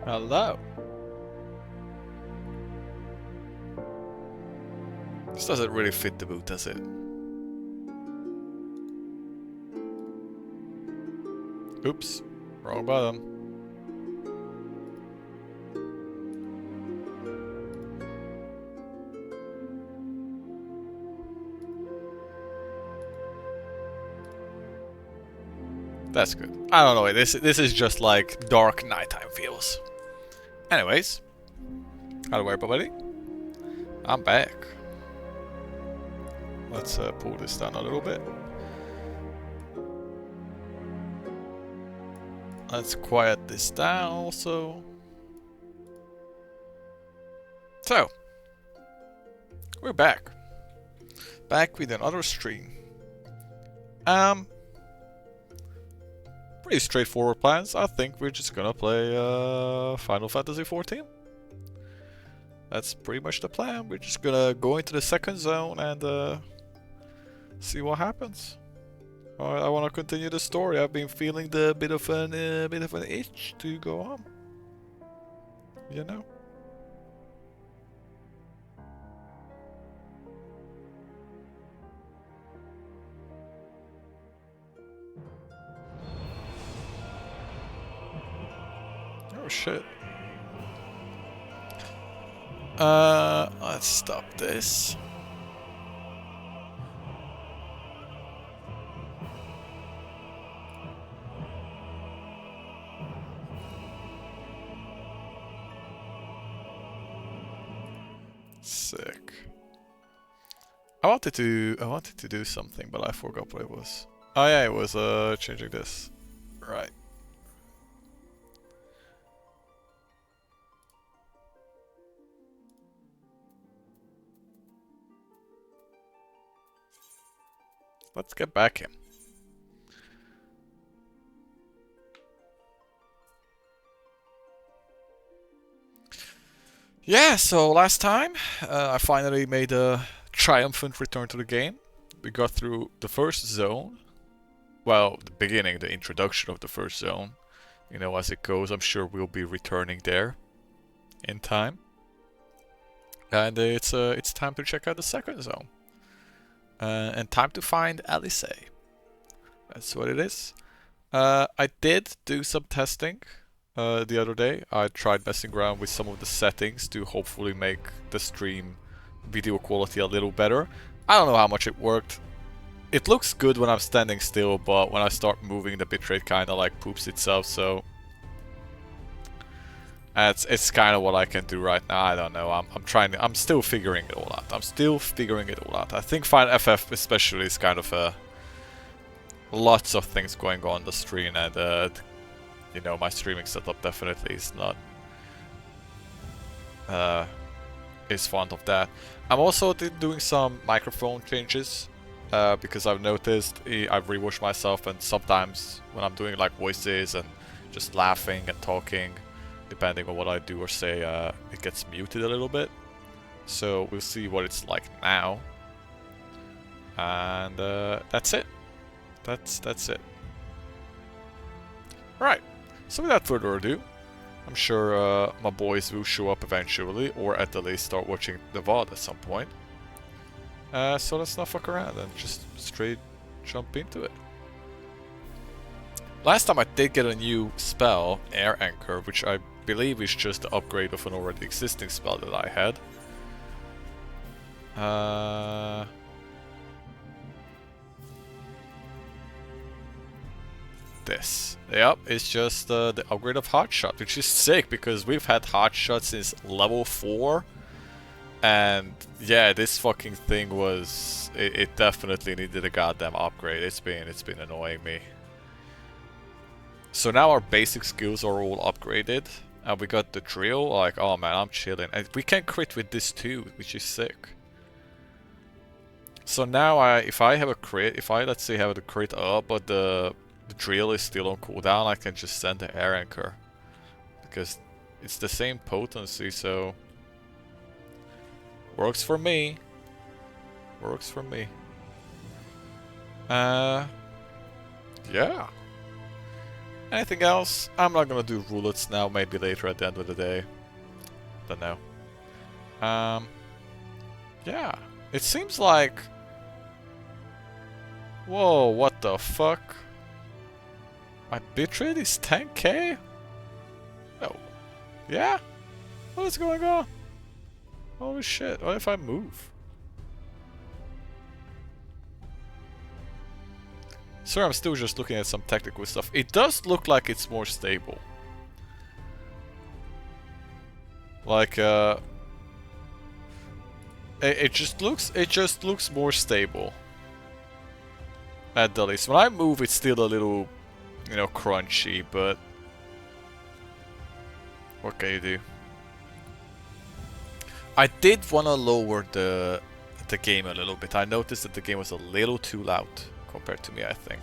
Hello. This doesn't really fit the boot, does it? Oops. Wrong button. That's good. I don't know. This is just like dark nighttime feels. Anyways, hello everybody. I'm back. Let's pull this down a little bit. Let's quiet this down also. So, we're back. Back with another stream. Pretty straightforward plans. I think we're just gonna play Final Fantasy XIV. That's pretty much the plan. We're just gonna go into the second zone and see what happens. I want to continue the story. I've been feeling the bit of an itch to go on. You know. Oh shit. Let's stop this. Sick. I wanted to do something, but I forgot what it was. Oh yeah, it was changing this. Right. Let's get back in. Yeah, so last time I finally made a triumphant return to the game. We got through the first zone. Well, the beginning, the introduction of the first zone. You know, as it goes, I'm sure we'll be returning there in time. And it's time to check out the second zone. And time to find Alice. That's what it is. I did do some testing the other day. I tried messing around with some of the settings to hopefully make the stream video quality a little better. I don't know how much it worked. It looks good when I'm standing still, but when I start moving, the bitrate kind of like poops itself, so it's kind of what I can do right now. I don't know. I'm still figuring it all out. I think Final FF especially is kind of lots of things going on the screen, and you know, my streaming setup definitely is not is fond of that. I'm also doing some microphone changes because I've noticed I've rewatched myself, and sometimes when I'm doing like voices and just laughing and talking, depending on what I do or say, it gets muted a little bit. So we'll see what it's like now, and that's it. That's it. Right. So without further ado, I'm sure my boys will show up eventually, or at the least start watching the VOD at some point. So let's not fuck around and just straight jump into it. Last time I did get a new spell, Air Anchor, which I believe is just the upgrade of an already existing spell that I had. This. Yep, it's just the upgrade of Hotshot, which is sick because we've had Hotshot since level 4. And yeah, this fucking thing was... It definitely needed a goddamn upgrade. It's been annoying me. So now our basic skills are all upgraded. And we got the drill, like, oh man, I'm chilling. And we can crit with this too, which is sick. So now if I have a crit, if I, let's say, have the crit up, but the drill is still on cooldown, I can just send the Air Anchor. Because it's the same potency, so... Works for me. Works for me. Yeah. Anything else? I'm not gonna do roulettes now, maybe later at the end of the day. Don't know. Yeah. It seems like... Whoa, what the fuck? My bitrate is 10k? Oh. Yeah? What is going on? Holy shit, what if I move? Sir, I'm still just looking at some technical stuff. It does look like it's more stable. Like, it just looks more stable. At the least. When I move, it's still a little, you know, crunchy, but what can you do? I did want to lower the game a little bit. I noticed that the game was a little too loud compared to me, I think.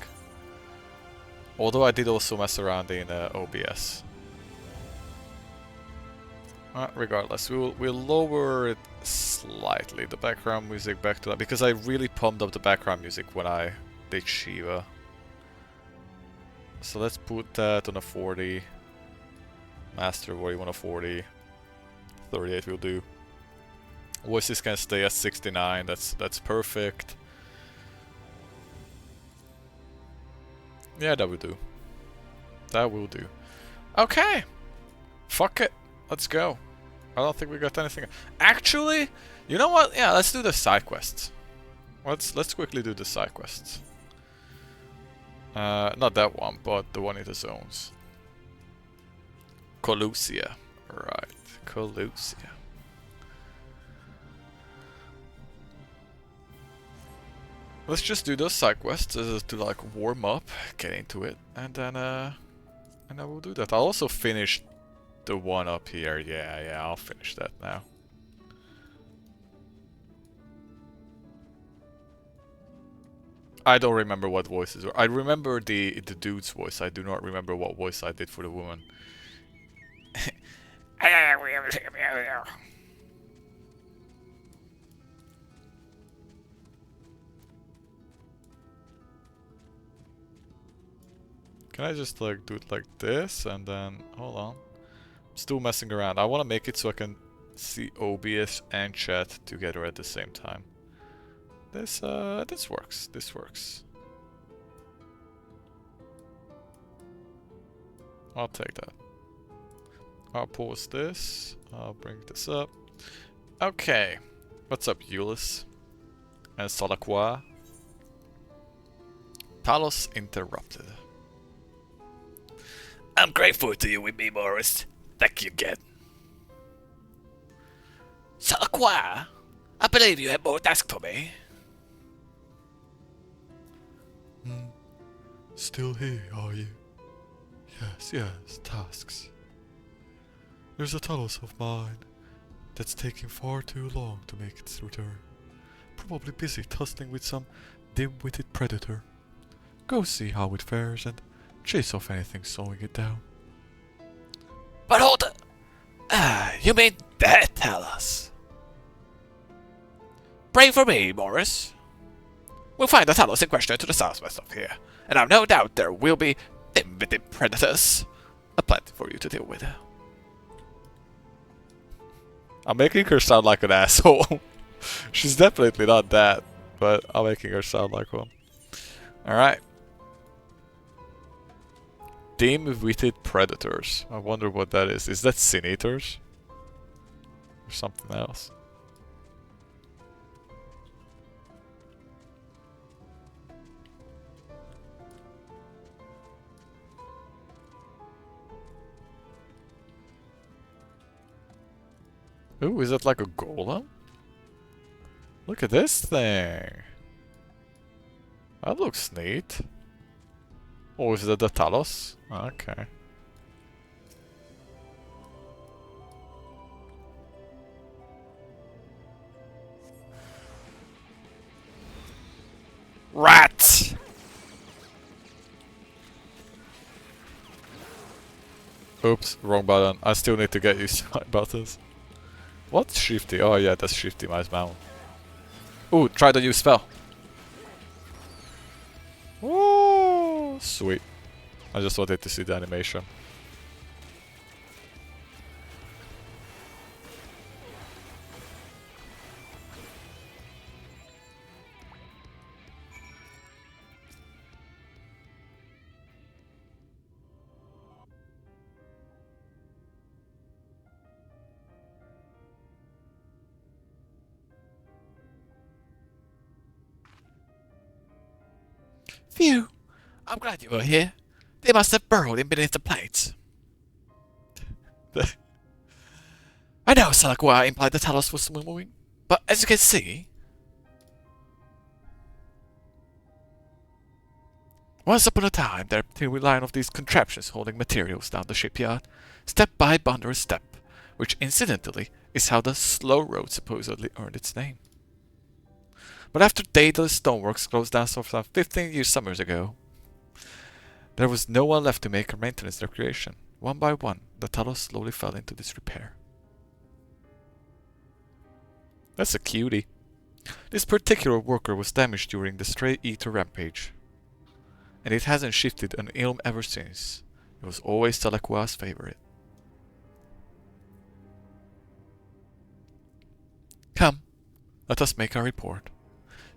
Although I did also mess around in OBS. Regardless, we'll lower it slightly, the background music back to that, because I really pumped up the background music when I did Shiva. So let's put that on a 40. Master volume on a 40. 38 will do. Voices can stay at 69, that's perfect. Yeah, that will do. That will do. Okay! Fuck it. Let's go. I don't think we got anything. Actually, you know what? Yeah, let's do the side quests. Let's quickly do the side quests. Not that one, but the one in the zones. Colusia. Right, Colusia. Let's just do those side quests to like warm up, get into it, and then we'll do that. I'll also finish the one up here. Yeah, I'll finish that now. I don't remember what voices were. I remember the dude's voice. I do not remember what voice I did for the woman. Can I just like do it like this and then hold on? I'm still messing around. I want to make it so I can see OBS and chat together at the same time. This works. This works. I'll take that. I'll pause this. I'll bring this up. Okay. What's up, Euless? And Solacqua? Talos interrupted. I'm grateful to you with me, Morris. Thank you again. Solacqua? I believe you have more tasks for me. Still here, are you? Yes, tasks. There's a Talos of mine that's taking far too long to make its return. Probably busy tussling with some dim-witted predator. Go see how it fares and chase off anything slowing it down. But hold it! You mean that Talos? Pray for me, Morris. We'll find the Talos in question to the southwest of here, and I've no doubt there will be dim-witted predators. A plenty for you to deal with. I'm making her sound like an asshole. She's definitely not that, but I'm making her sound like one. Alright. Dim-witted predators. I wonder what that is. Is that Sin Eaters? Or something else? Ooh, is that like a golem? Look at this thing. That looks neat. Oh, is that the Talos? Okay. Rats! Oops, wrong button. I still need to get used to my buttons. What's Shifty? Oh yeah, that's Shifty Mice Mountain. Ooh, try the new spell. Oh, sweet. I just wanted to see the animation. Phew! I'm glad you were here. They must have burrowed in beneath the plates. I know Salakwa implied the Talos was moving, but as you can see... Once upon a time, there appeared a line of these contraptions holding materials down the shipyard, step by bundle step, which incidentally is how the slow road supposedly earned its name. But after Daedalus Stoneworks closed down some 15 years summers ago, there was no one left to make a maintenance recreation. One by one, the Talos slowly fell into disrepair. That's a cutie. This particular worker was damaged during the Stray Eater rampage, and it hasn't shifted an ilm ever since. It was always Talakwa's favorite. Come, let us make our report.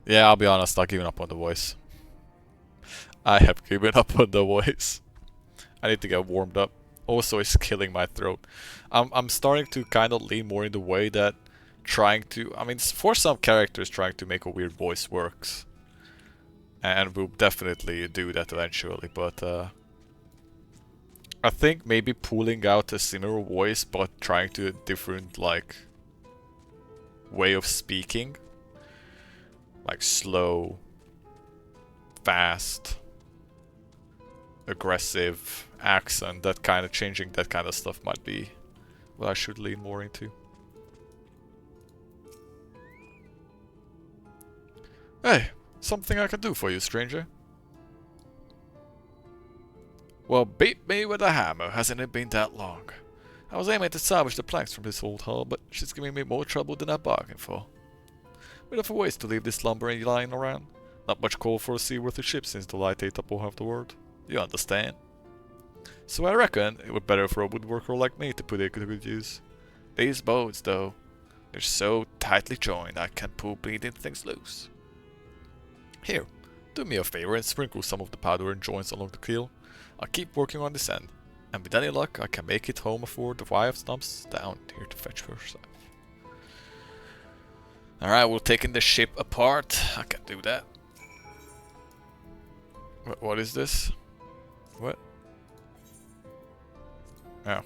Yeah, I'll be honest, I've given up on the voice. I have given up on the voice. I need to get warmed up. Also, it's killing my throat. I'm starting to kind of lean more in the way that trying to... I mean, for some characters, trying to make a weird voice works. And we'll definitely do that eventually, but I think maybe pulling out a similar voice, but trying to a different, like, way of speaking. Like slow, fast, aggressive, accent, that kind of changing that kind of stuff might be what I should lean more into. Hey, something I can do for you, stranger. Well, beat me with a hammer, hasn't it been that long? I was aiming to salvage the planks from this old hull, but she's giving me more trouble than I bargained for. Bit of a waste to leave this lumber lying around. Not much call for a seaworthy ship since the light ate up all half the world. You understand? So I reckon it would be better for a woodworker like me to put it to good use. These boats, though, they're so tightly joined I can pull bleeding things loose. Here, do me a favor and sprinkle some of the powder and joints along the keel. I'll keep working on this end, and with any luck I can make it home before the wife stumps down here to fetch herself. Alright, we're taking the ship apart. I can do that. What is this? What? Oh.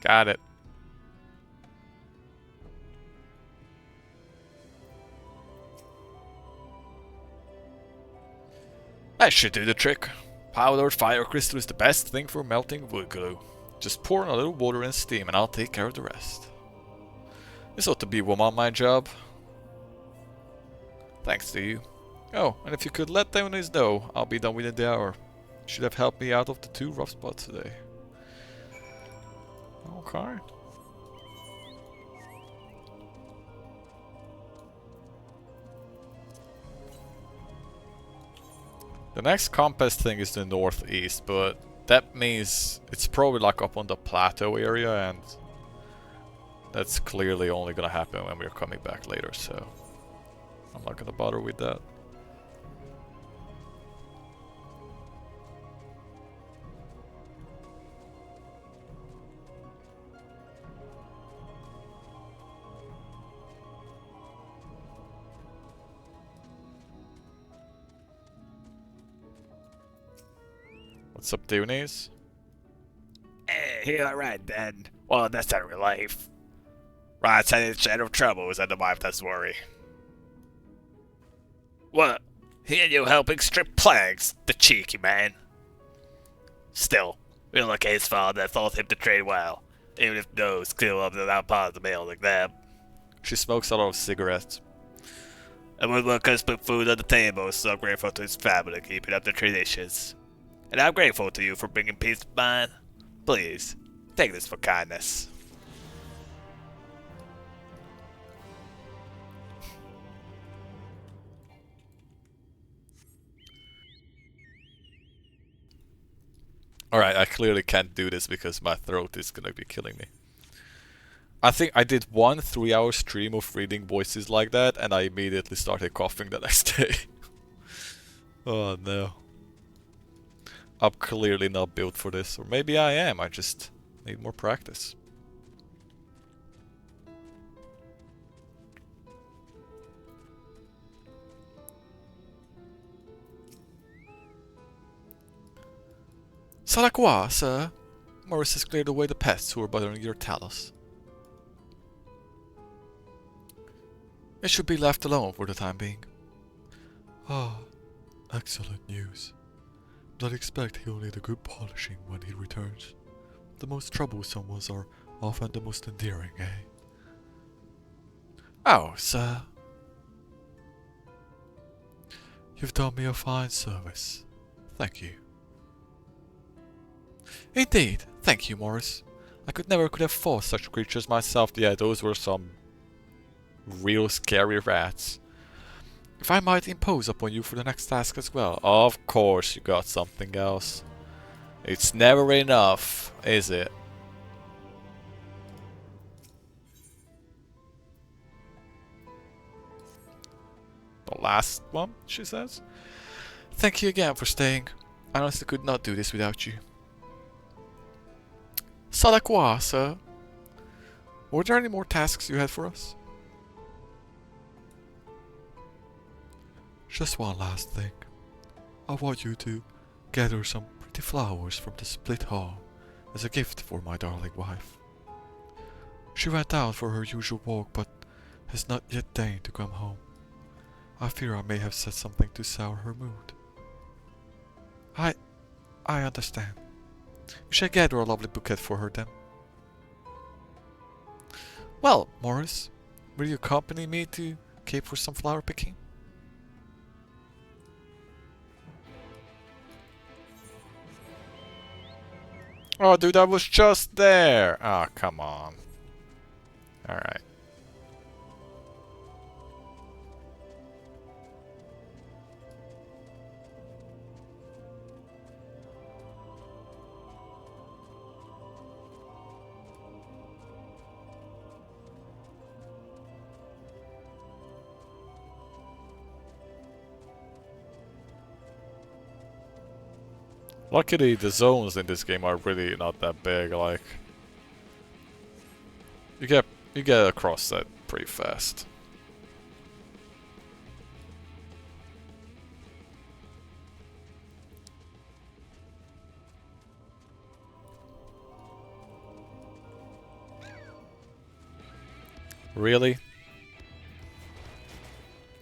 Got it. That should do the trick. Powdered fire crystal is the best thing for melting wood glue. Just pour in a little water and steam and I'll take care of the rest. This ought to be woman my job. Thanks to you. Oh, and if you could let Dennis know, I'll be done within the hour. Should have helped me out of the 2 rough spots today. Okay. The next compass thing is the northeast, but that means it's probably like up on the plateau area, and that's clearly only gonna happen when we're coming back later, so I'm not gonna bother with that. What's up, Doonies? Hey, alright then. Well, that's a relief. Right side in shadow of troubles and the wife does worry. What? He and you helping strip planks, the cheeky man. Still, we'll look at his father thought him to trade well, even if no skill of the not part of the mail like them. She smokes a lot of cigarettes. And woodworkers put food on the table, so grateful to his family keeping up the traditions. And I'm grateful to you for bringing peace to mine. Please, take this for kindness. Alright, I clearly can't do this because my throat is gonna be killing me. I think I did one 3-hour stream of reading voices like that and I immediately started coughing the next day. Oh no. I'm clearly not built for this, or maybe I am, I just need more practice. Salakwa, sir. Morris has cleared away the pests who are bothering your talus. It should be left alone for the time being. Ah, excellent news. But I expect he'll need a good polishing when he returns. The most troublesome ones are often the most endearing, eh? Oh, sir. You've done me a fine service. Thank you. Indeed. Thank you, Morris. I never could have fought such Creatures myself, yeah, those were some real scary rats. If I might impose upon you for the next task as well. Of course you got something else. It's never enough, is it? The last one, she says? Thank you again for staying. I honestly could not do this without you. Salakwa, sir. Were there any more tasks you had for us? Just one last thing. I want you to gather some pretty flowers from the split hall as a gift for my darling wife. She went out for her usual walk but has not yet deigned to come home. I fear I may have said something to sour her mood. I understand. We shall gather a lovely bouquet for her then. Well, Morris, will you accompany me to Cape for some flower picking? Oh, dude, I was just there. Ah, oh, come on. Alright. Luckily, the zones in this game are really not that big, like... You get across that pretty fast. Really?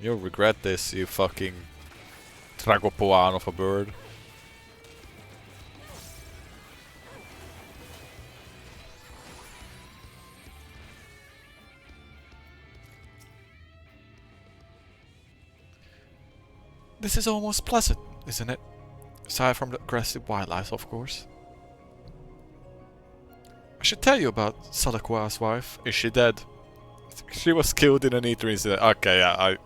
You'll regret this, you fucking... Tragopoan of a bird. This is almost pleasant, isn't it? Aside from the aggressive wildlife, of course. I should tell you about Salakwa's wife. Is she dead? She was killed in an eater incident. Okay, yeah,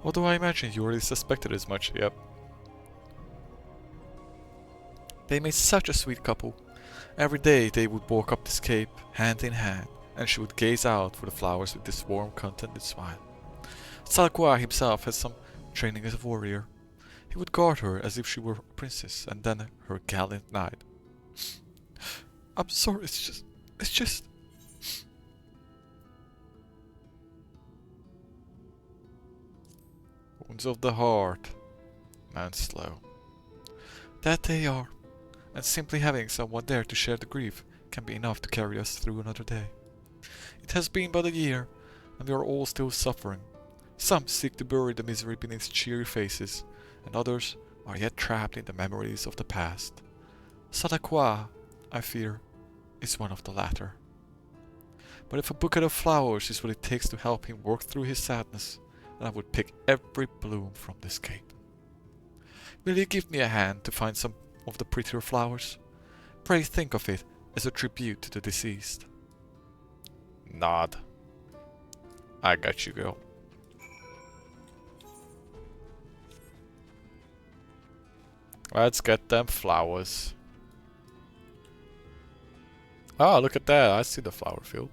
Although I imagine you already suspected as much, yep. They made such a sweet couple. Every day they would walk up this cape, hand in hand, and she would gaze out for the flowers with this warm, contented smile. Salakwa himself had some training as a warrior. He would guard her as if she were a princess, and then her gallant knight. I'm sorry, it's just... Wounds of the heart. Man slow. That they are. and simply having someone there to share the grief can be enough to carry us through another day. It has been but a year, and we are all still suffering. Some seek to bury the misery beneath cheery faces, and others are yet trapped in the memories of the past. Sadakwa, I fear, is one of the latter. But if a bouquet of flowers is what it takes to help him work through his sadness, then I would pick every bloom from this cape. Will you give me a hand to find some of the prettier flowers? Pray think of it as a tribute to the deceased. Nod. I got you, girl. Let's get them flowers. Oh, look at that. I see the flower field.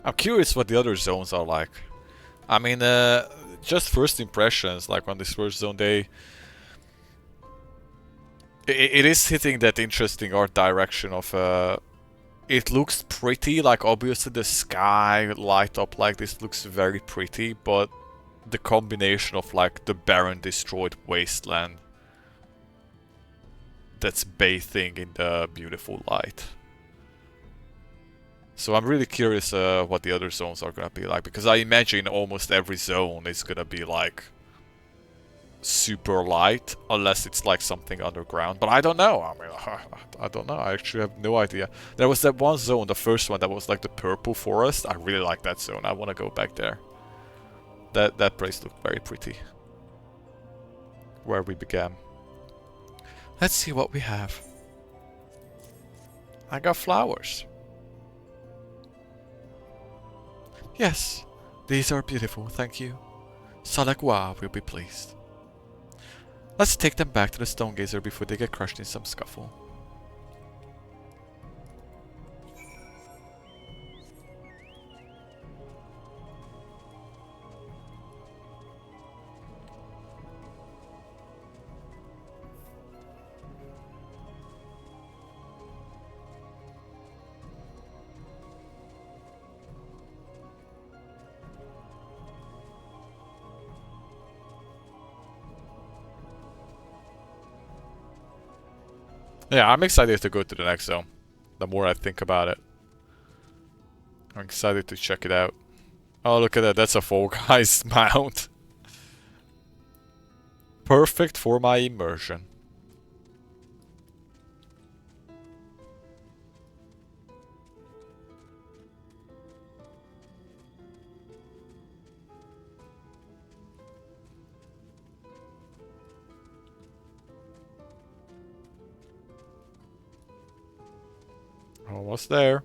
I'm curious what the other zones are like. I mean, just first impressions, like on this first zone, it is hitting that interesting art direction of, it looks pretty, like obviously the sky light up like this looks very pretty, but the combination of like the barren destroyed wasteland that's bathing in the beautiful light. So I'm really curious what the other zones are gonna be like, because I imagine almost every zone is gonna be like super light, unless it's like something underground. But I don't know. I mean, I don't know. I actually have no idea. There was that one zone, the first one, that was like the purple forest. I really like that zone. I want to go back there. That place looked very pretty. Where we began. Let's see what we have. I got flowers. Yes, these are beautiful, thank you. Salakwa will be pleased. Let's take them back to the Stone Gazer before they get crushed in some scuffle. Yeah, I'm excited to go to the next zone. The more I think about it. I'm excited to check it out. Oh, look at that. That's a Fall Guys mount. Perfect for my immersion. Almost there.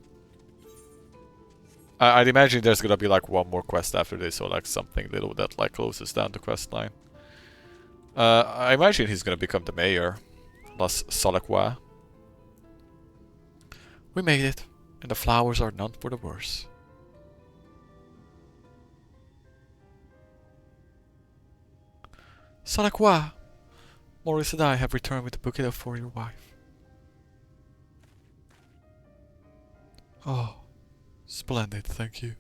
I'd imagine there's gonna be like one more quest after this, or like something little that like closes down the quest line. I imagine he's gonna become the mayor. Las Salakwa. We made it, and the flowers are none for the worse. Salakwa! Morris and I have returned with a bouquet for your wife. Oh, splendid, thank you.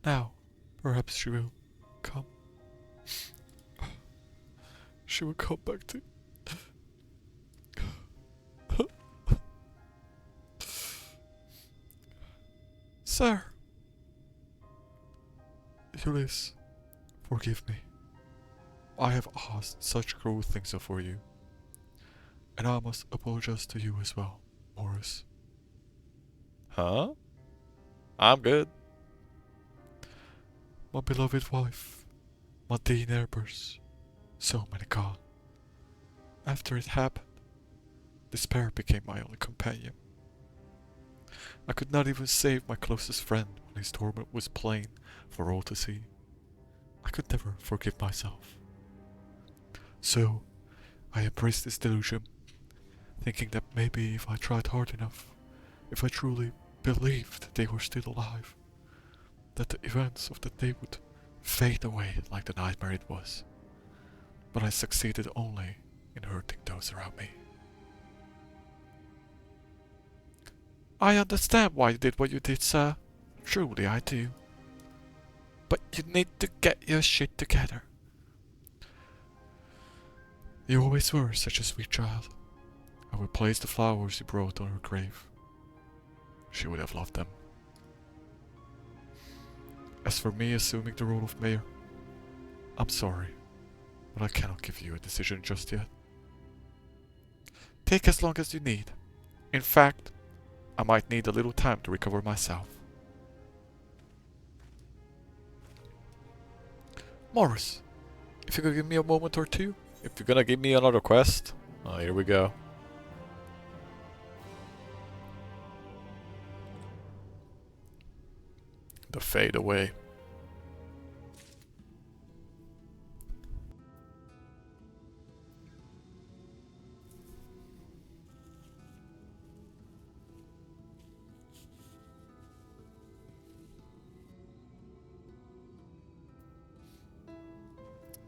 Now, perhaps she will come. She will come back to... Sir! Ulysses, forgive me. I have asked such cruel things for you. And I must apologize to you as well, Morris. Huh? I'm good. My beloved wife, my dear neighbors, so many gone. After it happened, despair became my only companion. I could not even save my closest friend when his torment was plain for all to see. I could never forgive myself. So, I embraced this delusion, thinking that maybe if I tried hard enough, if I truly believed they were still alive, that the events of that day would fade away like the nightmare it was. But I succeeded only in hurting those around me. I understand why you did what you did, sir. Truly, I do. But you need to get your shit together. You always were such a sweet child. I will place the flowers you brought on her grave. She would have loved them. As for me assuming the role of mayor, I'm sorry, but I cannot give you a decision just yet. Take as long as you need. In fact, I might need a little time to recover myself. Morris, if you could give me a moment or two. If you're gonna give me another quest, oh, here we go. The fade away.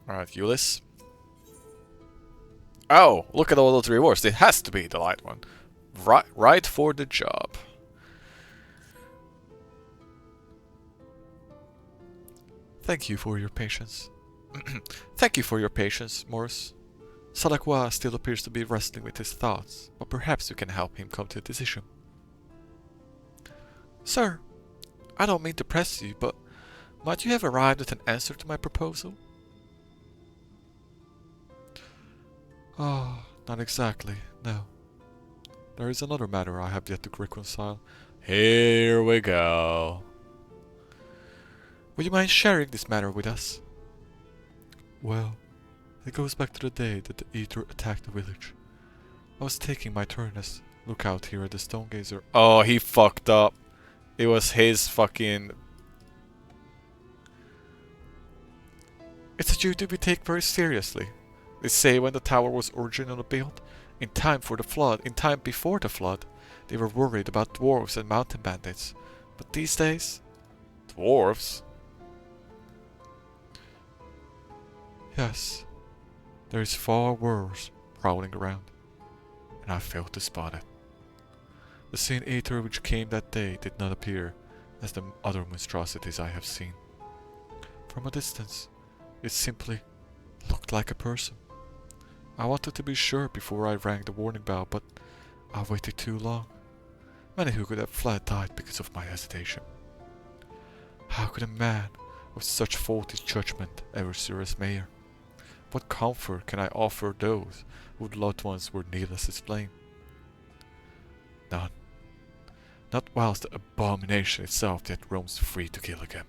Alright, Euless. Oh, look at all those rewards. It has to be the light one. Right for the job. Thank you for your patience. Thank you for your patience, Morris. Salakwa still appears to be wrestling with his thoughts, but perhaps you can help him come to a decision. Sir, I don't mean to press you, but might you have arrived at an answer to my proposal? Ah, not exactly, no. There is another matter I have yet to reconcile. Here we go. Would you mind sharing this matter with us? Well, it goes back to the day that the Eater attacked the village. I was taking my turn as lookout here at the Stonegazer. Oh, he fucked up. It was his fucking... It's a duty we take very seriously. They say when the tower was originally built, in time before the flood, they were worried about dwarves and mountain bandits. But these days... Dwarves? Yes, there is far worse prowling around, and I failed to spot it. The Sin Eater which came that day did not appear as the other monstrosities I have seen. From a distance, it simply looked like a person. I wanted to be sure before I rang the warning bell, but I waited too long. Many who could have fled died because of my hesitation. How could a man with such faulty judgment ever serve as mayor? What comfort can I offer those whose loved ones were needlessly slain? None. Not whilst the abomination itself yet roams free to kill again.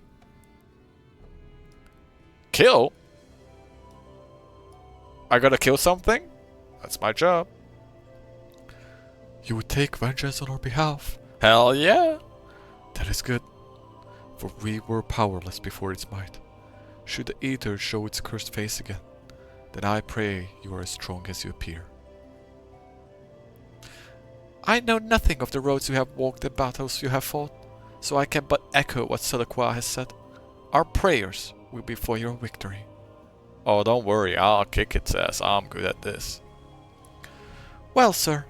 Kill? I gotta kill something? That's my job. You would take vengeance on our behalf? Hell yeah! That is good, for we were powerless before its might. Should the Eater show its cursed face again, then I pray you are as strong as you appear. I know nothing of the roads you have walked and battles you have fought, so I can but echo what Salakwa has said. Our prayers will be for your victory. Oh, don't worry, I'll kick its ass. I'm good at this. Well, sir,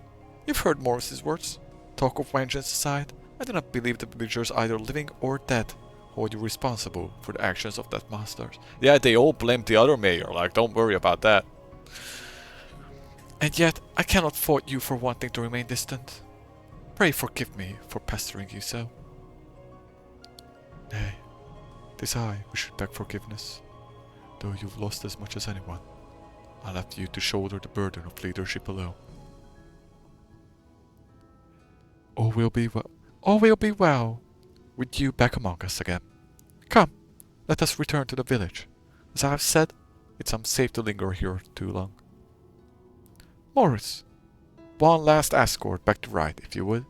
you've heard Morris's words. Talk of vengeance aside, I do not believe the villagers, either living or dead, hold you responsible for the actions of that masters. Yeah, they all blamed the other mayor, like, don't worry about that. And yet, I cannot fault you for wanting to remain distant. Pray forgive me for pestering you so. Nay, 'tis I who should beg forgiveness. Though you've lost as much as anyone, I left you to shoulder the burden of leadership alone. All will be well. All will be well, with you back among us again. Come, let us return to the village. As I have said, it's unsafe to linger here too long. Morris, one last escort back to Ride, if you would.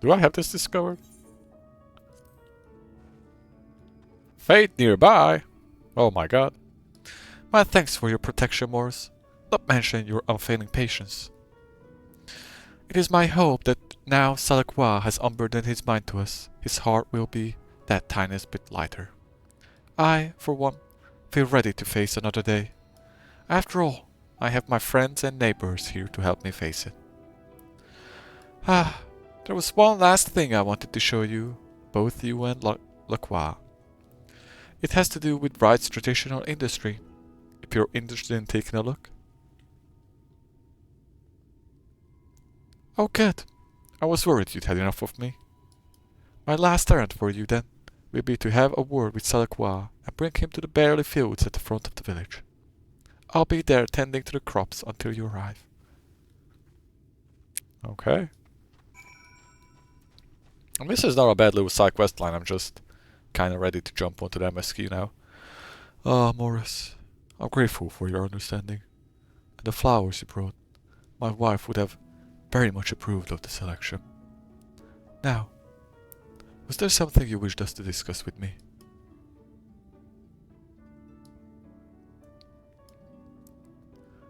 Do I have this discovered? Fate nearby? Oh my god. My thanks for your protection, Morris, not mention your unfailing patience. It is my hope that now Salakwa has unburdened his mind to us, his heart will be that tiniest bit lighter. I, for one, feel ready to face another day. After all, I have my friends and neighbors here to help me face it. There was one last thing I wanted to show you, both you and Lacroix. It has to do with Wright's traditional industry, if you're interested in taking a look. Oh good, I was worried you'd had enough of me. My last errand for you then will be to have a word with Salakwa and bring him to the barley fields at the front of the village. I'll be there tending to the crops until you arrive. Okay. And this is not a bad little side quest line, I'm just kinda ready to jump onto the MSQ now. Ah, Morris, I'm grateful for your understanding. And the flowers you brought. My wife would have very much approved of the selection. Now, was there something you wished us to discuss with me?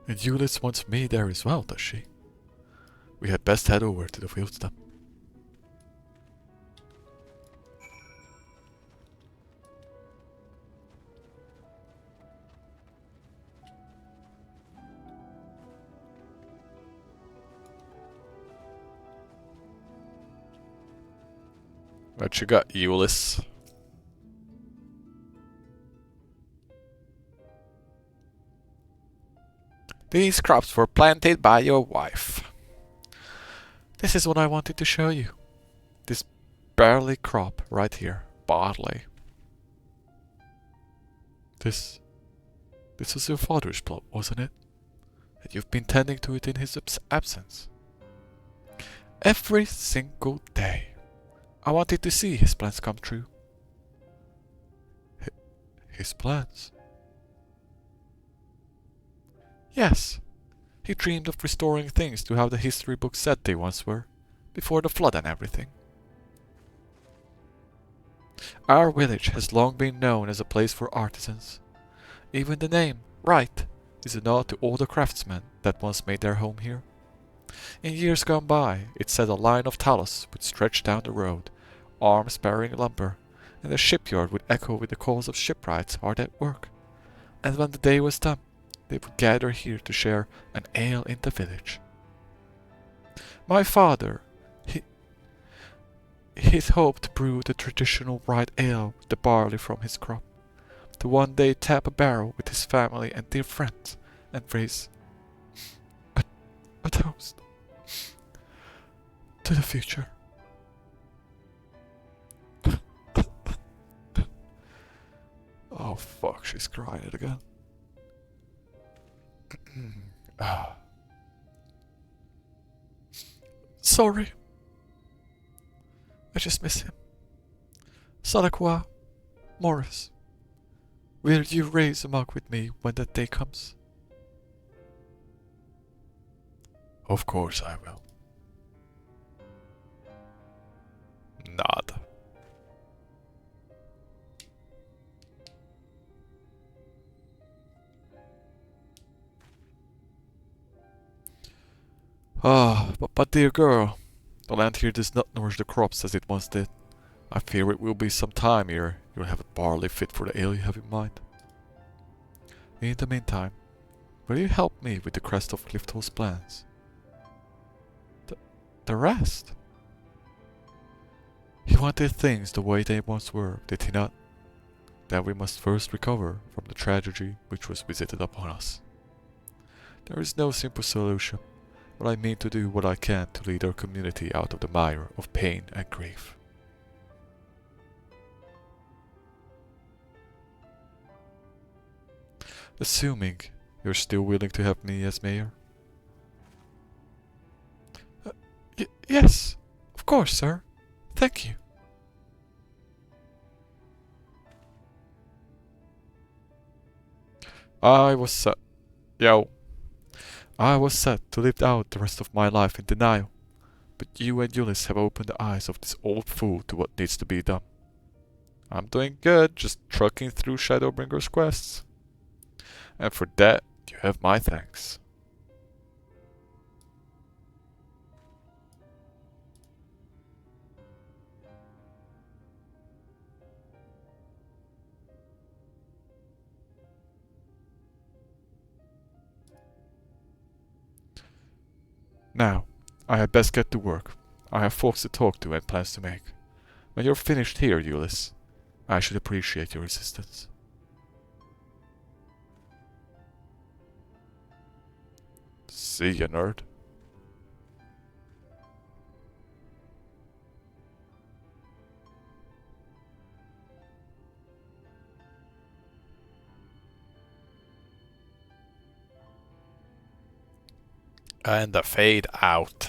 And Eunice wants me there as well, does she? We had best head over to the fields then. What you got, Euless? These crops were planted by your wife. This is what I wanted to show you. This barley crop right here. Barley. This was your father's plot, wasn't it? And you've been tending to it in his absence. Every single day. I wanted to see his plans come true. His plans? Yes. He dreamed of restoring things to how the history books said they once were, before the flood and everything. Our village has long been known as a place for artisans. Even the name, Wright, is a nod to all the craftsmen that once made their home here. In years gone by, it said a line of talus would stretch down the road, arms bearing lumber, and the shipyard would echo with the calls of shipwrights hard at work. And when the day was done, they would gather here to share an ale in the village. My father, he'd hoped to brew the traditional Wright ale with the barley from his crop, to one day tap a barrel with his family and dear friends, and raise a toast to the future. Oh fuck, she's crying it again. Sorry. I just miss him. Salakwa, Morris, will you raise a mug with me when that day comes? Of course I will. Nod. But dear girl, the land here does not nourish the crops as it once did. I fear it will be some time ere you'll have a barley fit for the ale you have in mind. In the meantime, will you help me with the crest of Clifton's plans? The rest? He wanted things the way they once were, did he not? That we must first recover from the tragedy which was visited upon us. There is no simple solution, but I mean to do what I can to lead our community out of the mire of pain and grief. Assuming you're still willing to have me as mayor? Yes, of course, sir. Thank you. I was set to live out the rest of my life in denial, but you and Eunice have opened the eyes of this old fool to what needs to be done. I'm doing good, just trucking through Shadowbringers quests. And for that, you have my thanks. Now, I had best get to work. I have folks to talk to and plans to make. When you're finished here, Eunice, I should appreciate your assistance. See ya, nerd. And the fade out.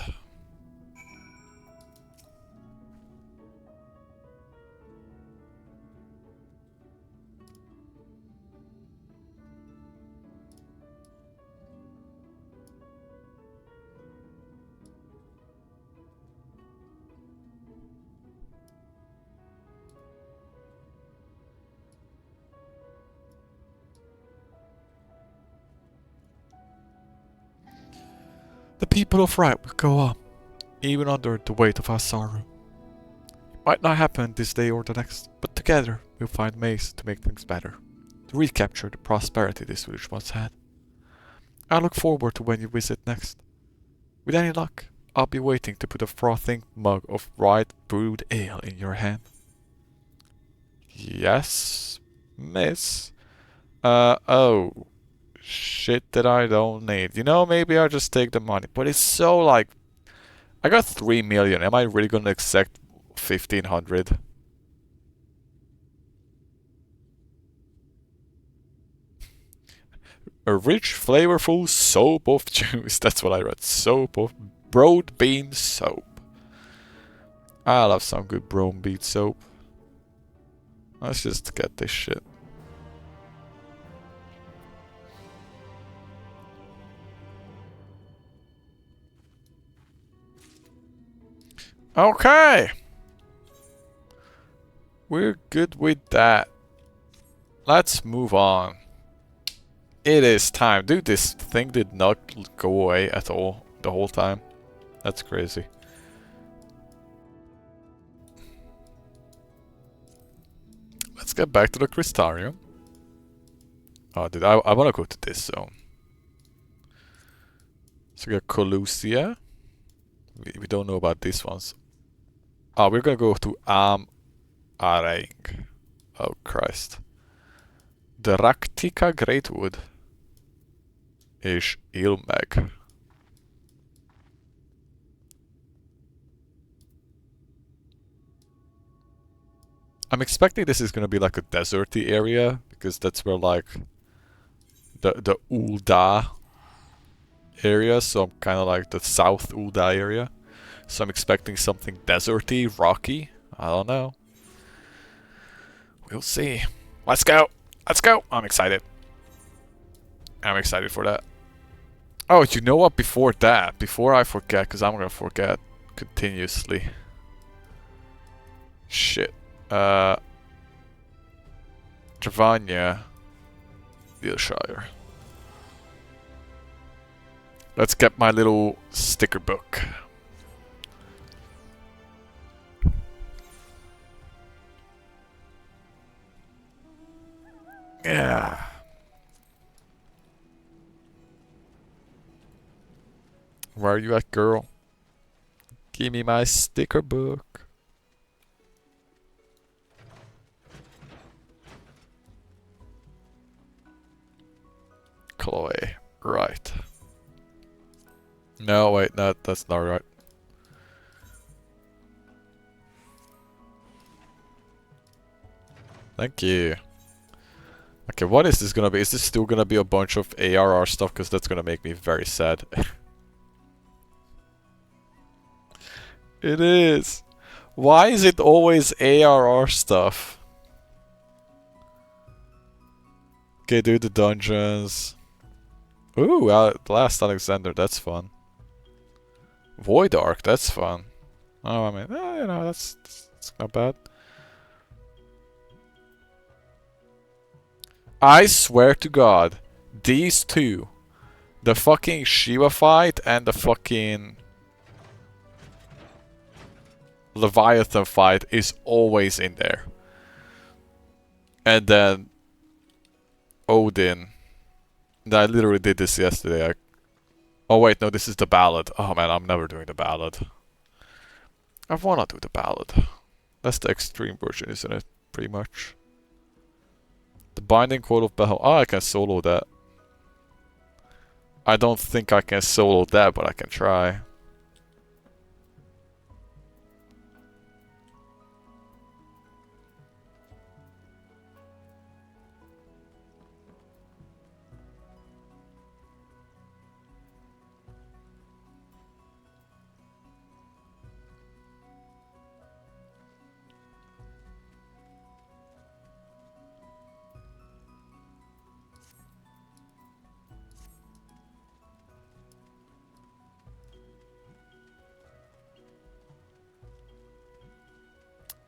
The people of right will go on, even under the weight of our sorrow. It might not happen this day or the next, but together we'll find ways to make things better, to recapture the prosperity this village once had. I look forward to when you visit next. With any luck, I'll be waiting to put a frothing mug of right brewed ale in your hand. Yes, miss. Oh. Shit that I don't need. You know, maybe I'll just take the money. But it's so like... I got 3 million. Am I really gonna accept 1,500? A rich, flavorful soap of juice. That's what I read. Soap of... broad bean soap. I love some good brown bean soap. Let's just get this shit. Okay. We're good with that. Let's move on. It is time. Dude, this thing did not go away at all the whole time. That's crazy. Let's get back to the Crystarium. Oh, dude, I want to go to this zone. So we got Colusia. We don't know about these ones. Oh, we're gonna go to Arang. Oh, Christ. The Raktika Greatwood is Ilmeg. I'm expecting this is gonna be like a deserty area, because that's where like the Ul'dah area, so I'm kind of like the South Ul'dah area. So I'm expecting something deserty, rocky. I don't know. We'll see. Let's go. Let's go. I'm excited. I'm excited for that. Oh, you know what? Before that, before I forget, because I'm gonna forget continuously. Shit. Travania, Wilshire. Let's get my little sticker book. Yeah. Where are you at, girl? Give me my sticker book. Chloe. Right. No, wait, no, that's not right. Thank you. Okay, what is this gonna be? Is this still gonna be a bunch of ARR stuff? Because that's gonna make me very sad. It is. Why is it always ARR stuff? Okay, do the dungeons. Ooh, Last Alexander, that's fun. Void Arc, that's fun. Oh, I mean, you know, that's not bad. I swear to God, these two, the fucking Shiva fight and the fucking Leviathan fight is always in there. And then Odin. I literally did this yesterday. Oh wait, no, this is the ballad. Oh man, I'm never doing the ballad. I wanna do the ballad. That's the extreme version, isn't it? Pretty much. The Binding Quote of Behel. Oh, I can solo that. I don't think I can solo that, but I can try.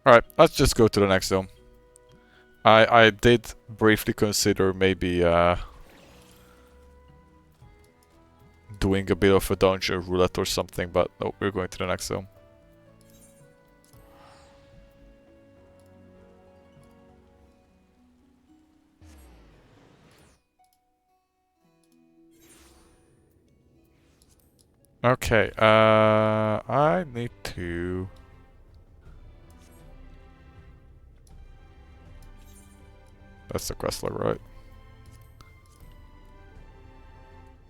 Alright, let's just go to the next zone. I did briefly consider maybe doing a bit of a dungeon roulette or something, but no, we're going to the next zone. Okay, I need to... That's the quest log, right?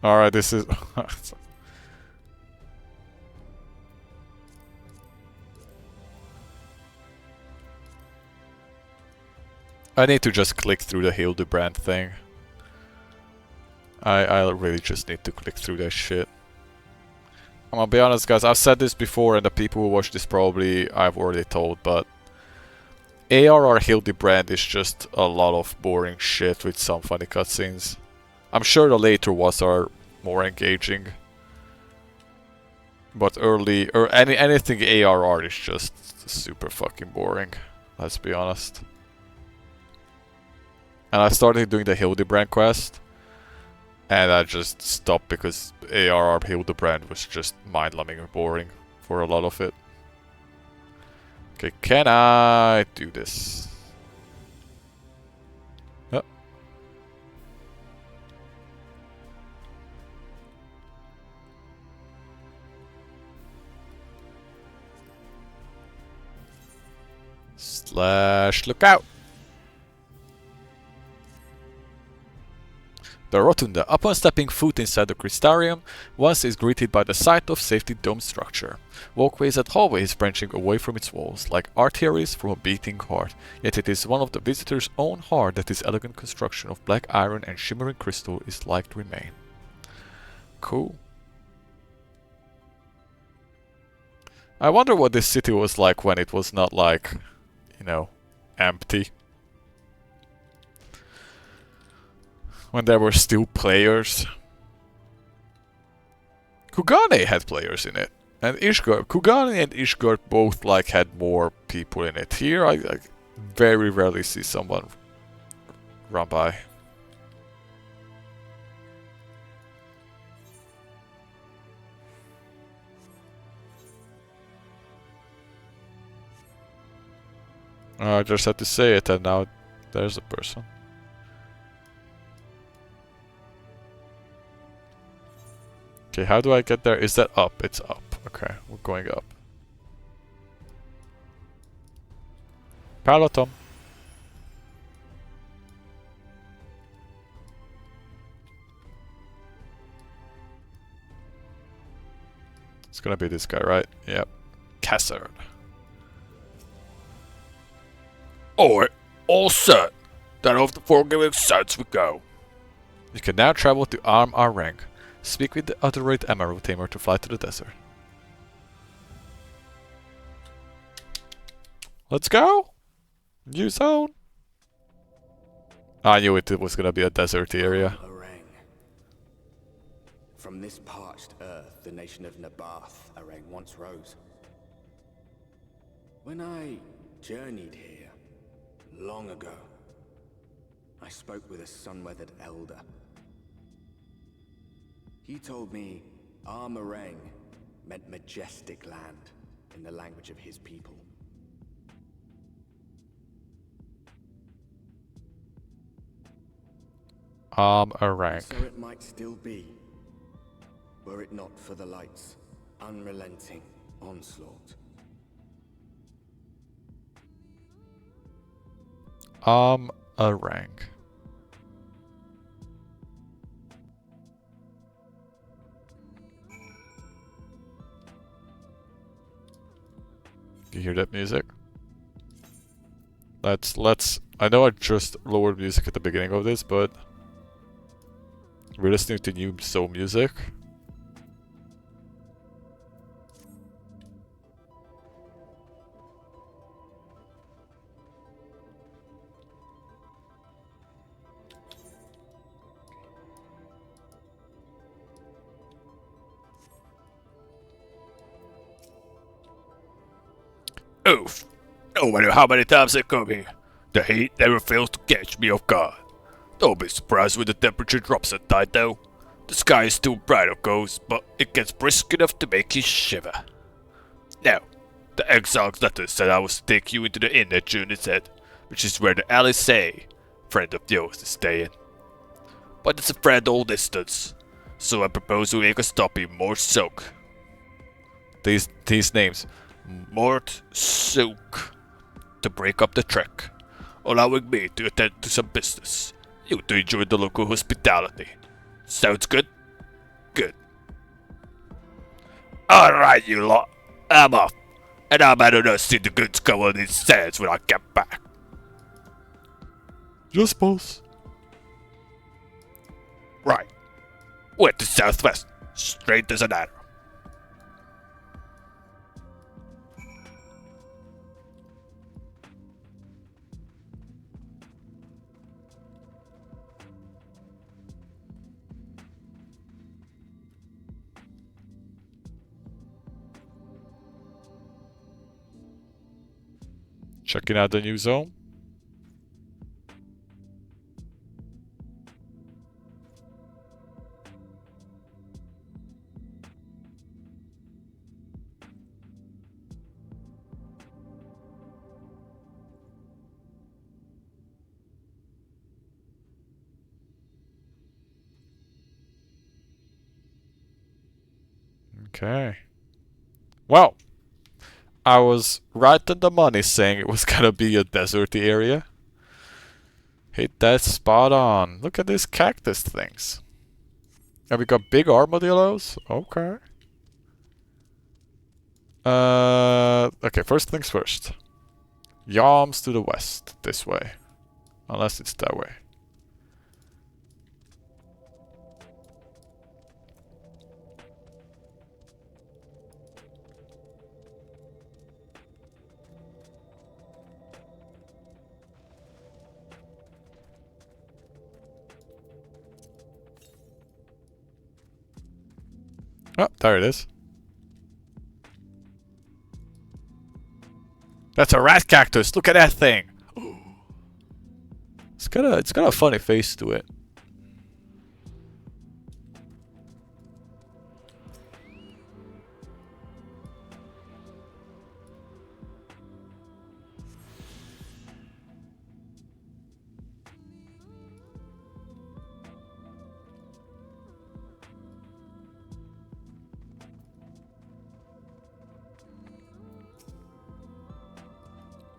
Alright, this is... I need to just click through the Hildebrand thing. I really just need to click through that shit. I'm gonna be honest, guys, I've said this before, and the people who watch this probably I've already told, but ARR Hildebrand is just a lot of boring shit with some funny cutscenes. I'm sure the later ones are more engaging, but early or anything ARR is just super fucking boring. Let's be honest. And I started doing the Hildebrand quest, and I just stopped because ARR Hildebrand was just mind-numbing and boring for a lot of it. Okay, can I do this? Yep. Slash lookout. The Rotunda, upon stepping foot inside the Crystarium, once is greeted by the sight of safety dome structure. Walkways and hallways branching away from its walls, like arteries from a beating heart, yet it is one of the visitor's own heart that this elegant construction of black iron and shimmering crystal is like to remain. Cool. I wonder what this city was like when it was not like, you know, empty. When there were still players. Kugane had players in it. And Ishgard. Kugane and Ishgard both like had more people in it. Here I very rarely see someone run by. I just had to say it and now there's a person. Okay, how do I get there? Is that up? It's up. Okay, we're going up. Peloton. It's gonna be this guy, right? Yep. Cassard. Alright, all set. Then off the forgiving sides we go. You can now travel to arm our rank. Speak with the other Raid Emerald Tamer to fly to the desert. Let's go! New zone! I knew it was gonna be a desert area. from this parched earth, the nation of Nabath, Arang, once rose. When I journeyed here, long ago, I spoke with a sun-weathered elder. He told me Armarang meant majestic land in the language of his people. A rank. So it might still be, were it not for the light's unrelenting onslaught. A rank. You hear that music? Let's I know I just lowered music at the beginning of this, but we're listening to new soul music. Oof. No matter how many times I come here, the heat never fails to catch me off guard. Don't be surprised when the temperature drops at night though. The sky is still bright of course, but it gets brisk enough to make you shiver. Now, the exile's letter said I was to take you into the inn that June said, which is where the Alice friend of yours, is staying. But it's a friend all distance, so I propose we make a stop in Mort Soak. These names. Mort Soak. To break up the trek, allowing me to attend to some business. You to enjoy the local hospitality. Sounds good? Good. Alright, you lot. I'm off. And I'm out to see the goods come on these sands when I get back. Just boss. Right. Went to southwest. Straight as an arrow. Checking out the new zone. Okay. Well, I was right on the money saying it was gonna be a deserty area. Hit that spot on. Look at these cactus things. And we got big armadillos? Okay. Okay, first things first. Yams to the west, this way. Unless it's that way. Oh, there it is. That's a rat cactus. Look at that thing. It's got a funny face to it.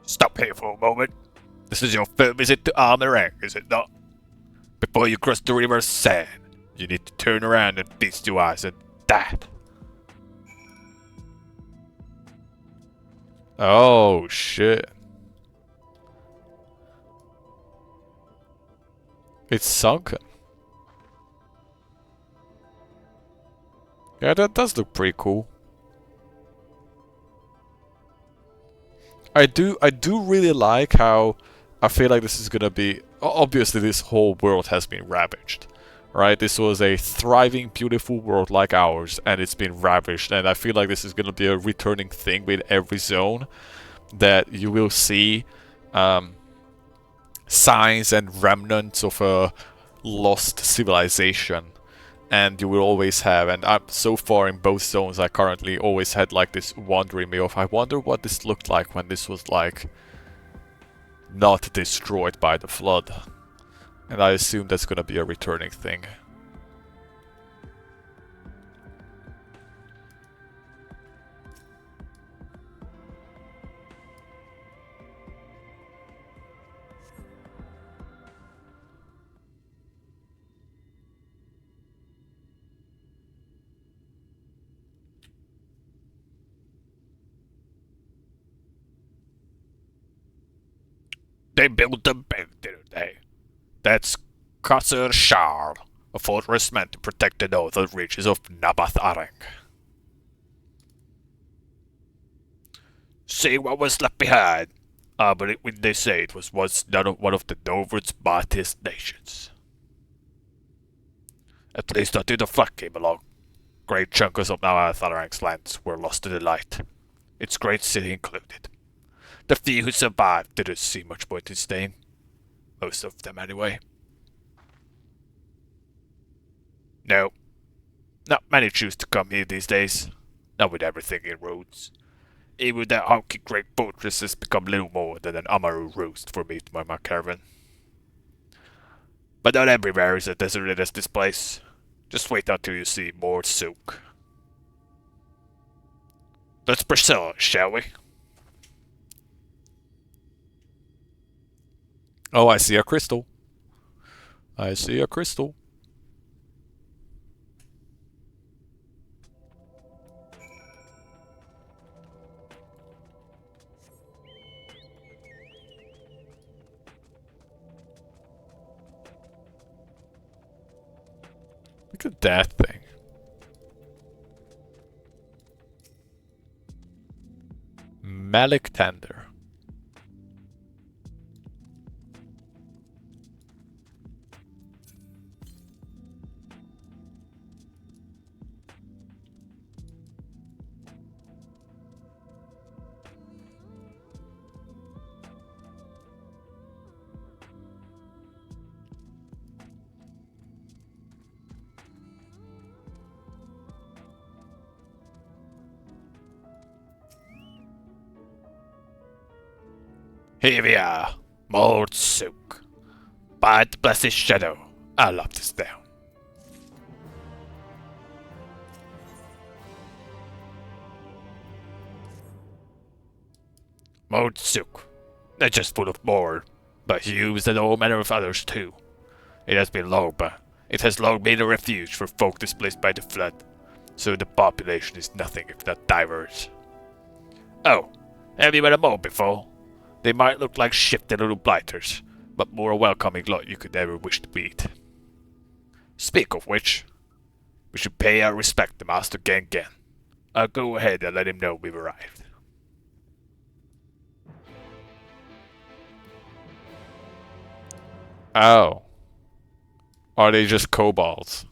Stop here for a moment. This is your first visit to Armarang, is it not? Before you cross the river Sand, you need to turn around and feast your eyes at that. Oh, shit. It's sunken. Yeah, that does look pretty cool. I do really like how I feel like this is gonna be... Obviously this whole world has been ravaged, right? This was a thriving, beautiful world like ours, and it's been ravished. And I feel like this is going to be a returning thing with every zone, that you will see signs and remnants of a lost civilization. And you will always have, and so far in both zones I currently always had like this wandering me of, I wonder what this looked like when this was like not destroyed by the flood. And I assume that's gonna be a returning thing. They built a bank, didn't they? That's Qasr Shar, a fortress meant to protect the northern reaches of Nabath Arang. See what was left behind. But when they say it was once one of the Nover's mightiest nations. At least until the flood came along. Great chunks of Nabath Arang's lands were lost to the light, its great city included. The few who survived didn't see much point in staying. Most of them, anyway. No, not many choose to come here these days. Not with everything in roads. Even that honky great fortress has become little more than an Amaru roost for me to my caravan. But not everywhere is as deserted as this place. Just wait until you see more souk. Let's pursue it, shall we? Oh, I see a crystal. I see a crystal. Look at that thing. Malik Tender. Here we are, more souk. By the blessed shadow, I love this down. More souk. Not just full of more, but hues and all manner of others too. It has been long, but it has long been a refuge for folk displaced by the flood, so the population is nothing if not diverse. Oh, have you met a mole before? They might look like shifty little blighters, but more a welcoming lot you could ever wish to meet. Speak of which, we should pay our respect to Master Gengen. I'll go ahead and let him know we've arrived. Oh. Are they just kobolds?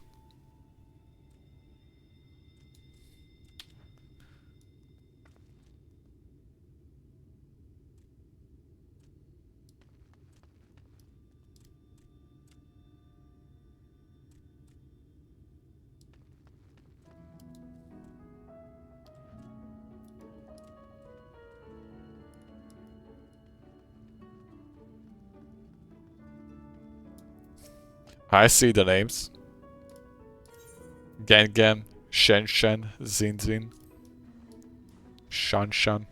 I see the names. Gengen, Shenshen, Zinzin, Shanshan.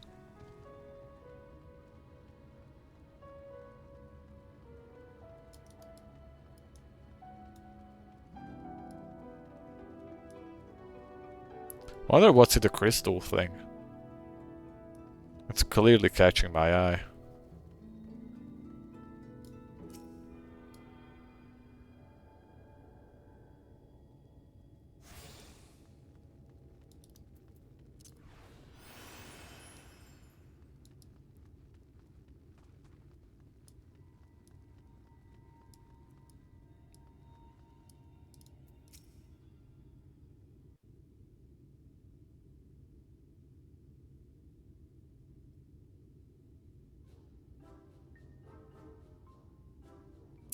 Wonder what's in the crystal thing. It's clearly catching my eye.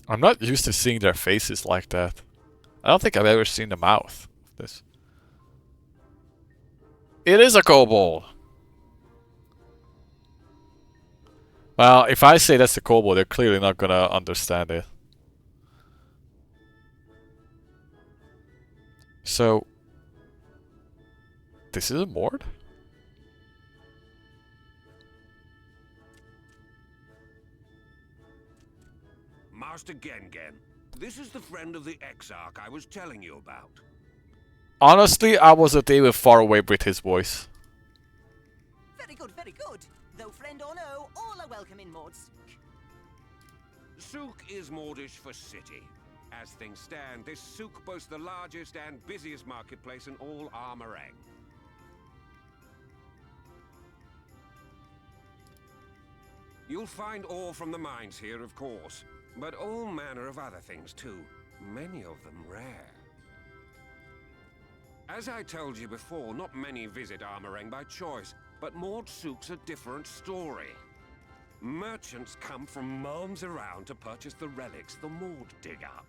I'm not used to seeing their faces like that. I don't think I've ever seen the mouth of this. It is a kobold! Well, if I say that's a kobold, they're clearly not gonna understand it. So... this is a Mord? Master Gengen, this is the friend of the Exarch I was telling you about. Honestly, I wasn't even far away with his voice. Very good, very good. Though friend or no, all are welcome in Mord's. Souk is Mordish for city. As things stand, this souk boasts the largest and busiest marketplace in all Armorang. You'll find ore from the mines here, of course, but all manner of other things too, many of them rare. As I told you before, not many visit Armorang by choice, but Mord Souk's a different story. Merchants come from miles around to purchase the relics the Mord dig up.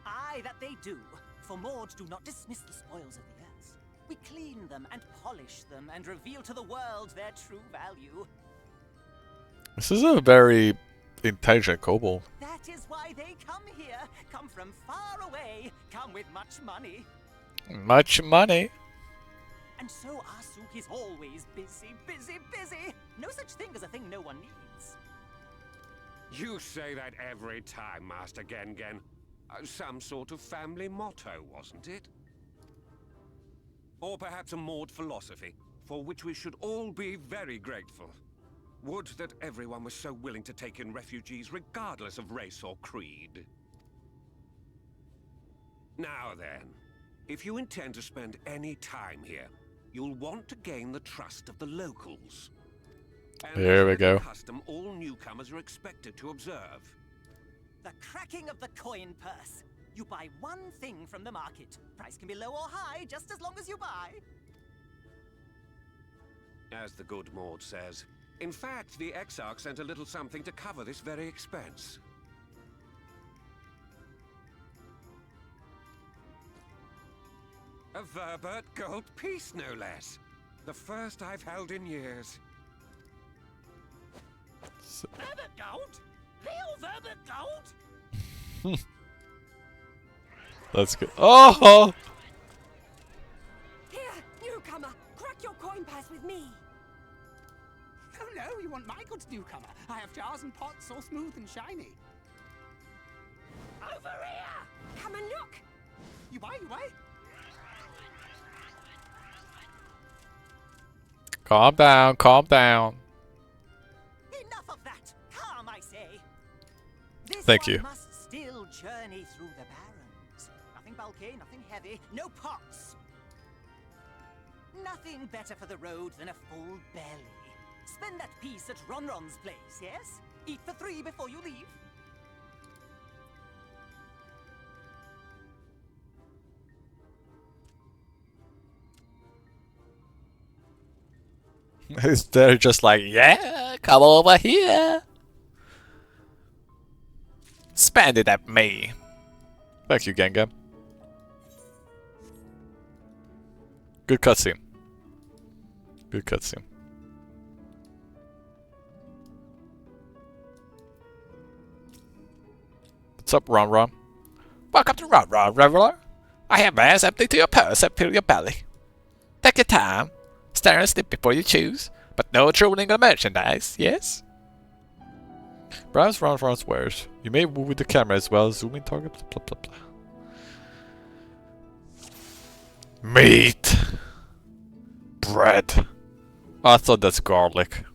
Aye, that they do. For Mords do not dismiss the spoils of the earth. We clean them and polish them and reveal to the world their true value. This is a very intelligent kobold. That is why they come here. Come from far away. Come with much money. Much money. And so our souk is always busy, busy, busy. No such thing as a thing no one needs. You say that every time, Master Gengen. Some sort of family motto, wasn't it? Or perhaps a Mord philosophy, for which we should all be very grateful. Would that everyone was so willing to take in refugees regardless of race or creed. Now then, if you intend to spend any time here, you'll want to gain the trust of the locals. And Here we as a go. custom all newcomers are expected to observe. The cracking of the coin purse. You buy one thing from the market. Price can be low or high, just as long as you buy. As the good Mord says. In fact, the Exarch sent a little something to cover this very expense. A Verbert gold piece, no less. The first I've held in years. Verbert gold? Real Verbert gold? Let's go. Oh! Here, newcomer, crack your coin purse with me. Oh no, you want my goods, newcomer. I have jars and pots all smooth and shiny. Over here! Come and look! You buy, you buy? Calm down, calm down. Enough of that. Calm, I say. This Thank one you. must still journey through the barrens. Nothing bulky, nothing heavy, no pots. Nothing better for the road than a full belly. Spend that piece at Ronron's place, yes? Eat for 3 before you leave. They're just like, yeah, come over here. Spend it at me. Thank you, Gengen. Good cutscene. Good cutscene. What's up, Ron Ron? Welcome to Ron Ron, Reveler. I have wares empty to your purse and fill your belly. Take your time. Stare and snip before you choose, but no trolling on merchandise, yes? Browse Ron Ron's wares. You may move with the camera as well, zoom in target, blah blah blah. Meat! Bread! I thought that's garlic.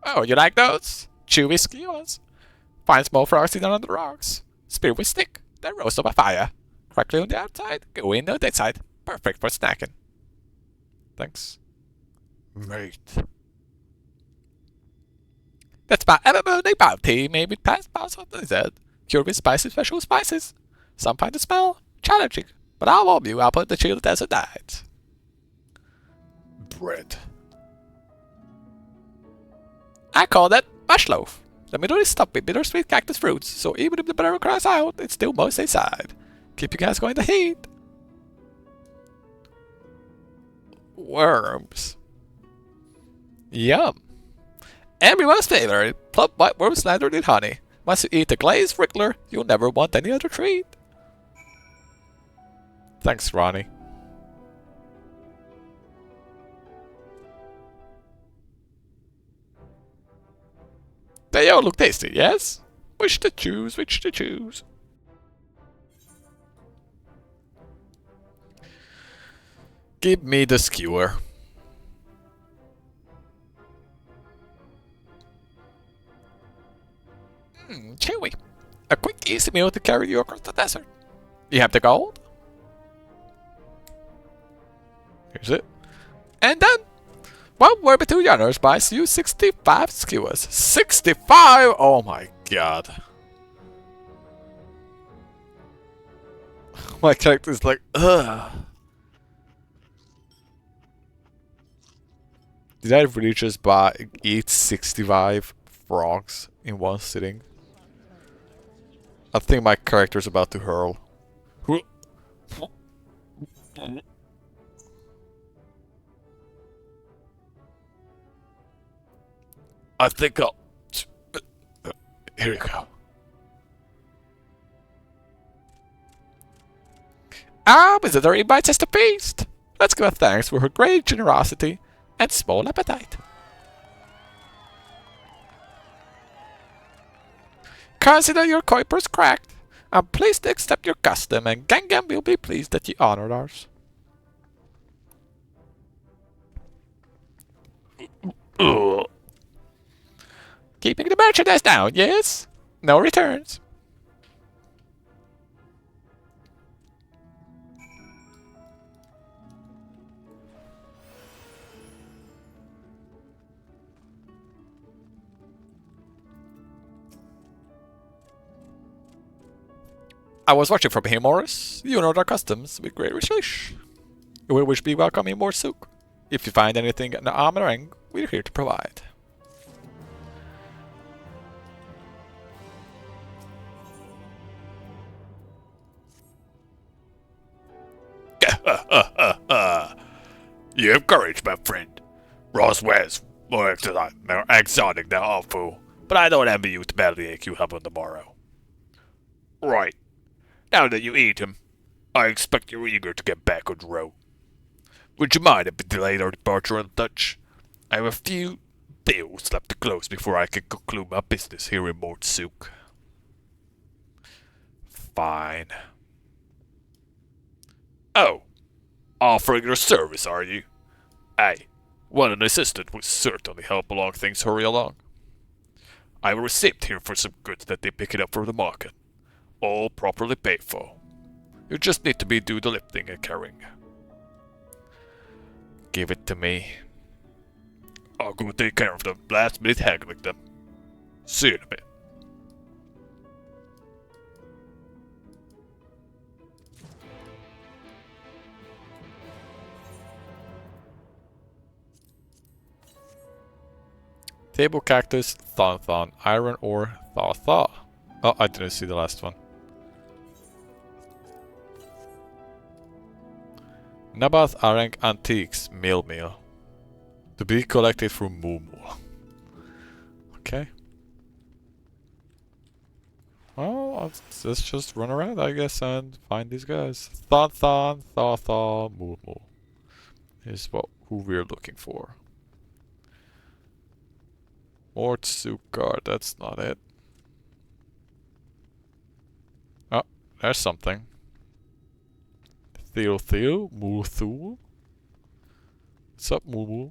Oh, you like those? Chewy skewers. Find small frogs hidden on the rocks. Spear with stick, then roast over fire. Crackly on the outside, go in on the inside. Perfect for snacking. Thanks. Meat. That's my ever-burning bounty made with past parts of the desert. Cured with spicy special spices. Some find the smell challenging, but I'll warn you, I'll put the chill desert night. bread. I call that mush loaf. The middle is stuffed with bittersweet cactus fruits, so even if the barrel cries out, it's still moist inside. Keep you guys going the heat. Worms. Yum. Everyone's favorite, plump white worms slathered in honey. Once you eat the glazed wriggler, you'll never want any other treat. Thanks, Ronnie. They all look tasty, yes? Which to choose, which to choose. Give me the skewer. Chewy. A quick, easy meal to carry you across the desert. You have the gold? Here's it. And done! 1 word between honors buys you 65 skewers. 65! Oh my god. My character is like, ugh. Did I really just eat 65 frogs in one sitting? I think my character's about to hurl. I think I'll... Here you go. Visitor invites us to feast. Let's give her thanks for her great generosity and small appetite. Consider your coin purse cracked. I'm pleased to accept your custom, and Gangan will be pleased that you honored ours. Keeping the merchandise down, yes? No returns. I was watching from here, Morris. You know our customs with great wish. We wish be welcome in more souk. If you find anything in the armoring, we're here to provide. You have courage, my friend. Rosware's more exotic than awful, but I don't envy you the bellyache you have on the morrow. Right. Now that you eat him, I expect you're eager to get back on the road. Would you mind if we delayed our departure a touch? I have a few deals left to close before I can conclude my business here in Mort Souk. Fine. Oh, offering your service, are you? Aye, one an assistant would certainly help along things hurry along. I have a receipt here for some goods that they pick it up from the market. All properly paid for. You just need to do the lifting and carrying. Give it to me. I'll go take care of them, last minute haggling them. See you in a bit. Table cactus, thon, iron ore, thaw. Oh, I didn't see the last one. Nabath Arang Antiques, meal. To be collected from Mumu. Okay. Well, let's just run around, I guess, and find these guys. Thon, thaw, Mumu. Is who we're looking for. Mort Sukar, that's not it. Oh, there's something. Theo, Muthu. What's up, Mumu?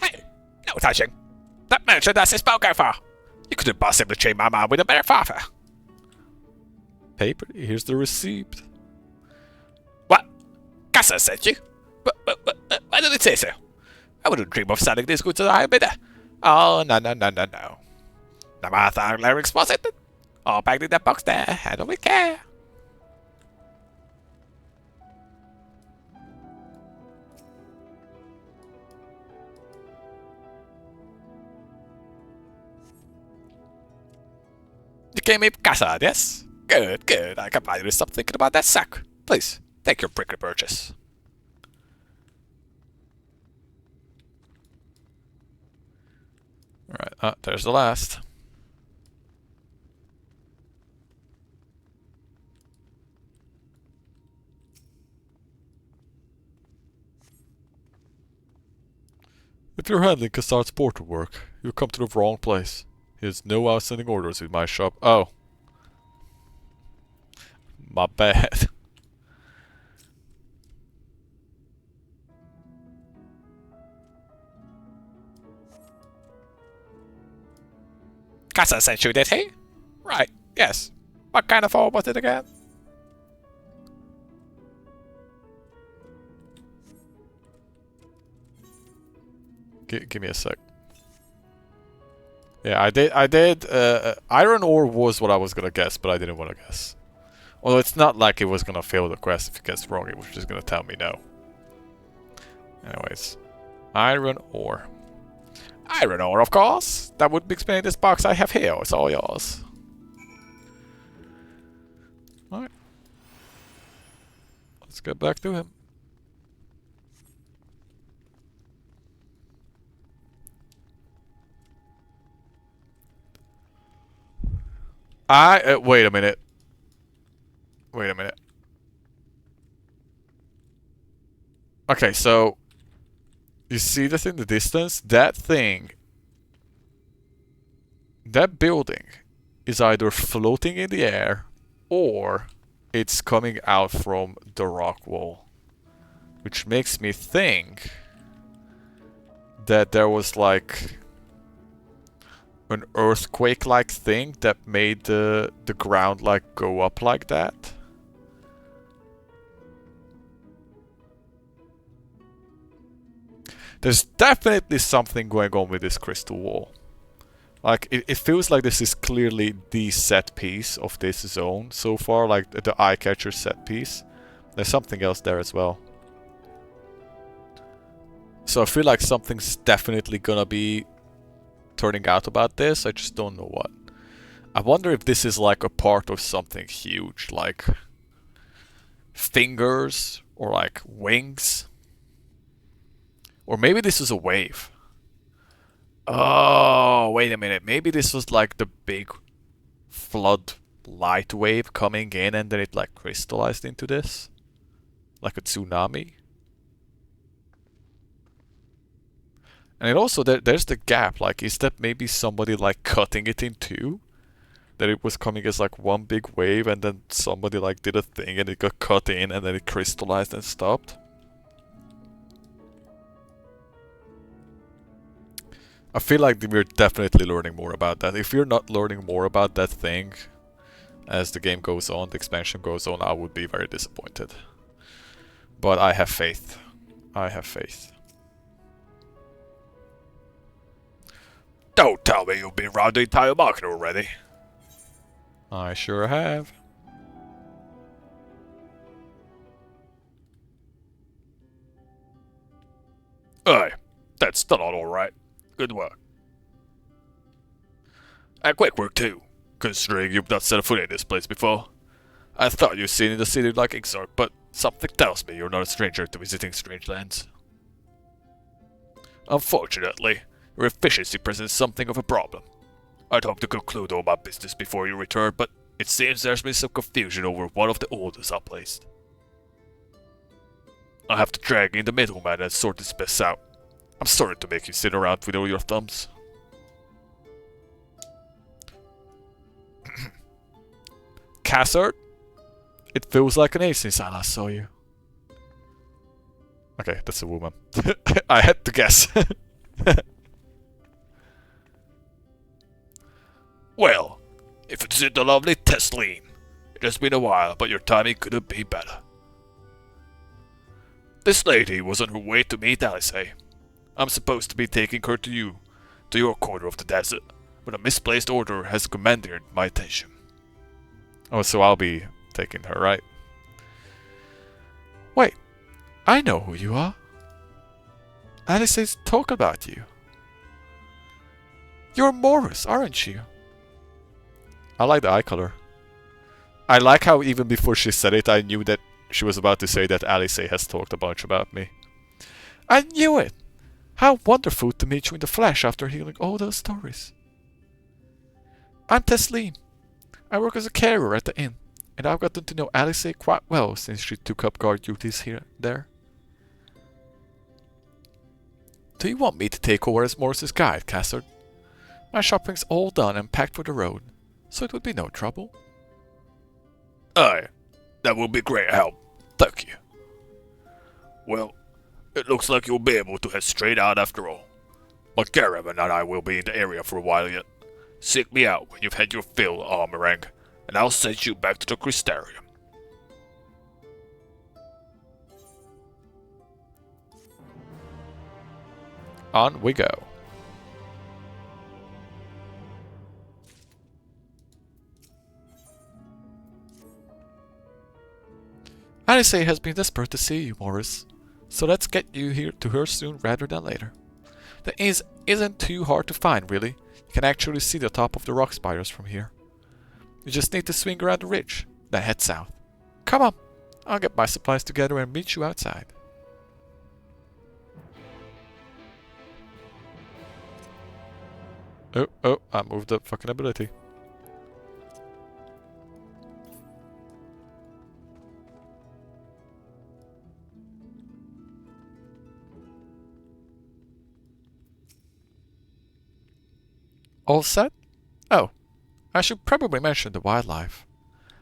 Hey, no touching. That merchandise is spoken for. You couldn't possibly change my mind with a better offer. Paper, here's the receipt. What? Casa sent you? But why did it say so? I wouldn't dream of selling these goods to a higher bidder. Oh, no. Namathar lyrics was it? All back in that box there. I don't really care. You came in casa, yes? Good, good. I can buy you stop thinking about that sack. Please, take your prickly purchase. Alright, there's the last. If you're handling Cassard's porter work, you've come to the wrong place. He has no outstanding orders in my shop. Oh. My bad. Casa sent you, did he? Right, yes. What kind of orb was it again? Give me a sec. Yeah, I did. Iron ore was what I was gonna guess, but I didn't want to guess. Although it's not like it was gonna fail the quest if it gets wrong. It was just gonna tell me no. Anyways, iron ore. Iron ore, of course. That would explain this box I have here. It's all yours. Alright. Let's get back to him. Wait a minute. Wait a minute. Okay, so you see this in the distance? That thing, that building is either floating in the air or it's coming out from the rock wall. Which makes me think that there was like an earthquake-like thing that made the ground like go up like that. There's definitely something going on with this crystal wall. Like, it feels like this is clearly the set piece of this zone so far, like the eye-catcher set piece. There's something else there as well. So I feel like something's definitely gonna be turning out about this, I just don't know what. I wonder if this is like a part of something huge, like fingers or like wings. Or maybe this is a wave. Oh, wait a minute. Maybe this was like the big flood light wave coming in and then it like crystallized into this. Like a tsunami. And it also, there's the gap. Like, is that maybe somebody like cutting it in two? That it was coming as like one big wave and then somebody like did a thing and it got cut in and then it crystallized and stopped? I feel like we're definitely learning more about that. If you're not learning more about that thing as the game goes on, the expansion goes on, I would be very disappointed. But I have faith. I have faith. Don't tell me you've been around the entire market already. I sure have. Aye, that's still not alright. Good work. And quick work too, considering you've not set a foot in this place before. I thought you'd seen in the city like Exarch, but something tells me you're not a stranger to visiting strange lands. Unfortunately, your efficiency presents something of a problem. I'd hoped to conclude all my business before you return, but it seems there's been some confusion over one of the orders I placed. I'll have to drag in the middleman and sort this mess out. I'm sorry to make you sit around with all your thumbs. Cassard? It feels like an age since I last saw you. Okay, that's a woman. I had to guess. Well, if it's the lovely Tesleen. It has been a while, but your timing couldn't be better. This lady was on her way to meet Alice. I'm supposed to be taking her to your corner of the desert, but a misplaced order has commanded my attention. Oh, so I'll be taking her, right? Wait, I know who you are. Alice says talk about you. You're Morris, aren't you? I like the eye color. I like how even before she said it, I knew that she was about to say that Alice has talked a bunch about me. I knew it! How wonderful to meet you in the flesh after hearing all those stories. I'm Tesleen. I work as a carrier at the inn, and I've gotten to know Alice quite well since she took up guard duties here there. Do you want me to take over as Morris's guide, Cassard? My shopping's all done and packed for the road, so it would be no trouble. Aye, that will be great help. Thank you. Well, it looks like you'll be able to head straight out after all. My caravan and I will be in the area for a while yet. Seek me out when you've had your fill, Armorang, and I'll send you back to the Crystarium. On we go. Alice has been desperate to see you, Morris, so let's get you here to her soon rather than later. The inn isn't too hard to find, really. You can actually see the top of the rock spires from here. You just need to swing around the ridge, then head south. Come on, I'll get my supplies together and meet you outside. Oh, I moved the fucking ability. All set? Oh, I should probably mention the wildlife.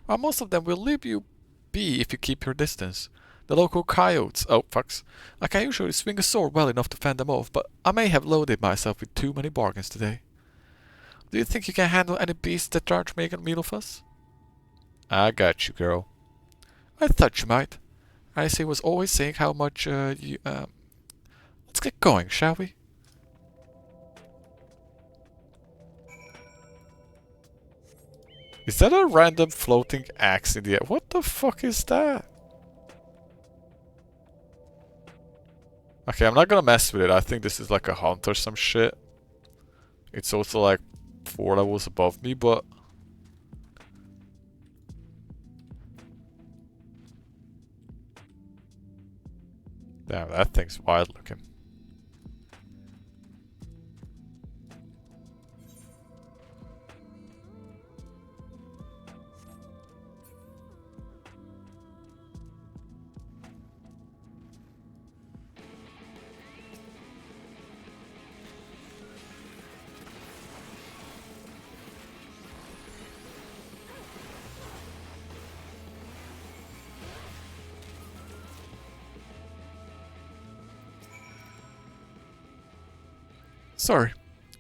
While most of them will leave you be if you keep your distance. The local coyotes, oh fucks, I can usually swing a sword well enough to fend them off, but I may have loaded myself with too many bargains today. Do you think you can handle any beasts that aren't making a meal of us? I got you, girl. I thought you might. Alice was always saying how much Let's get going, shall we? Is that a random floating axe in the air? What the fuck is that? Okay, I'm not gonna mess with it. I think this is like a hunt or some shit. It's also like 4 levels above me, but... Damn, that thing's wild looking. Sorry,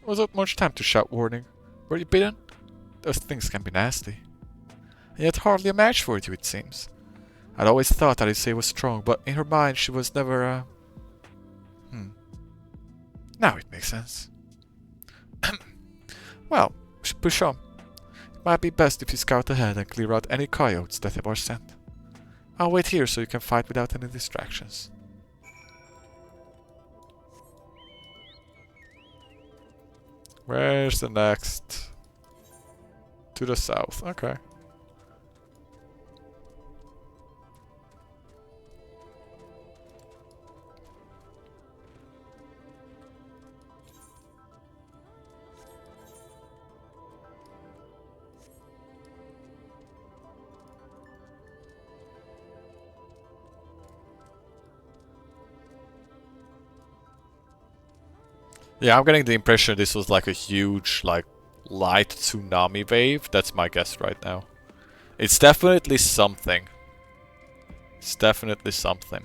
wasn't much time to shout warning. Were you bitten? Those things can be nasty. And yet hardly a match for you, it seems. I'd always thought Alice was strong, but in her mind she was never, Now it makes sense. Well, we should push on. It might be best if you scout ahead and clear out any coyotes that are sent. I'll wait here so you can fight without any distractions. Where's the next? To the south, okay. Yeah, I'm getting the impression this was like a huge, like, light tsunami wave. That's my guess right now. It's definitely something. It's definitely something.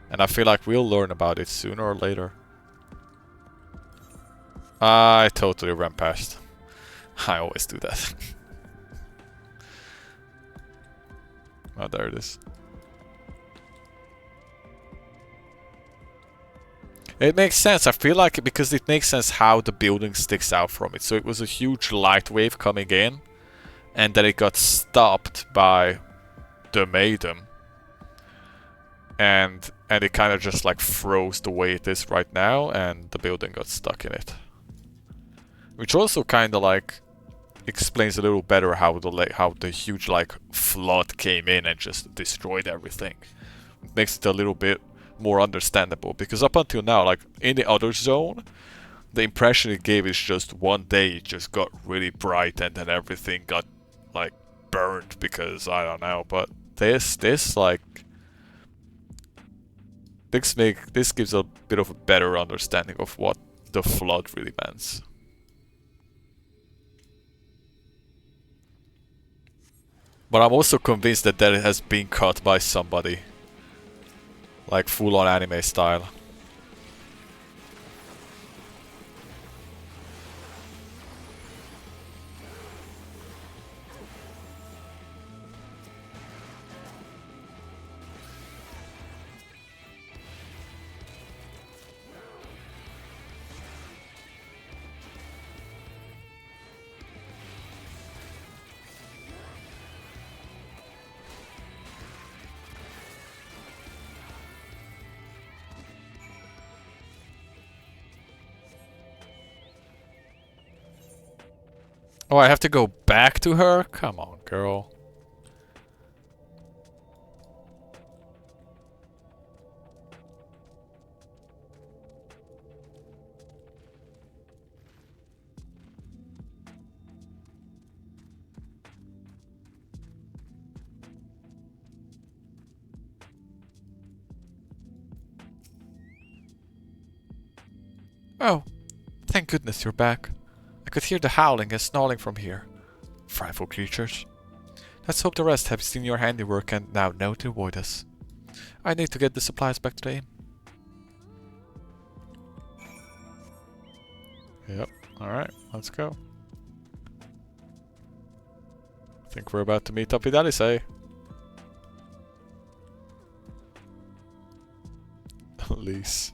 And I feel like we'll learn about it sooner or later. I totally ran past. I always do that. Oh, there it is. It makes sense. I feel like because it makes sense how the building sticks out from it. So it was a huge light wave coming in. and then it got stopped by the Maiden, and it kind of just like froze the way it is right now, and the building got stuck in it. Which also kind of like explains a little better how the huge like flood came in and just destroyed everything. It makes it a little bit more understandable, because up until now, like in the other zone, the impression it gave is just one day it just got really bright and then everything got like burned because I don't know. But this gives a bit of a better understanding of what the flood really means. But I'm also convinced that that has been cut by somebody, like full on anime style. Oh, I have to go back to her? Come on, girl. Oh, thank goodness you're back. I could hear the howling and snarling from here. Frightful creatures. Let's hope the rest have seen your handiwork and now know to avoid us. I need to get the supplies back to the inn. Yep, alright, let's go. I think we're about to meet up with Alice. Elise.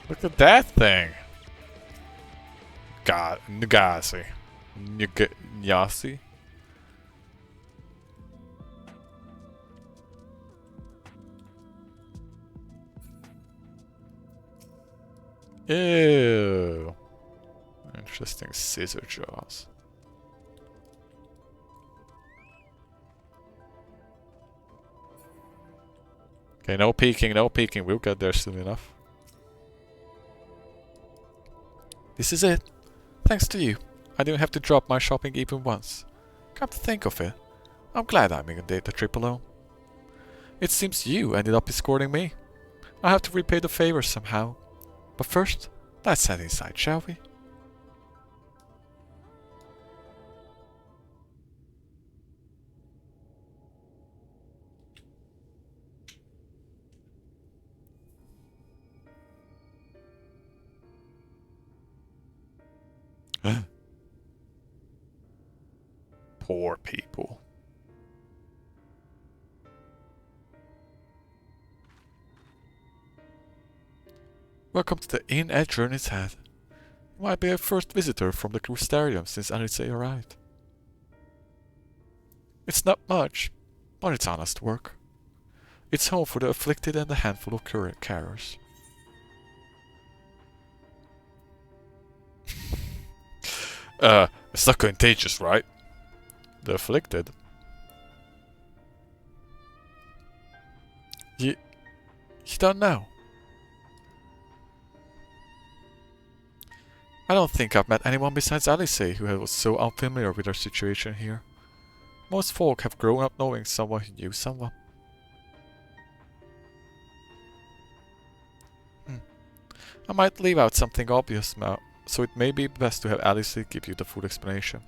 Look at that thing! God, Nugasi. Nyasi? Ew. Interesting scissor jaws. Okay, no peeking, no peeking. We'll get there soon enough. This is it. Thanks to you, I didn't have to drop my shopping even once. Come to think of it, I'm glad I made the trip alone. It seems you ended up escorting me. I'll have to repay the favor somehow. But first, let's head inside, shall we? Poor people. Welcome to the inn at Journey's Head. You might be a first visitor from the Crustarium since Alice arrived. It's not much, but it's honest work. It's home for the afflicted and a handful of carers. It's not contagious, right? The afflicted. You don't know. I don't think I've met anyone besides Alice who was so unfamiliar with our situation here. Most folk have grown up knowing someone who knew someone. I might leave out something obvious now, so it may be best to have Alice give you the full explanation.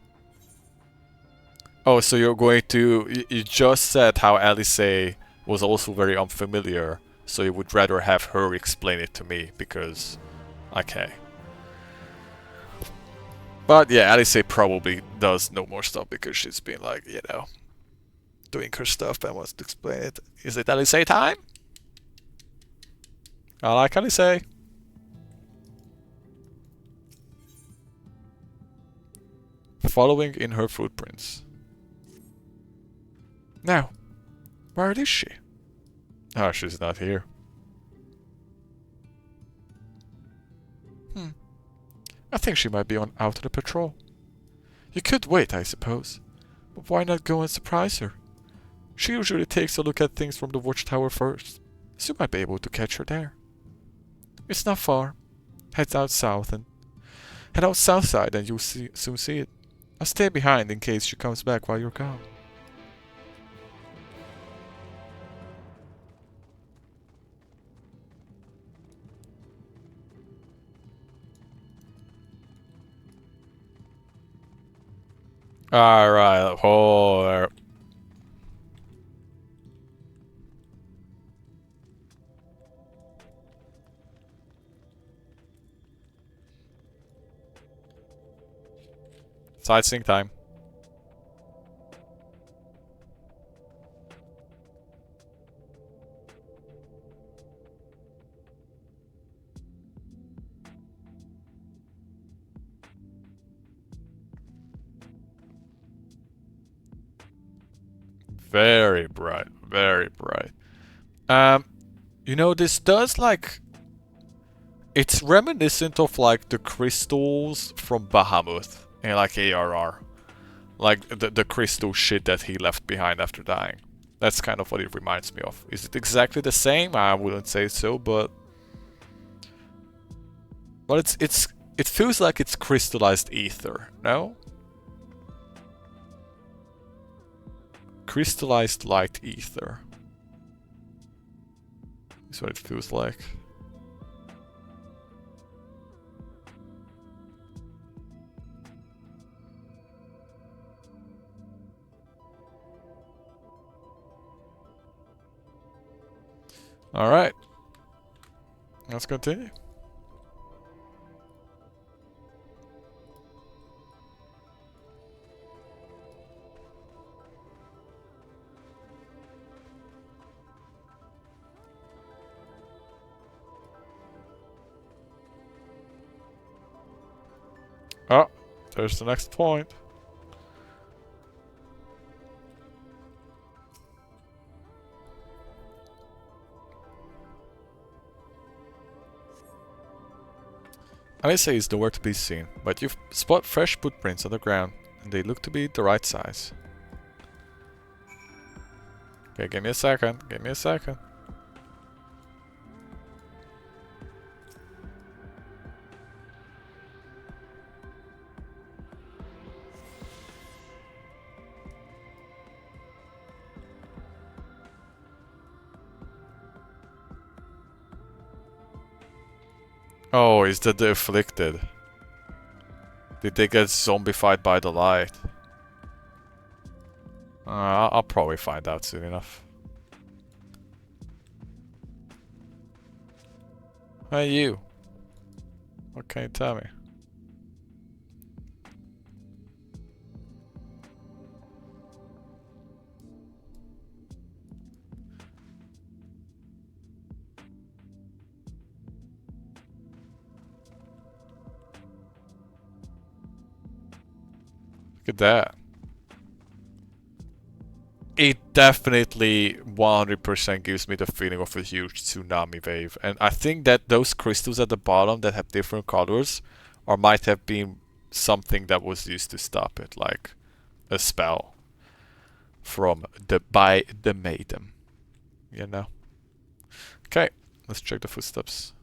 Oh, so you're going to... You just said how Alice was also very unfamiliar, so you would rather have her explain it to me, because... Okay. But yeah, Alice probably does know more stuff because she's been like, you know, doing her stuff and wants to explain it. Is it Alice time? All I can say. Following in her footprints. Now, where is she? Oh, she's not here. I think she might be out on a patrol. You could wait, I suppose. But why not go and surprise her? She usually takes a look at things from the watchtower first, so you might be able to catch her there. It's not far. Head out south side and you'll soon see it. I'll stay behind in case she comes back while you're gone. Alright, hold there. Sightseeing time. Very bright, very bright. You know, this does like... It's reminiscent of like the crystals from Bahamut in like ARR. Like the crystal shit that he left behind after dying. That's kind of what it reminds me of. Is it exactly the same? I wouldn't say so, but... But it feels like it's crystallized ether, no? Crystallized light ether. Is what it feels like. Alright. Let's continue. Oh, there's the next point. I say it's nowhere to be seen, but you spot fresh footprints on the ground, and they look to be the right size. Okay, give me a second, give me a second. Oh, is that the afflicted? Did they get zombified by the light? I'll probably find out soon enough. Hey you. What can you tell me? Look at that. It definitely 100% gives me the feeling of a huge tsunami wave. And I think that those crystals at the bottom that have different colors or might have been something that was used to stop it, like a spell from by the maiden. You know? Okay, let's check the footsteps.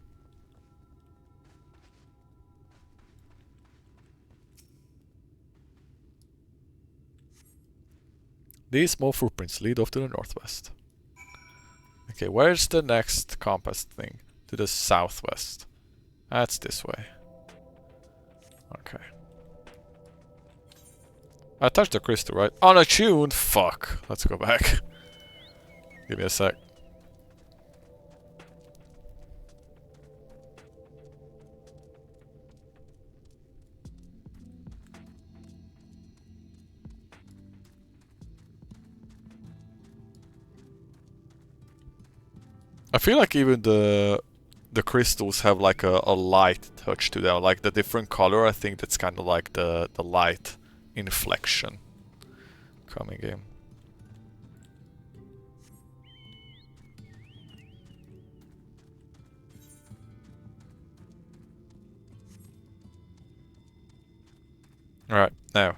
These small footprints lead off to the northwest. Okay, where's the next compass thing? To the southwest. That's this way. Okay. I touched the crystal, right? Unattuned? Fuck. Let's go back. Give me a sec. I feel like even the the crystals have like a light touch to them. Like the different color, I think that's kind of like the light inflection coming in. Alright, now.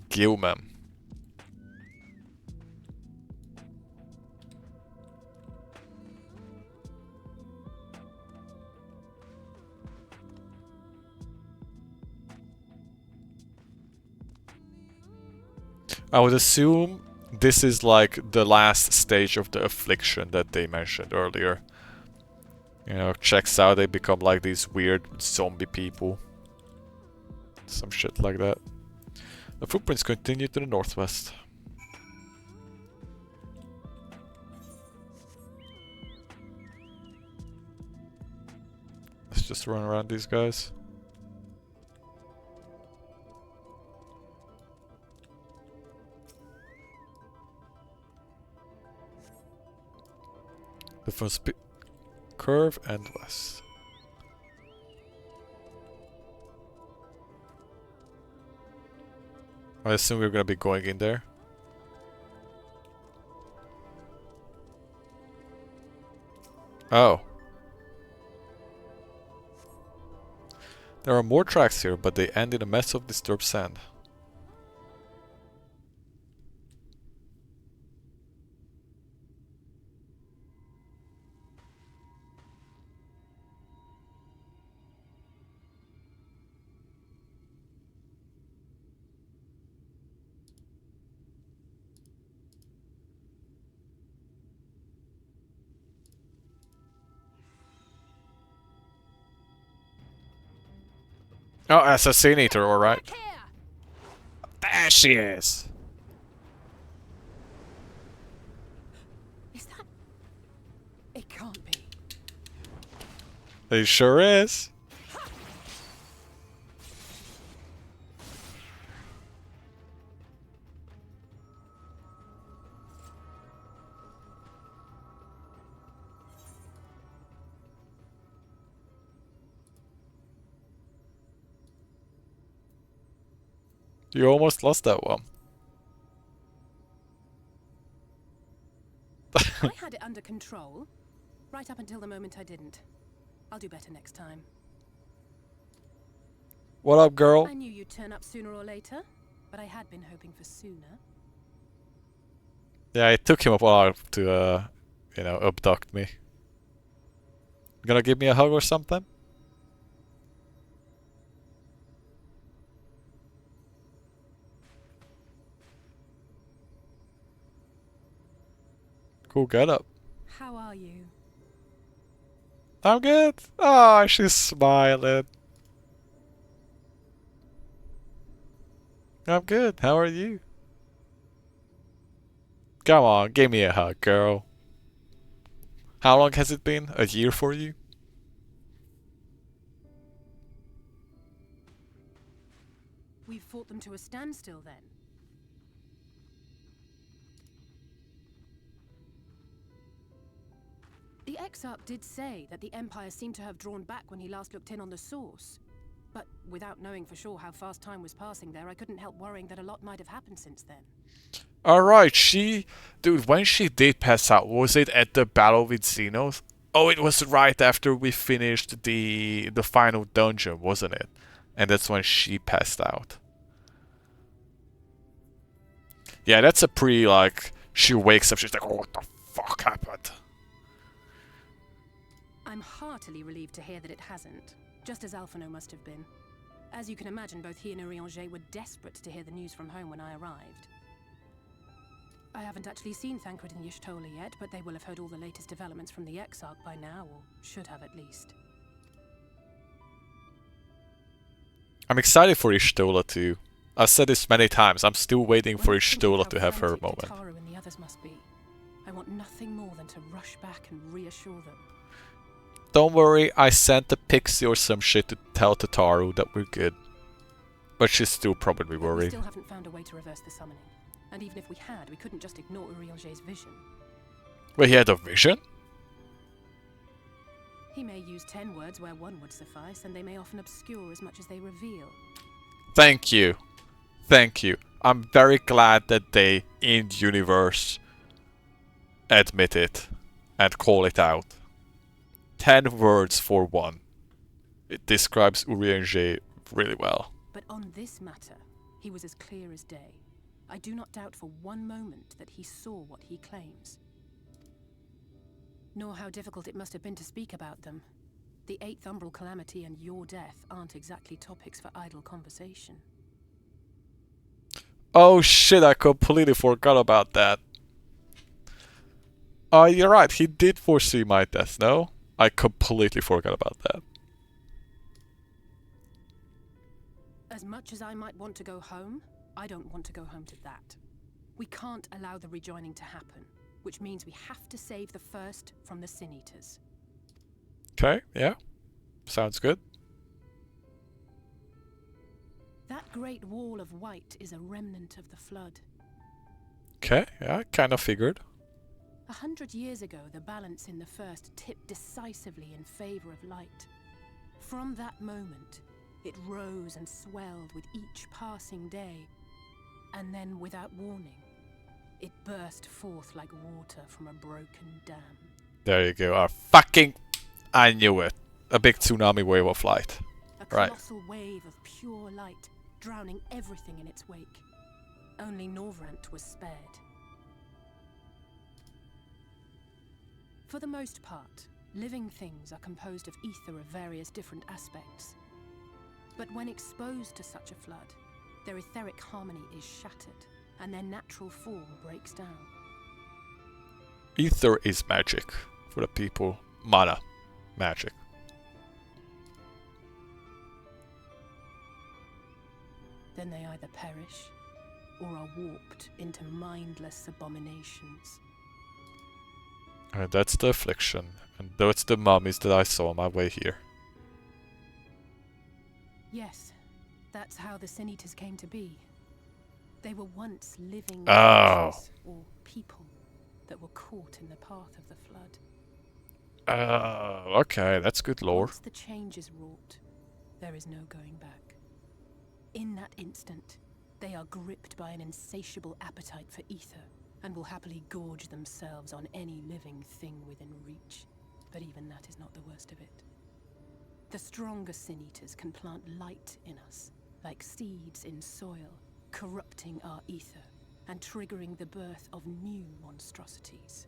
Gilman. I would assume this is like the last stage of the affliction that they mentioned earlier. You know, checks out, they become like these weird zombie people. Some shit like that. The footprints continue to the northwest. Let's just run around these guys. The first curve and west. I assume we're gonna be going in there. Oh. There are more tracks here, but they end in a mess of disturbed sand. Oh, Assassinator, alright. There she is! Is that... It can't be. It sure is. You almost lost that one. I had it under control, right up until the moment I didn't. I'll do better next time. What up, girl? I knew you'd turn up sooner or later, but I had been hoping for sooner. Yeah, it took him a while to, you know, abduct me. Gonna give me a hug or something? Cool get up. How are you? I'm good. Oh, she's smiling. I'm good. How are you? Come on, give me a hug, girl. How long has it been? A year for you? We've fought them to a standstill then. The Exarch did say that the Empire seemed to have drawn back when he last looked in on the source. But without knowing for sure how fast time was passing there, I couldn't help worrying that a lot might have happened since then. Alright, dude, when she did pass out, was it at the battle with Xenos? Oh, it was right after we finished the final dungeon, wasn't it? And that's when she passed out. Yeah, that's a pretty, like, she wakes up, she's like, oh, what the fuck happened? I'm heartily relieved to hear that it hasn't, just as Alphino must have been. As you can imagine, both he and Urianger were desperate to hear the news from home when I arrived. I haven't actually seen Thancred and Y'shtola yet, but they will have heard all the latest developments from the Exarch by now, or should have at least. I'm excited for Y'shtola too. I've said this many times, I'm still waiting for Y'shtola to have her moment. Taru and the others must be. I want nothing more than to rush back and reassure them. Don't worry, I sent a pixie or some shit to tell Tataru that we're good. But she's still probably We worried. still haven't found a way to reverse the summoning. And even if we had, we couldn't just ignore Urianger's vision. Wait, he had a vision? He may use 10 words where one would suffice, and they may often obscure as much as they reveal. Thank you. Thank you. I'm very glad that they, in universe, admit it and call it out. 10 words for one. It describes Urianger really well. But on this matter, he was as clear as day. I do not doubt for one moment that he saw what he claims. Nor how difficult it must have been to speak about them. The 8th Umbral Calamity and your death aren't exactly topics for idle conversation. Oh shit, I completely forgot about that. You're right, he did foresee my death, no? I completely forgot about that. As much as I might want to go home, I don't want to go home to that. We can't allow the rejoining to happen, which means we have to save the first from the Sin Eaters. Okay, yeah. Sounds good. That great wall of white is a remnant of the flood. Okay, yeah, kind of figured. 100 years ago, the balance in the first tipped decisively in favor of light. From that moment, it rose and swelled with each passing day, and then, without warning, it burst forth like water from a broken dam. There you go. I knew it. A big tsunami wave of light. A Right. colossal wave of pure light, drowning everything in its wake. Only Norvrant was spared. For the most part, living things are composed of ether of various different aspects. But when exposed to such a flood, their etheric harmony is shattered, and their natural form breaks down. Ether is magic. For the people, mana. Magic. Then they either perish, or are warped into mindless abominations. That's the affliction. And that's the mummies that I saw on my way here. Yes, that's how the Sin Eaters came to be. They were once living Oh. creatures, or people, that were caught in the path of the flood. Okay, that's good lore. Once the change is wrought, there is no going back. In that instant, they are gripped by an insatiable appetite for ether, and will happily gorge themselves on any living thing within reach. But even that is not the worst of it. The stronger Sin Eaters can plant light in us, like seeds in soil, corrupting our ether, and triggering the birth of new monstrosities.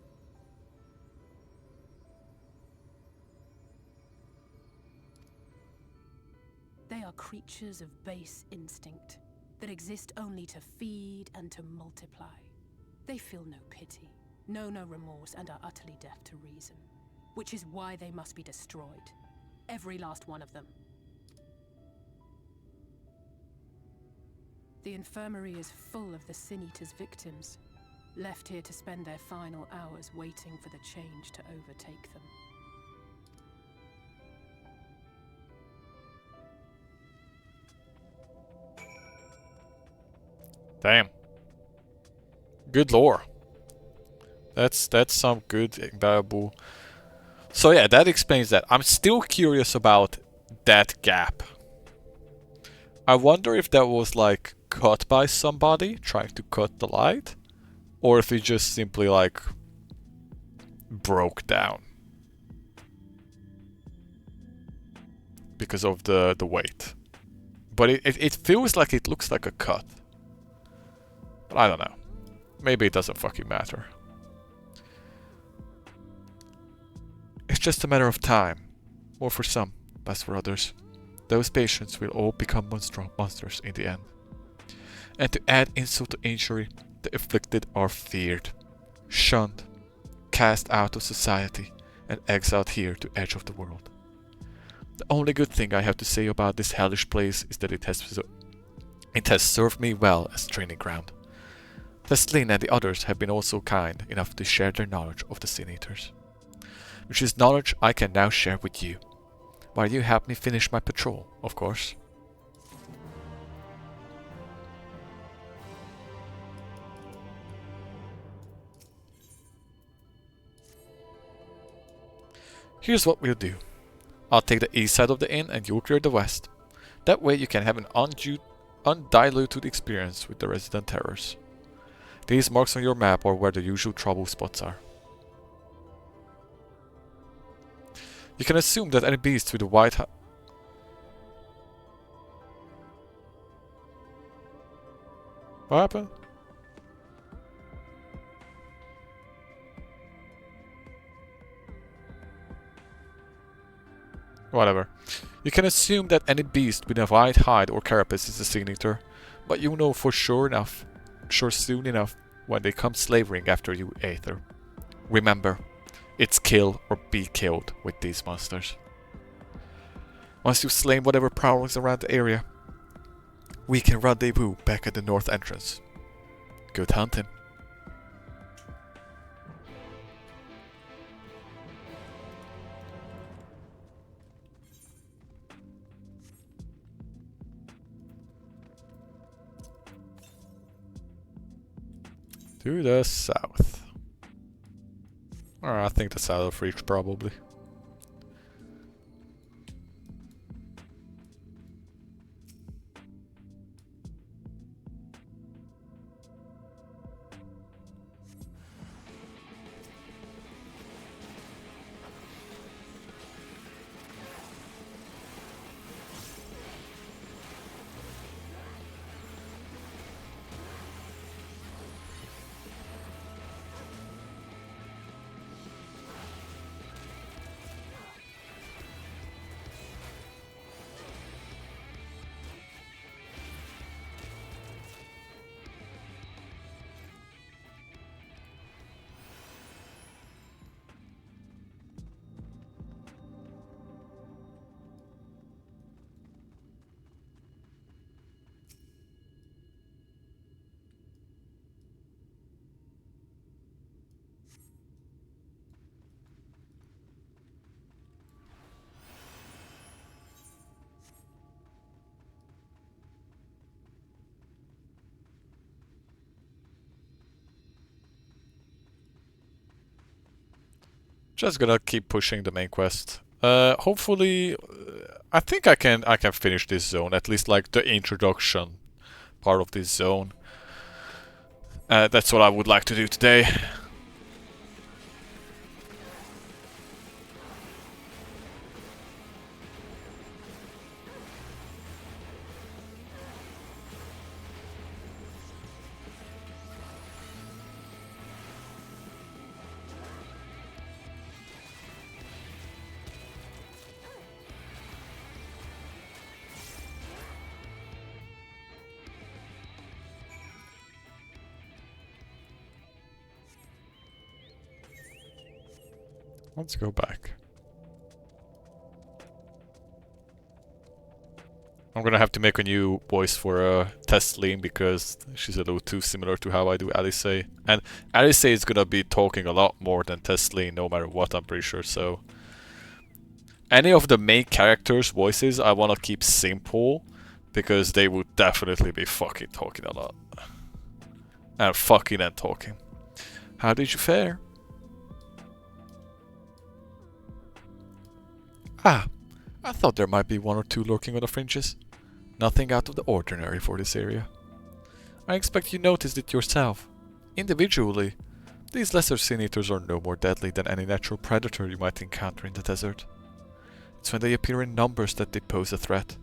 They are creatures of base instinct, that exist only to feed and to multiply. They feel no pity, know no remorse, and are utterly deaf to reason. Which is why they must be destroyed. Every last one of them. The infirmary is full of the Sin Eaters' victims, left here to spend their final hours waiting for the change to overtake them. Damn. Good lore. That's some good, valuable. So yeah, that explains that. I'm still curious about that gap. I wonder if that was like cut by somebody trying to cut the light, or if it just simply like broke down because of the weight. But it feels like it looks like a cut. But I don't know. Maybe it doesn't fucking matter. It's just a matter of time. More for some, less for others. Those patients will all become monsters in the end. And to add insult to injury, the afflicted are feared, shunned, cast out of society, and exiled here to edge of the world. The only good thing I have to say about this hellish place is that it has served me well as training ground. Teslin and the others have been also kind enough to share their knowledge of the Sin Eaters, which is knowledge I can now share with you, while you help me finish my patrol, of course. Here's what we'll do. I'll take the east side of the inn and you'll clear the west. That way you can have an undiluted experience with the resident terrors. These marks on your map are where the usual trouble spots are. You can assume that any beast with a white What happened? Whatever. You can assume that any beast with a white hide or carapace is a Sin Eater, but you know for sure soon enough when they come slavering after you, Aether. Remember, it's kill or be killed with these monsters. Once you've slain whatever prowlers around the area, we can rendezvous back at the north entrance. Good hunting. To the south. Or I think the south of Reach probably. Just gonna keep pushing the main quest. Hopefully, I think I can finish this zone, at least like the introduction part of this zone. That's what I would like to do today. Let's go back. I'm gonna have to make a new voice for Testleen because she's a little too similar to how I do Alice. And Alice is gonna be talking a lot more than Testleen no matter what, I'm pretty sure, so... Any of the main characters' voices I wanna keep simple because they would definitely be fucking talking a lot. And fucking and talking. How did you fare? Ah, I thought there might be one or two lurking on the fringes. Nothing out of the ordinary for this area. I expect you noticed it yourself. Individually, these lesser Sin Eaters are no more deadly than any natural predator you might encounter in the desert. It's when they appear in numbers that they pose a threat.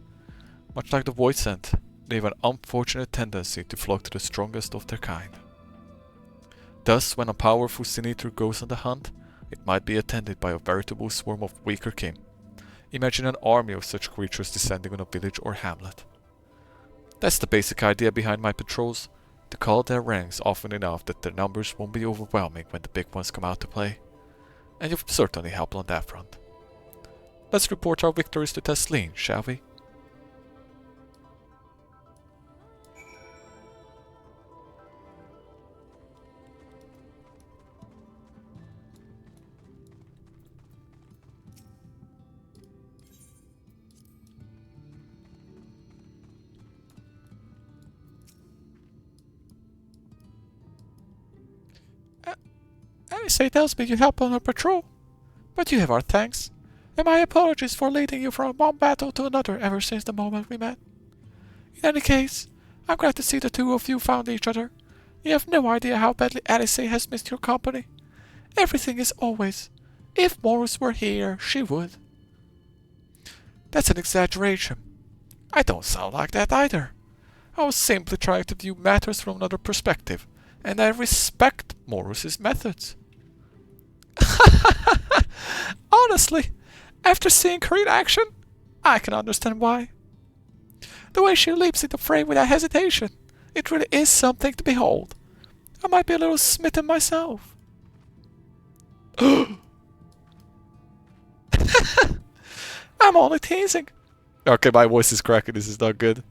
Much like the void scent, they have an unfortunate tendency to flock to the strongest of their kind. Thus, when a powerful Sin Eater goes on the hunt, it might be attended by a veritable swarm of weaker kin. Imagine an army of such creatures descending on a village or hamlet. That's the basic idea behind my patrols, to call their ranks often enough that their numbers won't be overwhelming when the big ones come out to play. And you've certainly helped on that front. Let's report our victories to Testleen, shall we? Alice tells me you help on her patrol, but you have our thanks. And my apologies for leading you from one battle to another ever since the moment we met. In any case, I'm glad to see the two of you found each other. You have no idea how badly Alice has missed your company. Everything is always, if Morris were here, she would. That's an exaggeration. I don't sound like that either. I was simply trying to view matters from another perspective, and I respect Morris's methods. Honestly, after seeing her in action, I can understand why. The way she leaps into fray without hesitation, it really is something to behold. I might be a little smitten myself. I'm only teasing. Okay, my voice is cracking. This is not good.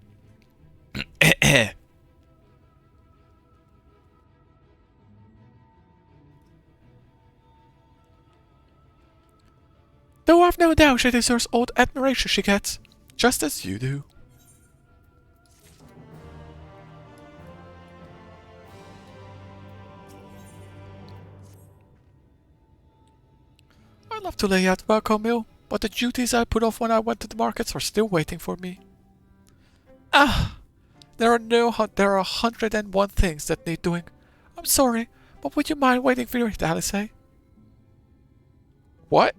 Though I've no doubt she deserves all the admiration she gets, just as you do. I'd love to lay out a welcome meal, but the duties I put off when I went to the markets are still waiting for me. There are 101 things that need doing. I'm sorry, but would you mind waiting for it, Alice? What?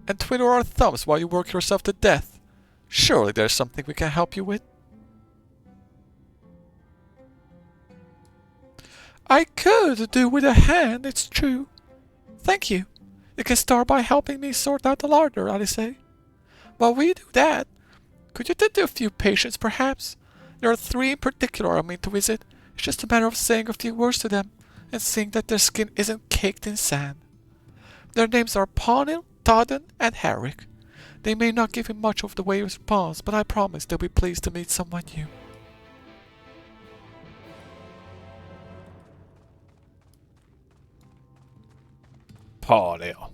And twiddle our thumbs while you work yourself to death? Surely there's something we can help you with? I could do with a hand, it's true. Thank you. You can start by helping me sort out the larder, Alice. While we do that, could you tend to a few patients, perhaps? There are 3 in particular I mean to visit. It's just a matter of saying a few words to them, and seeing that their skin isn't caked in sand. Their names are Pawnil, Todden, and Herrick. They may not give him much of the way of response, but I promise they'll be pleased to meet someone new. Pawnil.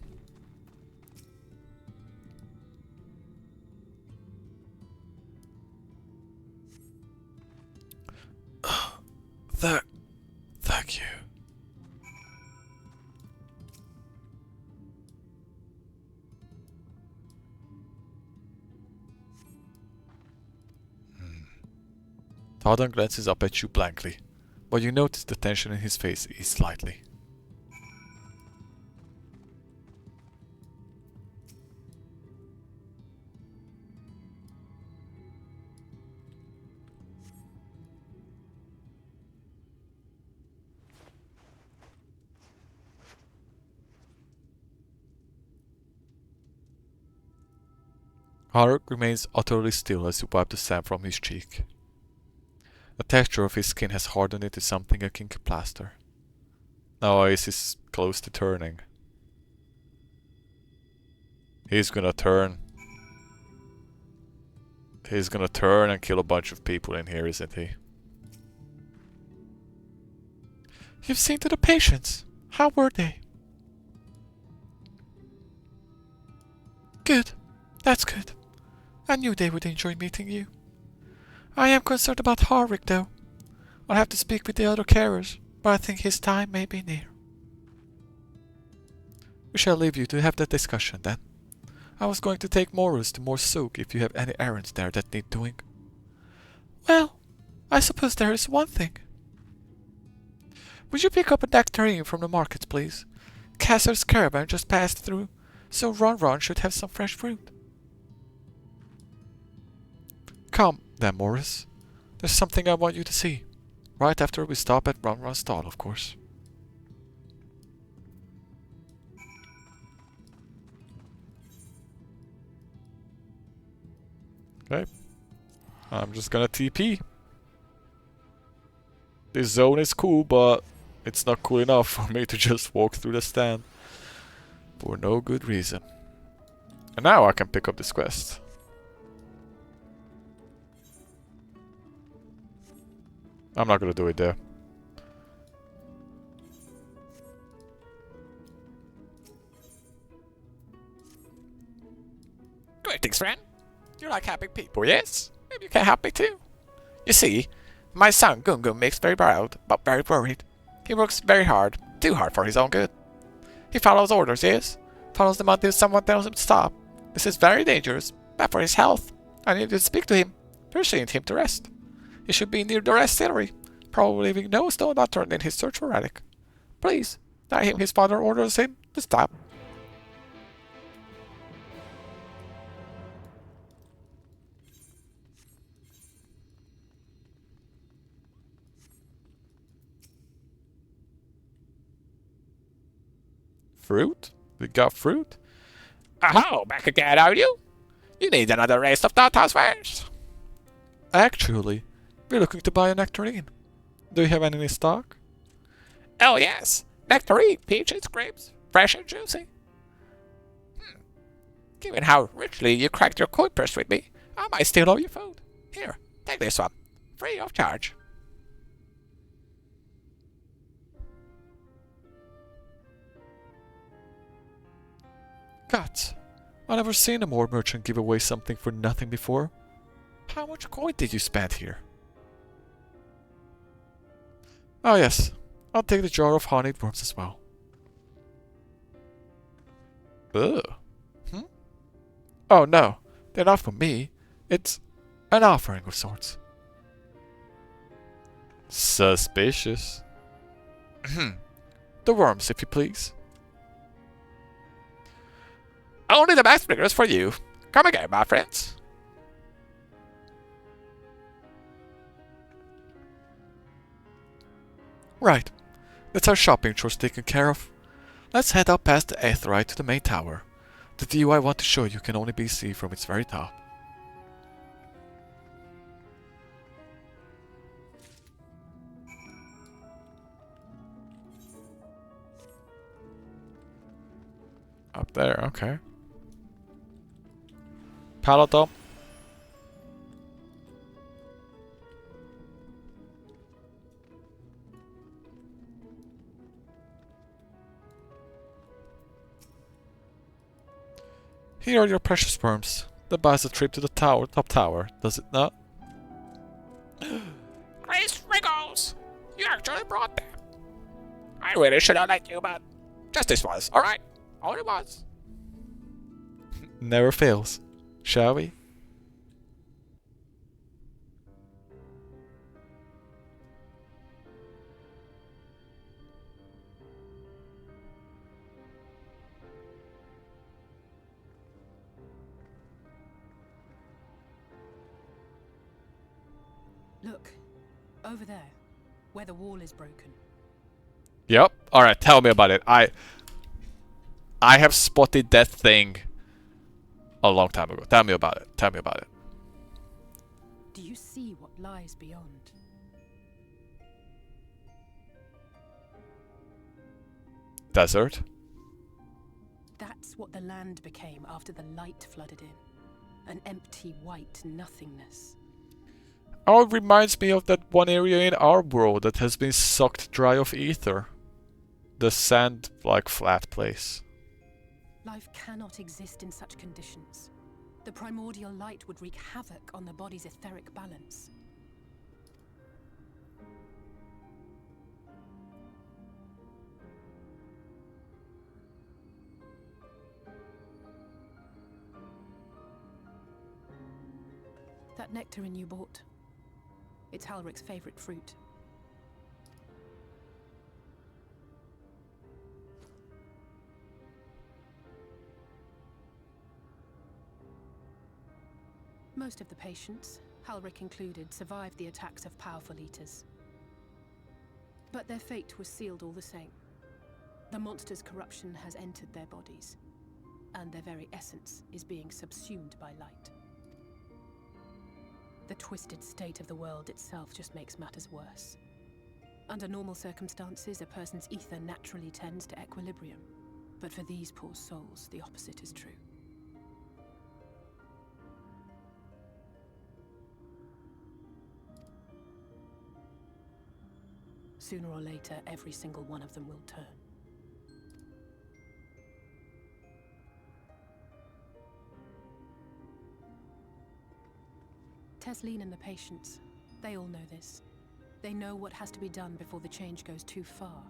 Thank you. Todden glances up at you blankly, but you notice the tension in his face ease slightly. Haruc remains utterly still as you wipe the sand from his cheek. The texture of his skin has hardened into something akin to plaster. Now is his close to turning. He's gonna turn. He's gonna turn and kill a bunch of people in here, isn't he? You've seen to the patients. How were they? Good. That's good. I knew they would enjoy meeting you. I am concerned about Harwick, though. I'll have to speak with the other carers, but I think his time may be near. We shall leave you to have that discussion, then. I was going to take Morus to Morsuk if you have any errands there that need doing. Well, I suppose there is one thing. Would you pick up a nectarine from the market, please? Caesar's caravan just passed through, so Ron should have some fresh fruit. Come, then, Morris. There's something I want you to see. Right after we stop at Ron's stall, of course. Okay. I'm just gonna TP. This zone is cool, but it's not cool enough for me to just walk through the stand. For no good reason. And now I can pick up this quest. I'm not gonna do it there. Greetings, friend. You like helping people, yes? Maybe you can help me too. You see, my son Gungun makes very proud, but very worried. He works very hard, too hard for his own good. He follows orders, yes? Follows them until someone tells him to stop. This is very dangerous, bad for his health. I need to speak to him, persuade him to rest. He should be near the distillery, probably leaving no stone unturned in his search for relic. Please, tell him his father orders him to stop. Fruit? We got fruit? Oh, back again, are you? You need another race of Tartar's wares. Actually, we're looking to buy a nectarine. Do you have any in stock? Oh yes, nectarine, peaches, grapes, fresh and juicy. Given how richly you cracked your coin purse with me, I might steal all your food. Here, take this one, free of charge. Gods, I've never seen a more merchant give away something for nothing before. How much coin did you spend here? Oh yes, I'll take the jar of honeyed worms as well. Ugh. Oh no, they're not for me. It's an offering of sorts. Suspicious. The worms, if you please. Only the best figures for you. Come again, my friends. Right. That's our shopping chores taken care of. Let's head up past the Aetheryte to the main tower. The view I want to show you can only be seen from its very top. Up there, okay. Paladin. Here are your precious worms. That buys a trip to the top tower, does it not? Grace Wriggles! You actually brought them. I really should have let you, but just this once, alright? Only once. Never fails. Shall we? Look, over there, where the wall is broken. Yep. Alright, tell me about it. I have spotted that thing a long time ago. Tell me about it. Tell me about it. Do you see what lies beyond? Desert? That's what the land became after the light flooded in. An empty white nothingness. Oh, it reminds me of that one area in our world that has been sucked dry of ether. The sand-like flat place. Life cannot exist in such conditions. The primordial light would wreak havoc on the body's etheric balance. That nectarine you bought, it's Halric's favorite fruit. Most of the patients, Halric included, survived the attacks of powerful eaters. But their fate was sealed all the same. The monster's corruption has entered their bodies, and their very essence is being subsumed by light. The twisted state of the world itself just makes matters worse. Under normal circumstances, a person's ether naturally tends to equilibrium. But for these poor souls, the opposite is true. Sooner or later, every single one of them will turn. Tesleen and the patients, they all know this. They know what has to be done before the change goes too far,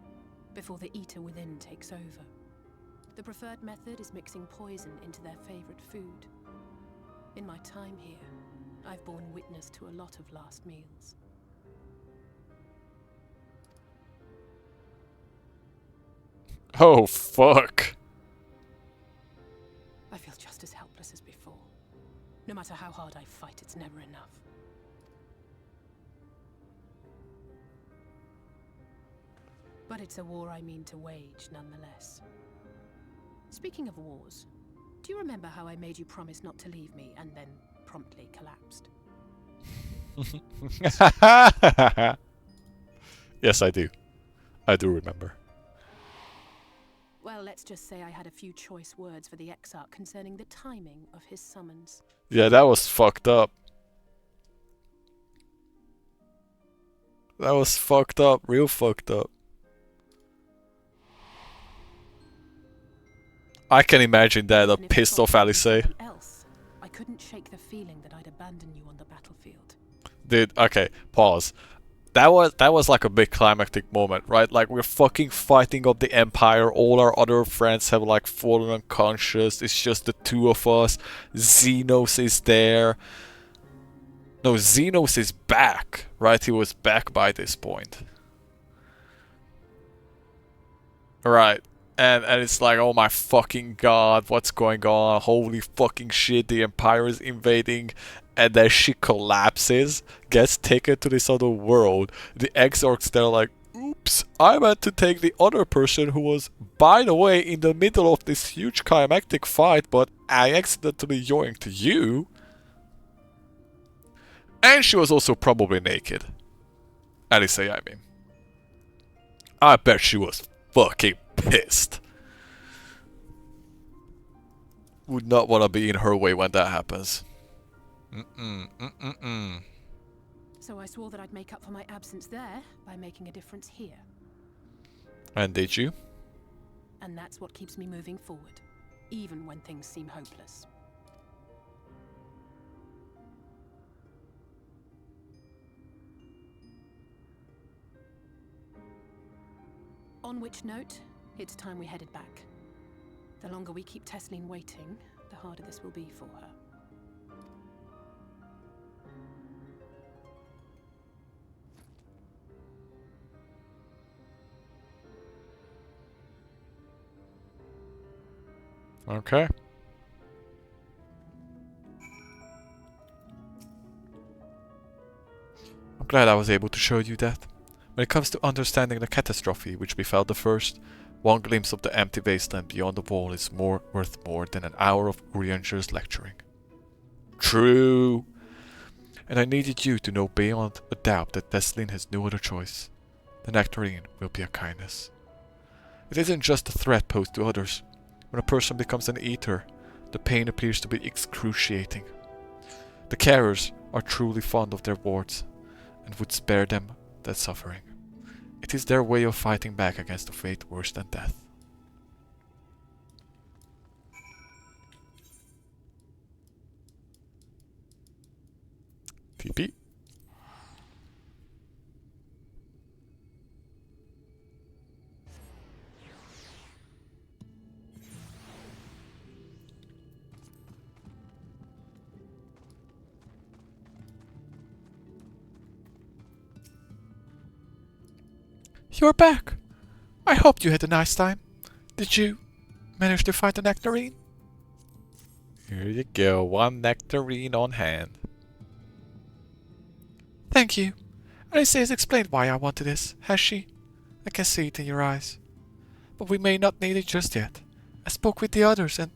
before the Eater within takes over. The preferred method is mixing poison into their favorite food. In my time here, I've borne witness to a lot of last meals. Oh, fuck. I feel just as helpless as before. No matter how hard I fight, it's never enough. But it's a war I mean to wage, nonetheless. Speaking of wars, do you remember how I made you promise not to leave me and then promptly collapsed? Yes, I do. I do remember. Well, let's just say I had a few choice words for the Exarch concerning the timing of his summons. Yeah, that was fucked up. That was fucked up, real fucked up. I can imagine that, a pissed off Alice. Else, I couldn't shake the feeling that I'd abandon you on the battlefield. Dude, okay, pause. That was like a big climactic moment, right? Like, we're fucking fighting up the Empire, all our other friends have like fallen unconscious, it's just the two of us. Xenos is there. No, Xenos is back, right? He was back by this point. Right. And it's like, oh my fucking god, what's going on? Holy fucking shit, the Empire is invading. And then she collapses, gets taken to this other world. The Exarchs, they're like, oops, I meant to take the other person who was, by the way, in the middle of this huge climactic fight, but I accidentally yoinked you. And she was also probably naked. Alice, I mean. I bet she was fucking pissed. Would not want to be in her way when that happens. So I swore that I'd make up for my absence there by making a difference here. And did you? And that's what keeps me moving forward, even when things seem hopeless. On which note, it's time we headed back. The longer we keep Tesleen waiting, the harder this will be for her. Okay. I'm glad I was able to show you that. When it comes to understanding the catastrophe which befell the first, one glimpse of the empty wasteland beyond the wall is worth more than an hour of Urianger's lecturing. True. And I needed you to know beyond a doubt that Tesleen has no other choice. The nectarine will be a kindness. It isn't just a threat posed to others. When a person becomes an eater, the pain appears to be excruciating. The carers are truly fond of their wards, and would spare them that suffering. It is their way of fighting back against a fate worse than death. TP. You're back! I hoped you had a nice time. Did you manage to find the nectarine? Here you go, one nectarine on hand. Thank you. Alice has explained why I wanted this, has she? I can see it in your eyes. But we may not need it just yet. I spoke with the others and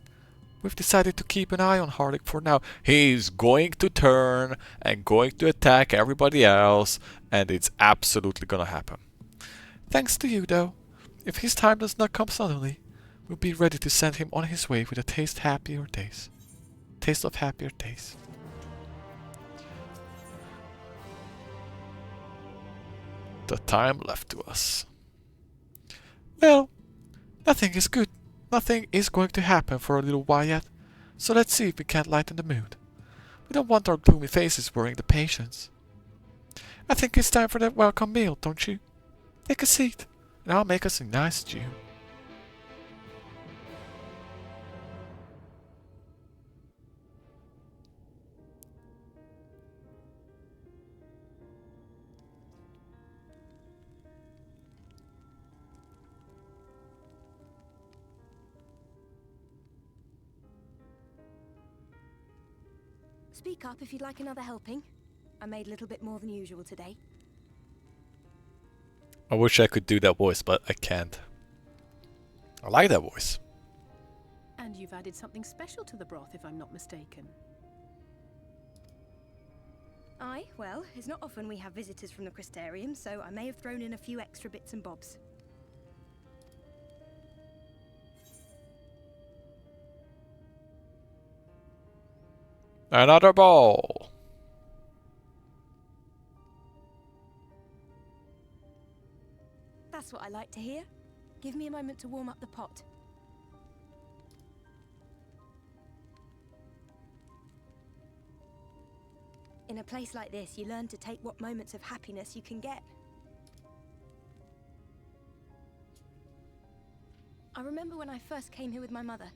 we've decided to keep an eye on Hardik for now. He's going to turn and going to attack everybody else, and it's absolutely gonna happen. Thanks to you, though. If his time does not come suddenly, we'll be ready to send him on his way with a taste of happier days. The time left to us. Well, nothing is good. Nothing is going to happen for a little while yet, so let's see if we can't lighten the mood. We don't want our gloomy faces worrying the patients. I think it's time for that welcome meal, don't you? Take a seat, and I'll make us a nice stew. Speak up if you'd like another helping. I made a little bit more than usual today. I wish I could do that voice, but I can't. I like that voice. And you've added something special to the broth, if I'm not mistaken. Aye, well, it's not often we have visitors from the Crystarium, so I may have thrown in a few extra bits and bobs. Another ball. That's what I like to hear. Give me a moment to warm up the pot. In a place like this, you learn to take what moments of happiness you can get. I remember when I first came here with my mother.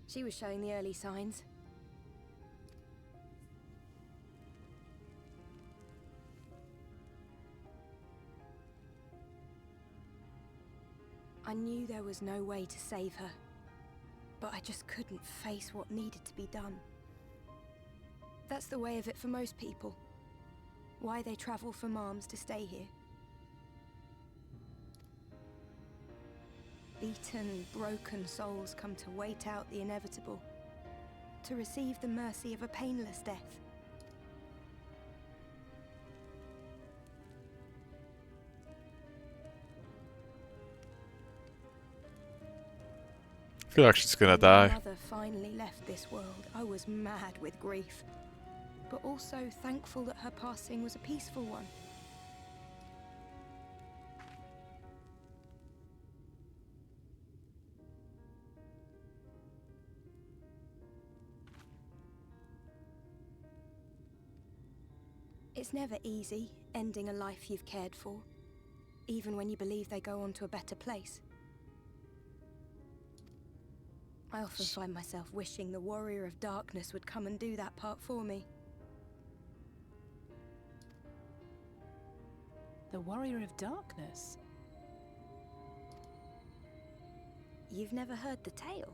She was showing the early signs. I knew there was no way to save her, but I just couldn't face what needed to be done. That's the way of it for most people. Why they travel from arms to stay here. Beaten, broken souls come to wait out the inevitable, to receive the mercy of a painless death. I feel like she's gonna When die. my mother finally left this world, I was mad with grief, but also thankful that her passing was a peaceful one. It's never easy, ending a life you've cared for, even when you believe they go on to a better place. I often find myself wishing the Warrior of Darkness would come and do that part for me. The Warrior of Darkness? You've never heard the tale?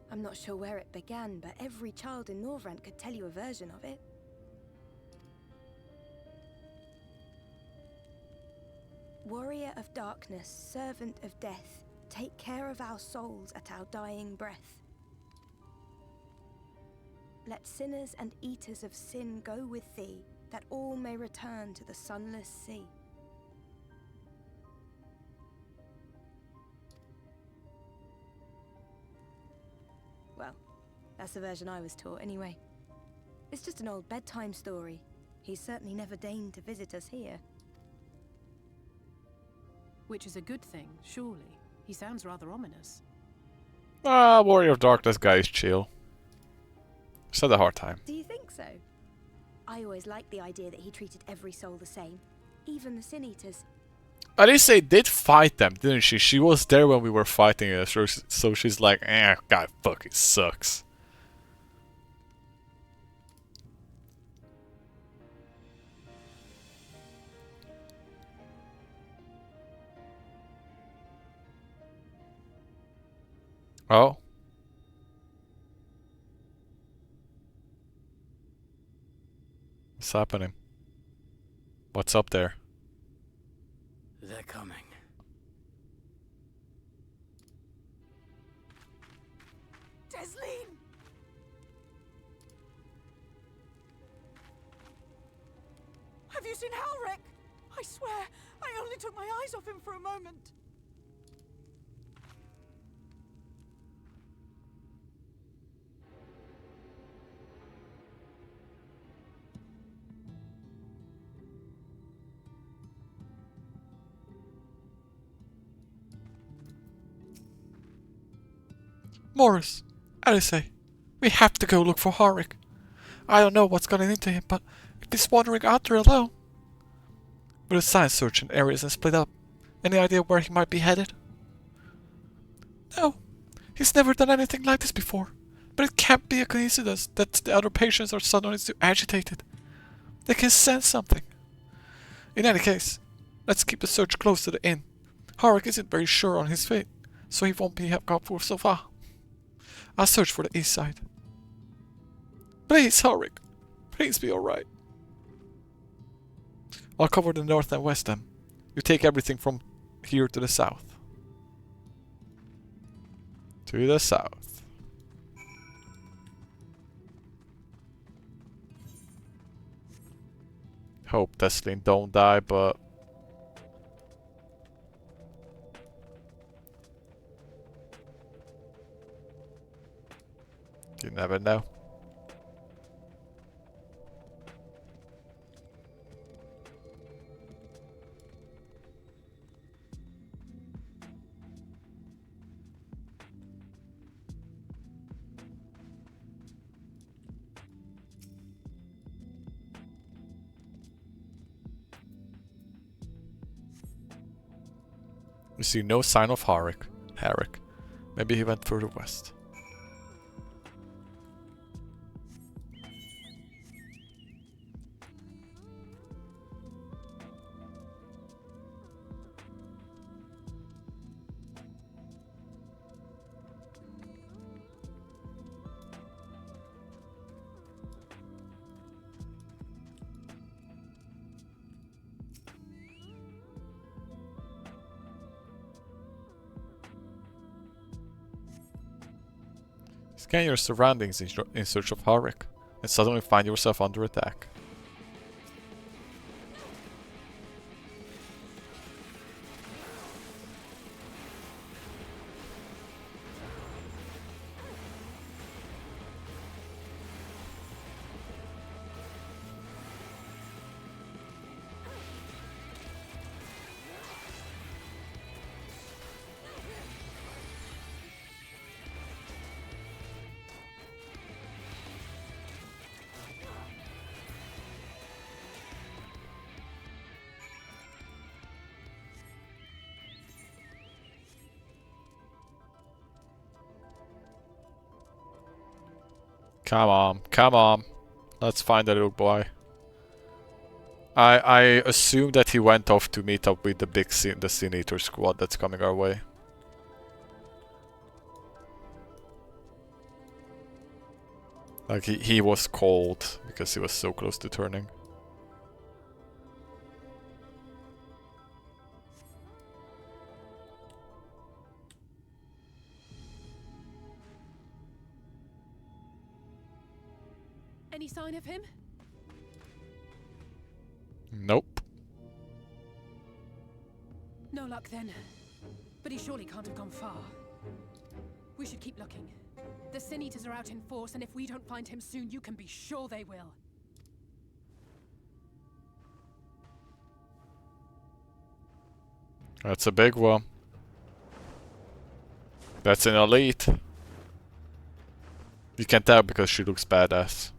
I'm not sure where it began, but every child in Norvrent could tell you a version of it. Warrior of Darkness, servant of death, take care of our souls at our dying breath. Let sinners and eaters of sin go with thee, that all may return to the sunless sea. Well, that's the version I was taught anyway. It's just an old bedtime story. He's certainly never deigned to visit us here. Which is a good thing, surely. He sounds rather ominous. Ah, Warrior of Darkness guy is chill. Just had a hard time. Do you think so? I always liked the idea that he treated every soul the same, even the Sin Eaters. At least they did fight them, didn't she? She was there when we were fighting it, so she's like, guy fucking sucks. Oh. What's happening? What's up there? They're coming. Desleen! Have you seen Halric? I swear, I only took my eyes off him for a moment. Morris, Alice, we have to go look for Harik. I don't know what's gotten into him, but if he's wandering out there alone... Will the science search in areas and split up? Any idea where he might be headed? No, he's never done anything like this before. But it can't be a coincidence that the other patients are suddenly so agitated. They can sense something. In any case, let's keep the search close to the inn. Harik isn't very sure on his fate, so he won't be gone for so far. I'll search for the east side. Please, Ulrich. Please be alright. I'll cover the north and west then. You take everything from here to the south. To the south. Hope Tesslin don't die, but... you never know. We see no sign of Harik. Maybe he went further west. Scan your surroundings in search of Harik, and suddenly find yourself under attack. Come on. Let's find the little boy. I assume that he went off to meet up with the Sin Eater squad that's coming our way. Like he was cold because he was so close to turning. Any sign of him? Nope. No luck then. But he surely can't have gone far. We should keep looking. The Sin Eaters are out in force, and if we don't find him soon, you can be sure they will. That's a big one. That's an elite. You can tell because she looks badass.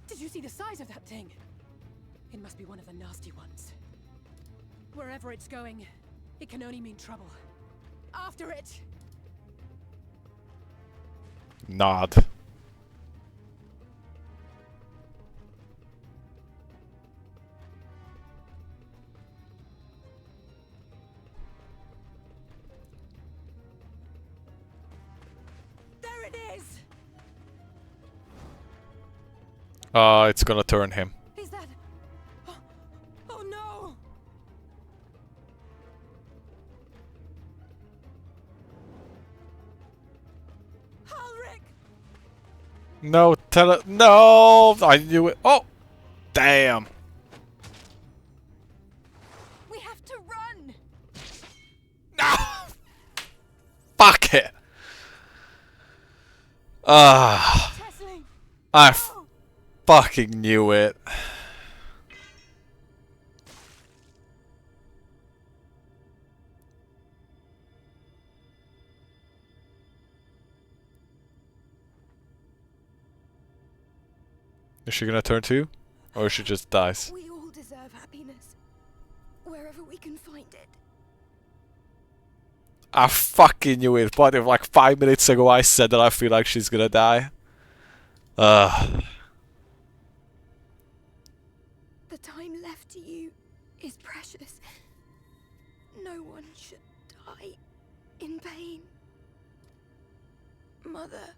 Did you see the size of that thing? It must be one of the nasty ones. Wherever it's going, it can only mean trouble. After it! Nod. There it is! It's gonna turn him. Is that... Oh no! Ulrich! No, tell it. No! I knew it. Oh! Damn. We have to run! No! Fuck it! Ah. Tesling! I fucking knew it. Is she gonna turn too? Or she just dies? We all deserve happiness. Wherever we can find it. I fucking knew it. But if like 5 minutes ago I said that I feel like she's gonna die. The time left to you is precious. No one should die in pain. Mother,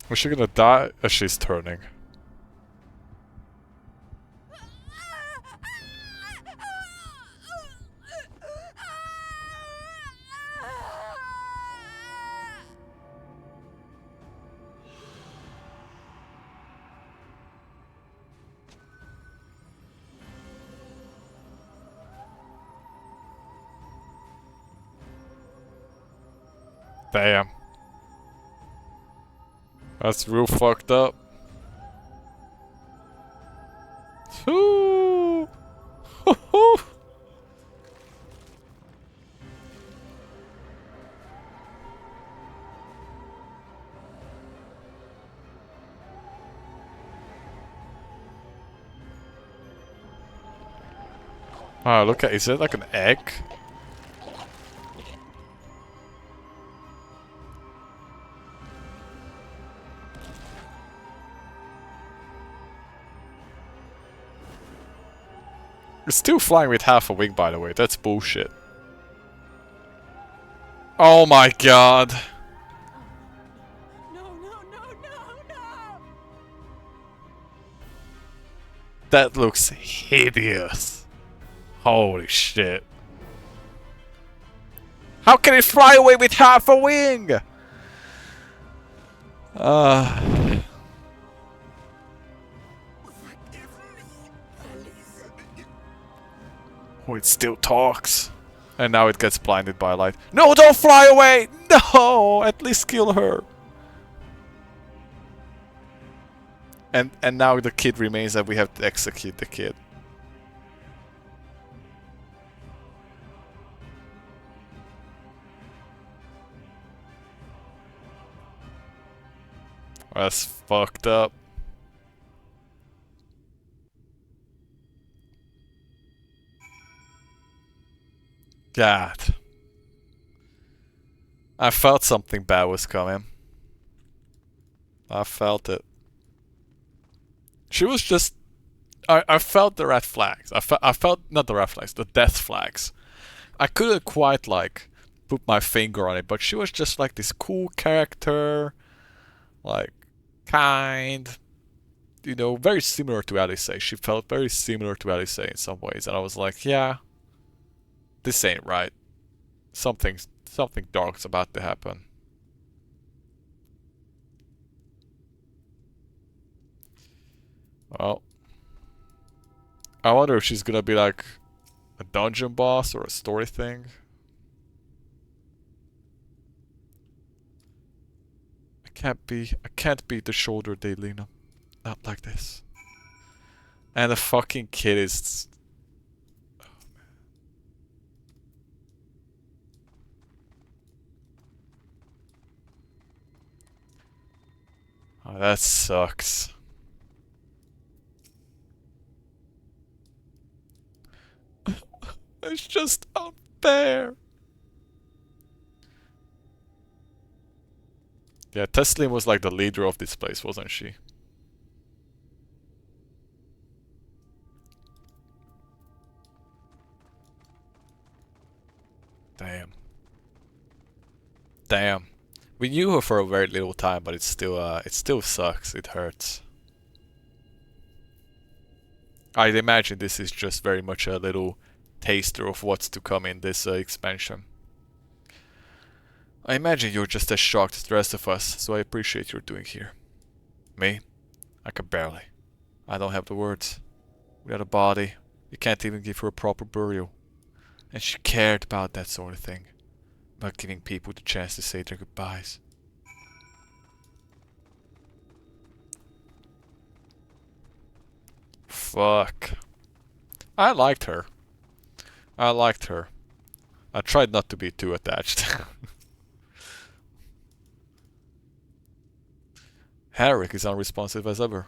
Was she gonna die? She's turning. Damn. That's real fucked up. Ooh. Oh, look at, is it like an egg? It's still flying with half a wing, by the way. That's bullshit. Oh my god. No, no, no, no, no! That looks hideous. Holy shit. How can it fly away with half a wing? Oh, it still talks. And now it gets blinded by light. No, don't fly away! No! At least kill her. And now the kid remains and we have to execute the kid. That's fucked up. God. I felt something bad was coming. I felt it. She was just... I felt the red flags. I felt, not the red flags, the death flags. I couldn't quite, like, put my finger on it, but she was just like this cool character. Like, kind. You know, very similar to Alice. She felt very similar to Alice in some ways. And I was like, yeah, this ain't right. Something dark's about to happen. Well, I wonder if she's gonna be like a dungeon boss or a story thing. I can't beat the shoulder they lean on. Not like this. And the fucking kid is... Oh, man. Oh, that sucks. It's just unfair. Yeah, Teslim was like the leader of this place, wasn't she? Damn. Damn. We knew her for a very little time, but it still sucks. It hurts. I'd imagine this is just very much a little taster of what's to come in this expansion. I imagine you're just as shocked as the rest of us, so I appreciate your doing here. Me? I can barely. I don't have the words. Without a body, you can't even give her a proper burial. And she cared about that sort of thing. About giving people the chance to say their goodbyes. Fuck. I liked her. I liked her. I tried not to be too attached. Herrick is unresponsive as ever.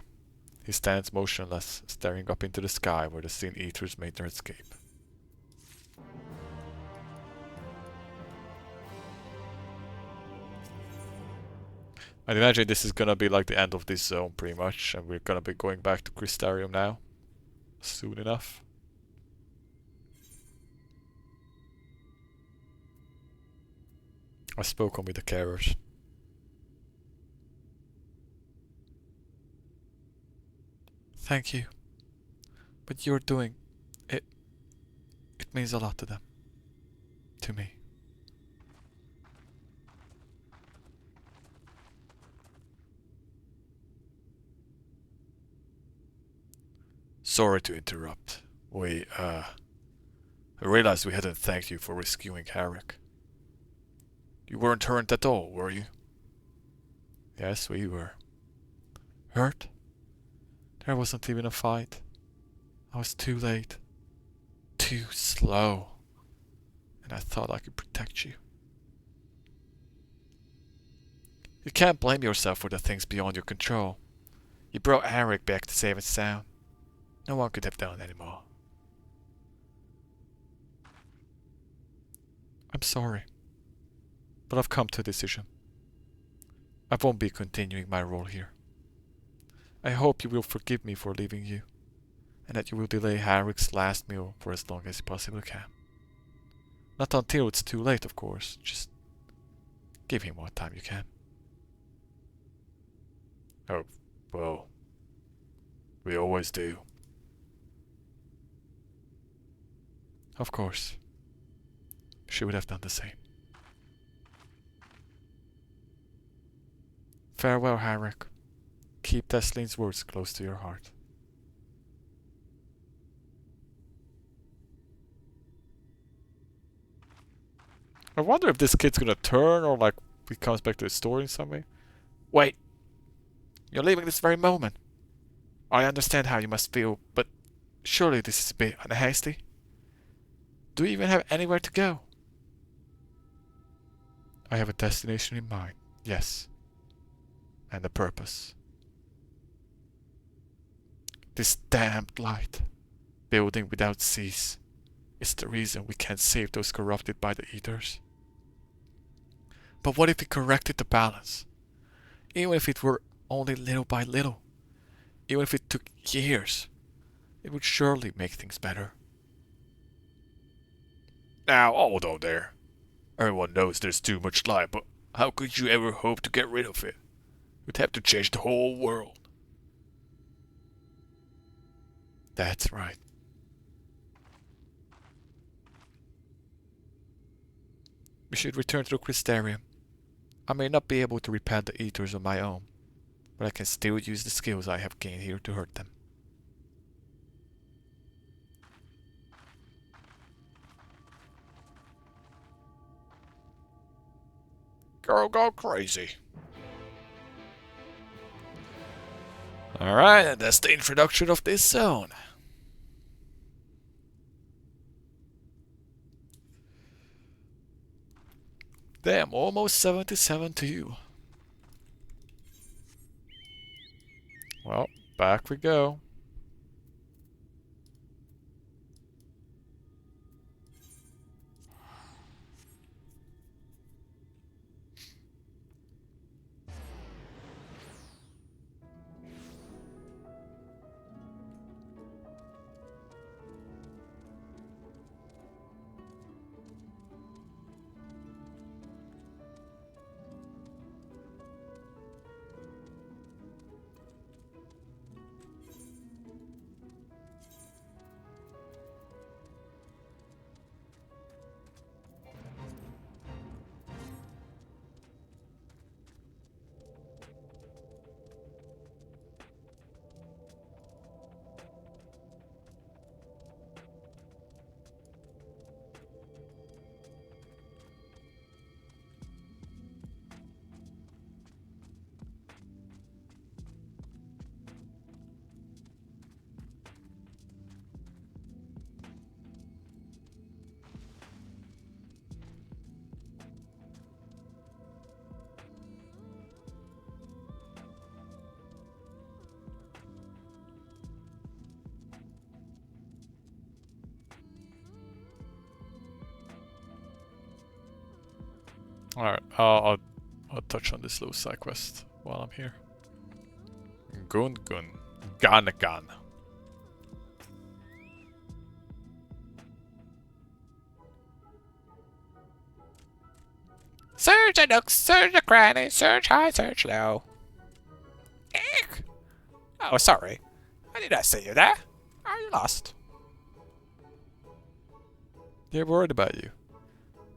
He stands motionless, staring up into the sky where the Sin Eaters made their escape. I'd imagine this is gonna be like the end of this zone pretty much, and we're gonna be going back to Crystarium now. Soon enough. I've spoken with the carers. Thank you. But you're doing it. It means a lot to them. To me. Sorry to interrupt. I realized we hadn't thanked you for rescuing Carrick. You weren't hurt at all, were you? Yes, we were. Hurt? There wasn't even a fight. I was too late. Too slow. And I thought I could protect you. You can't blame yourself for the things beyond your control. You brought Eric back to save his sound. No one could have done anymore. I'm sorry. But I've come to a decision. I won't be continuing my role here. I hope you will forgive me for leaving you, and that you will delay Harrick's last meal for as long as you possibly can. Not until it's too late, of course. Just give him what time you can. Oh, well, we always do. Of course. She would have done the same. Farewell, Harrick. Keep Teslin's words close to your heart. I wonder if this kid's gonna turn or like he comes back to the story in some way. Wait. You're leaving this very moment. I understand how you must feel, but surely this is a bit unhasty. Do you even have anywhere to go? I have a destination in mind, yes. And a purpose. This damned light, building without cease, is the reason we can't save those corrupted by the Eaters. But what if we corrected the balance? Even if it were only little by little, even if it took years, it would surely make things better. Now, hold on there. Everyone knows there's too much light, but how could you ever hope to get rid of it? You'd have to change the whole world. That's right. We should return to the Crystarium. I may not be able to repel the Eaters on my own, but I can still use the skills I have gained here to hurt them. Girl, go crazy. Alright, and that's the introduction of this zone. Damn, almost 77 to you. Well, back we go. Alright, I'll touch on this little side quest while I'm here. Gun. Search the nooks, search the crannies, search high, search low. Eek. Oh, sorry. I did not see you there. Are you lost? They're worried about you.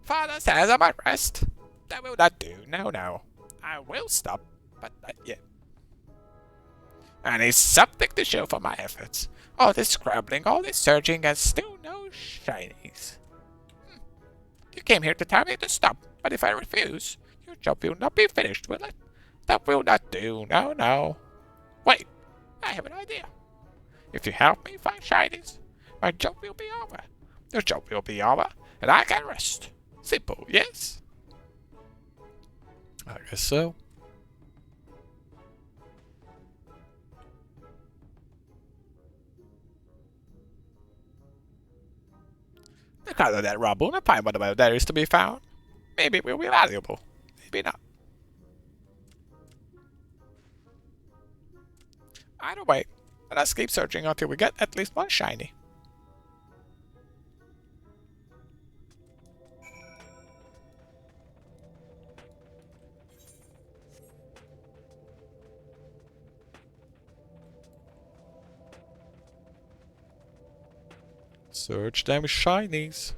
Father says I might rest. That will not do. No, no. I will stop, but not yet. I need something to show for my efforts. All this scrambling, all this searching, and still no shinies. You came here to tell me to stop, but if I refuse, your job will not be finished, will it? That will not do. No, no. Wait, I have an idea. If you help me find shinies, my job will be over. Your job will be over, and I can rest. Simple, yes? I guess so. The kind of that rubble and find whatever there is to be found. Maybe it will be valuable. Maybe not. Either way, let us keep searching until we get at least one shiny. Search them shinies.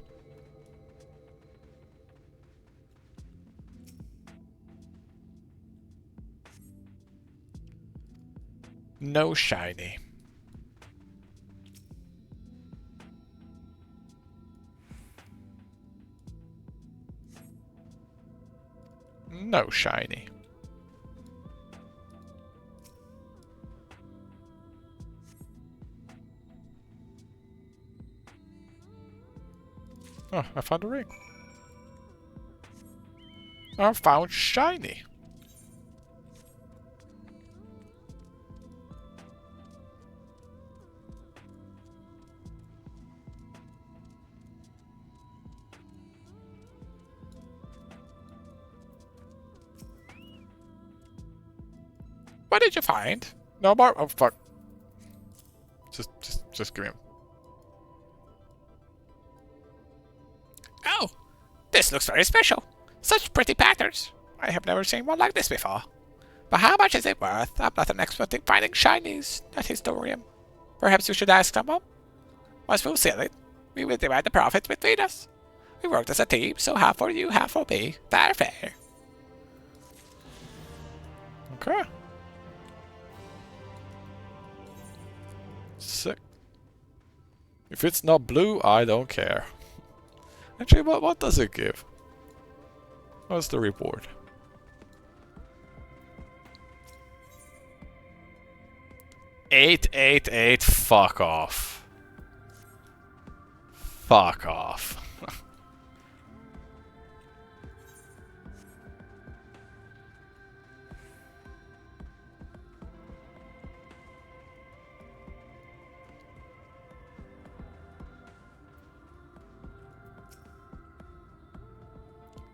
No shiny. No shiny. Oh, I found a ring. I found shiny. What did you find? No more. Oh fuck. Just give me. Oh, this looks very special. Such pretty patterns. I have never seen one like this before. But how much is it worth? I'm not an expert in finding shinies, not historian. Perhaps you should ask someone. Once we'll sell it, we will divide the profits between us. We worked as a team, so half for you, half for me. Fair, fair. Okay. Sick. If it's not blue, I don't care. Actually, what does it give? What's the reward? $888. Fuck off. Fuck off.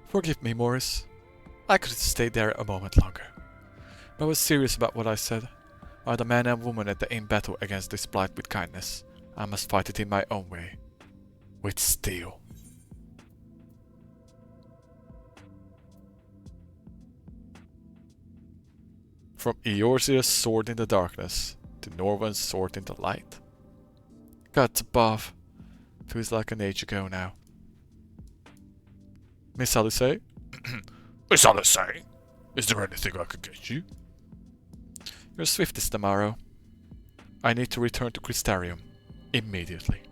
Forgive me, Morris. I could have stayed there a moment longer. I was serious about what I said. Are the man and woman at the in battle against this blight with kindness? I must fight it in my own way. With steel. From Eorzea's sword in the darkness to Norvan's sword in the light. Gods above. Feels like an age ago now. Miss Alice? Miss Alice, is there anything I could get you? You're swiftest tomorrow. I need to return to Crystarium. Immediately.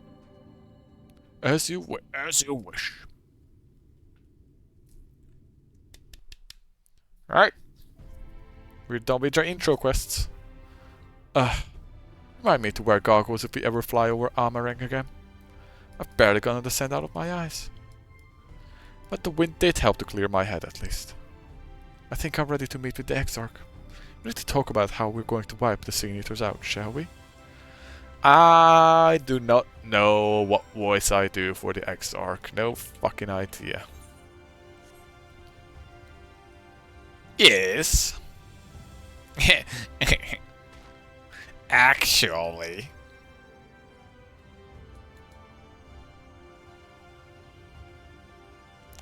As you wish. Alright. We're done with our intro quests. Remind me to wear goggles if we ever fly over Amareng again. I've barely gotten the sand out of my eyes. But the wind did help to clear my head at least. I think I'm ready to meet with the Exarch. We need to talk about how we're going to wipe the Sin Eaters out, shall we? I do not know what voice I do for the Exarch. No fucking idea. Yes. Actually.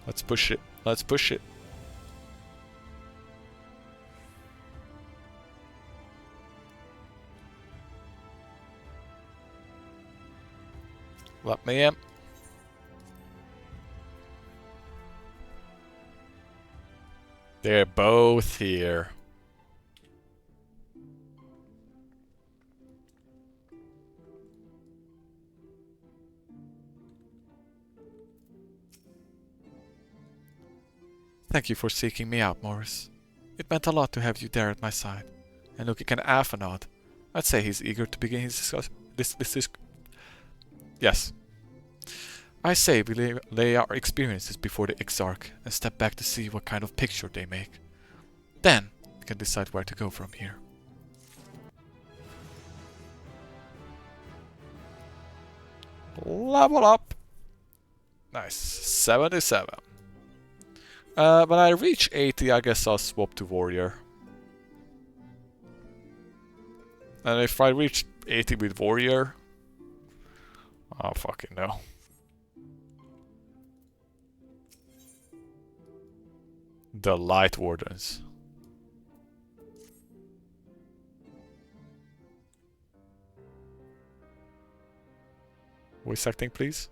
Let's push it. Let's push it. Let me in. They're both here. Thank you for seeking me out, Morris. It meant a lot to have you there at my side. And looking at Athanod, I'd say he's eager to begin his Yes. I say we lay our experiences before the Exarch and step back to see what kind of picture they make. Then, we can decide where to go from here. Level up. Nice. 77. When I reach 80, I guess I'll swap to Warrior. And if I reach 80 with Warrior... I don't fucking know. The Light Wardens. Voice acting, please.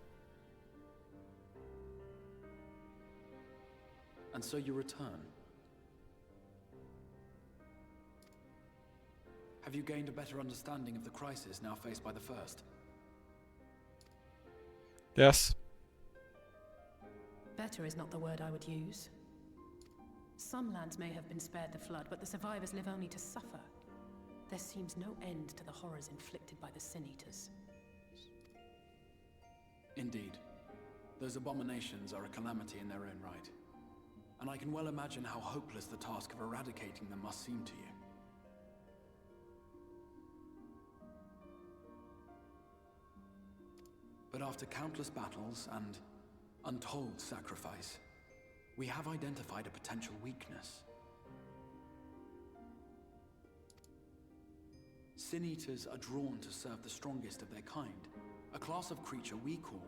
And so you return. Have you gained a better understanding of the crisis now faced by the First? Yes. Better is not the word I would use. Some lands may have been spared the flood, but the survivors live only to suffer. There seems no end to the horrors inflicted by the Sin Eaters. Indeed. Those abominations are a calamity in their own right. And I can well imagine how hopeless the task of eradicating them must seem to you. But after countless battles and untold sacrifice, we have identified a potential weakness. Sin Eaters are drawn to serve the strongest of their kind, a class of creature we call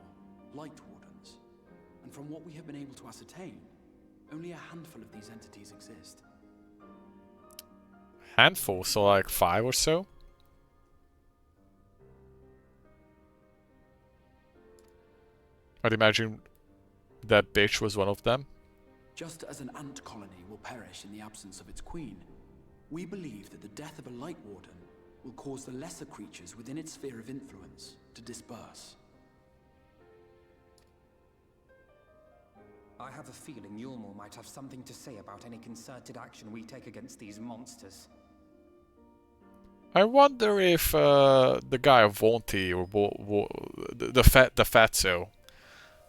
Light Wardens. And from what we have been able to ascertain, only a handful of these entities exist. Handful, so like 5 or so? I'd imagine that bitch was one of them. Just as an ant colony will perish in the absence of its queen, we believe that the death of a Light Warden will cause the lesser creatures within its sphere of influence to disperse. I have a feeling Yulmor might have something to say about any concerted action we take against these monsters. I wonder if the guy of Vonti or the Fatso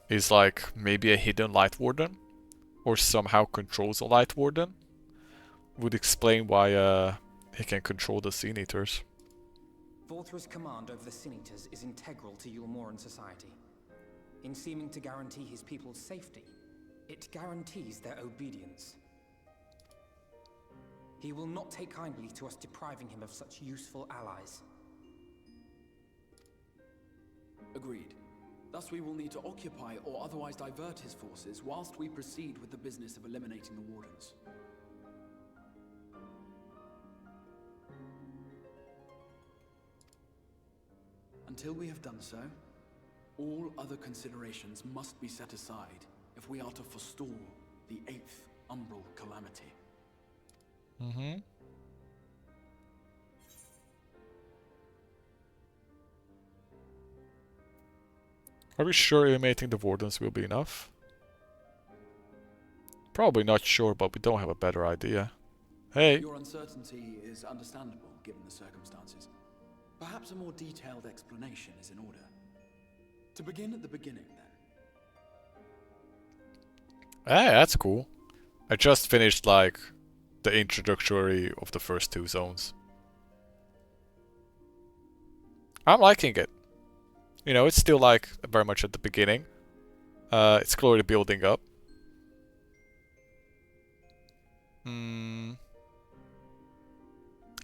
is like maybe a hidden Light Warden, or somehow controls a Light Warden. Would explain why he can control the Sin Eaters. Vorthra's command over the Sin Eaters is integral to Yulmoran society. In seeming to guarantee his people's safety, it guarantees their obedience. He will not take kindly to us depriving him of such useful allies. Agreed. Thus we will need to occupy or otherwise divert his forces whilst we proceed with the business of eliminating the Wardens. Until we have done so, all other considerations must be set aside if we are to forestall the 8th Umbral Calamity. Mm-hmm. Are we sure eliminating the Wardens will be enough? Probably not sure, but we don't have a better idea. Hey! Your uncertainty is understandable given the circumstances. Perhaps a more detailed explanation is in order. To begin at the beginning, then. Hey, that's cool. I just finished, like, the introductory of the first 2 zones. I'm liking it. You know, it's still, like, very much at the beginning. It's slowly building up.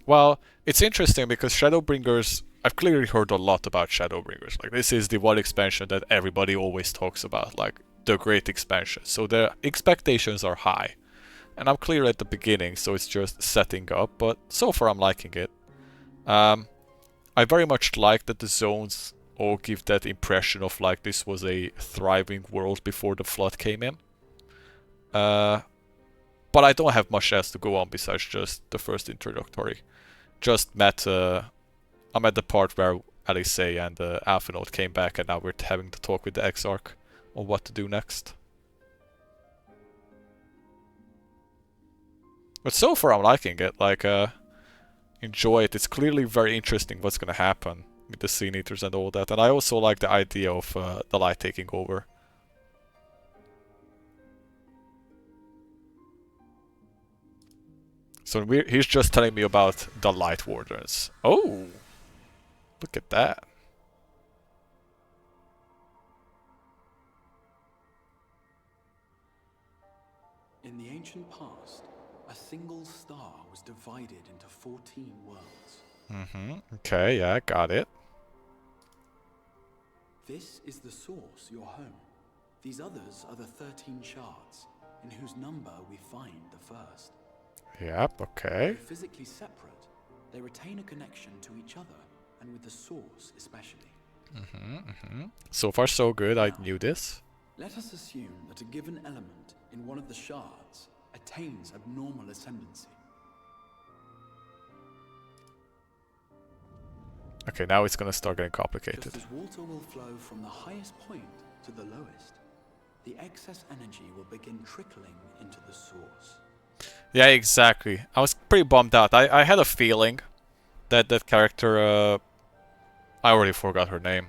Well, it's interesting because Shadowbringers... I've clearly heard a lot about Shadowbringers. Like, this is the one expansion that everybody always talks about. Like, the great expansion. So the expectations are high. And I'm clear at the beginning, so it's just setting up. But so far I'm liking it. I very much like that the zones or give that impression of like this was a thriving world before the flood came in. But I don't have much else to go on besides just the first introductory. Just met, I'm at the part where Alice and Alphinaud came back, and now we're having to talk with the Exarch on what to do next. But so far I'm liking it, like, enjoy it. It's clearly very interesting what's gonna happen with the Sea Eaters and all that, and I also like the idea of the light taking over. So he's just telling me about the Light Wardens. Oh! Look at that. In the ancient past, a single star was divided into 14 worlds. Okay, yeah, got it. This is the source, your home. These others are the 13 shards, in whose number we find the first. Yep, okay. Though physically separate, they retain a connection to each other, and with the source especially. So far so good, I knew this. Let us assume that a given element in one of the shards attains abnormal ascendancy. Okay, now it's gonna start getting complicated. Just as water will flow from the highest point to the lowest, the excess energy will begin trickling into the source. Yeah, exactly. I was pretty bummed out. I had a feeling that that character, I already forgot her name.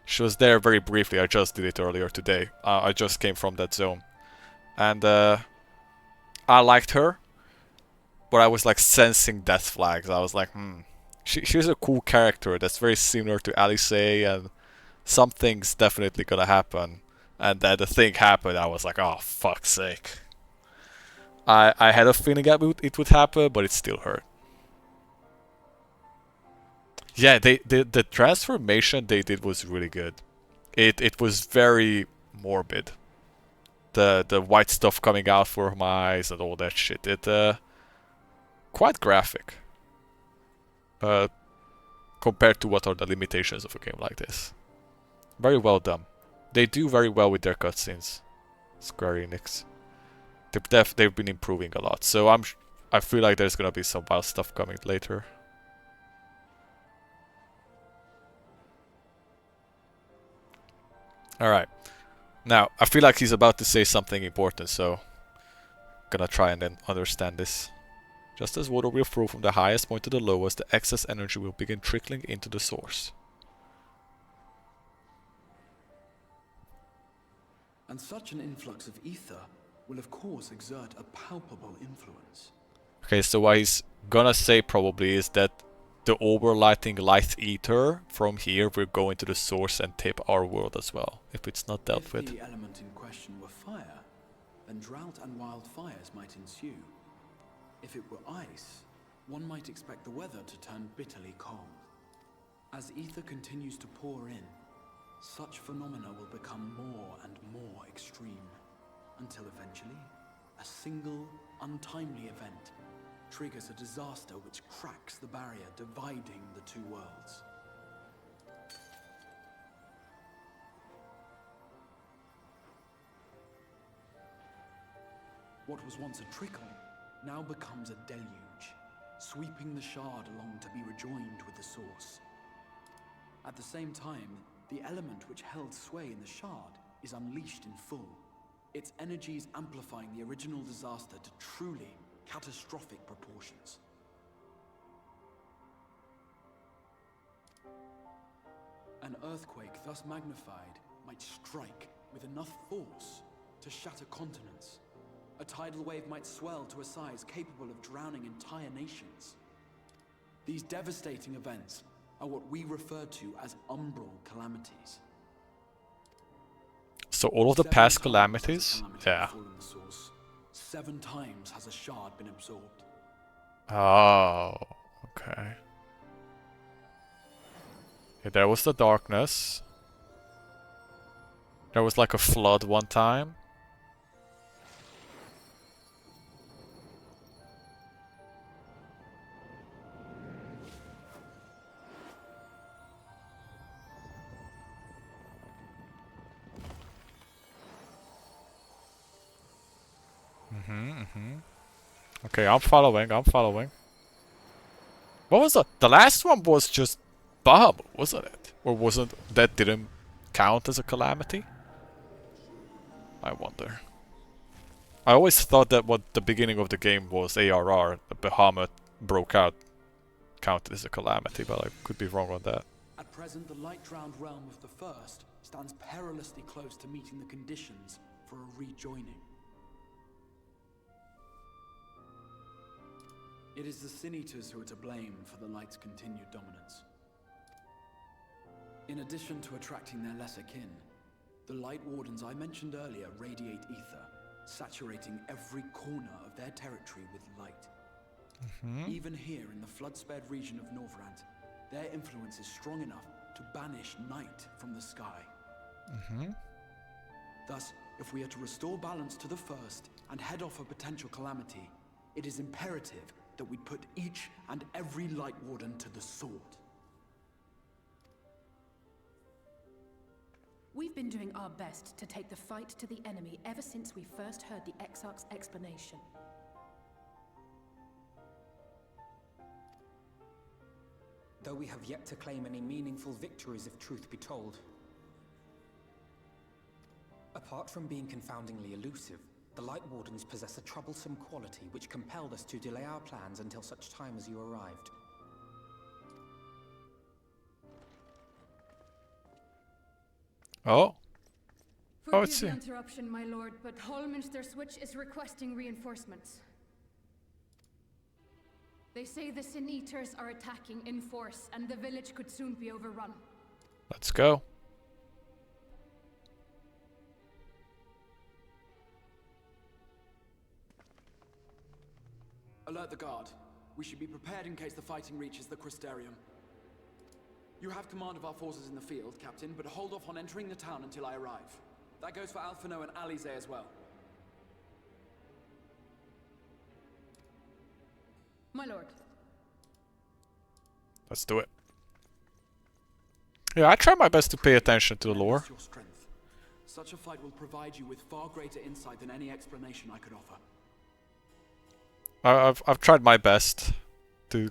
She was there very briefly, I just did it earlier today. I just came from that zone. And I liked her, but I was like sensing death flags. I was like, she's a cool character that's very similar to Alice, and something's definitely gonna happen. And then the thing happened, I was like, oh, fuck's sake. I had a feeling it would happen, but it still hurt. Yeah, the transformation they did was really good. It was very morbid. The white stuff coming out from my eyes and all that shit. It quite graphic. Compared to what are the limitations of a game like this. Very well done. They do very well with their cutscenes. Square Enix. They've been improving a lot. So I feel like there's gonna be some wild stuff coming later. Alright. Now, I feel like he's about to say something important, so gonna try and then understand this. Just as water will flow from the highest point to the lowest, the excess energy will begin trickling into the source. And such an influx of ether will of course exert a palpable influence. Okay, so what he's gonna say probably is that the overlighting light ether from here will go into the source and tip our world as well, if it's not dealt with. If the element in question were fire, then drought and wildfires might ensue. If it were ice, one might expect the weather to turn bitterly cold. As ether continues to pour in, such phenomena will become more and more extreme, until eventually, a single, untimely event triggers a disaster which cracks the barrier dividing the two worlds. What was once a trickle now becomes a deluge, sweeping the shard along to be rejoined with the source. At the same time, the element which held sway in the shard is unleashed in full, its energies amplifying the original disaster to truly catastrophic proportions. An earthquake thus magnified might strike with enough force to shatter continents. A tidal wave might swell to a size capable of drowning entire nations. These devastating events are what we refer to as umbral calamities. So all of the past calamities? Yeah. 7 times has a shard been absorbed. Oh, okay. Yeah, there was the darkness. There was like a flood one time. Okay, I'm following, I'm following. What was the last one was just Bob, wasn't it? Or wasn't that didn't count as a calamity? I wonder. I always thought that what the beginning of the game was ARR, the Bahamut broke out, counted as a calamity, but I could be wrong on that. At present, the light-drowned realm of the First stands perilously close to meeting the conditions for a rejoining. It is the Sin Eaters who are to blame for the Light's continued dominance. In addition to attracting their lesser kin, the Light Wardens I mentioned earlier radiate ether, saturating every corner of their territory with light. Even here in the flood-spared region of Norvrant, their influence is strong enough to banish night from the sky. Thus, if we are to restore balance to the First and head off a potential calamity, it is imperative that we put each and every Light Warden to the sword. We've been doing our best to take the fight to the enemy ever since we first heard the Exarch's explanation. Though we have yet to claim any meaningful victories if truth be told. Apart from being confoundingly elusive, the Light Wardens possess a troublesome quality which compelled us to delay our plans until such time as you arrived. Oh. Forgive the interruption, my lord, but Hallminster Switch is requesting reinforcements. They say the Sin Eaters are attacking in force, and the village could soon be overrun. Let's go. Alert the guard. We should be prepared in case the fighting reaches the Crystarium. You have command of our forces in the field, Captain, but hold off on entering the town until I arrive. That goes for Alphino and Alize as well. My lord. Let's do it. Yeah, I try my best to pay attention to the lore. Your strength. Such a fight will provide you with far greater insight than any explanation I could offer. I've tried my best to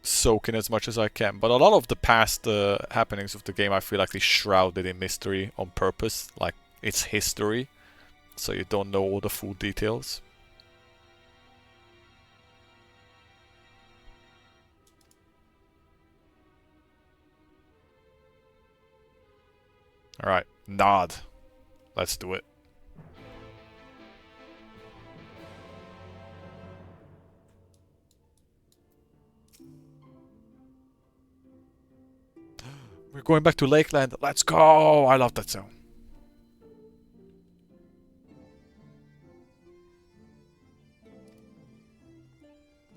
soak in as much as I can, but a lot of the past happenings of the game I feel like they shrouded in mystery on purpose, like it's history, so you don't know all the full details. Alright, nod. Let's do it. We're going back to Lakeland. Let's go! I love that zone.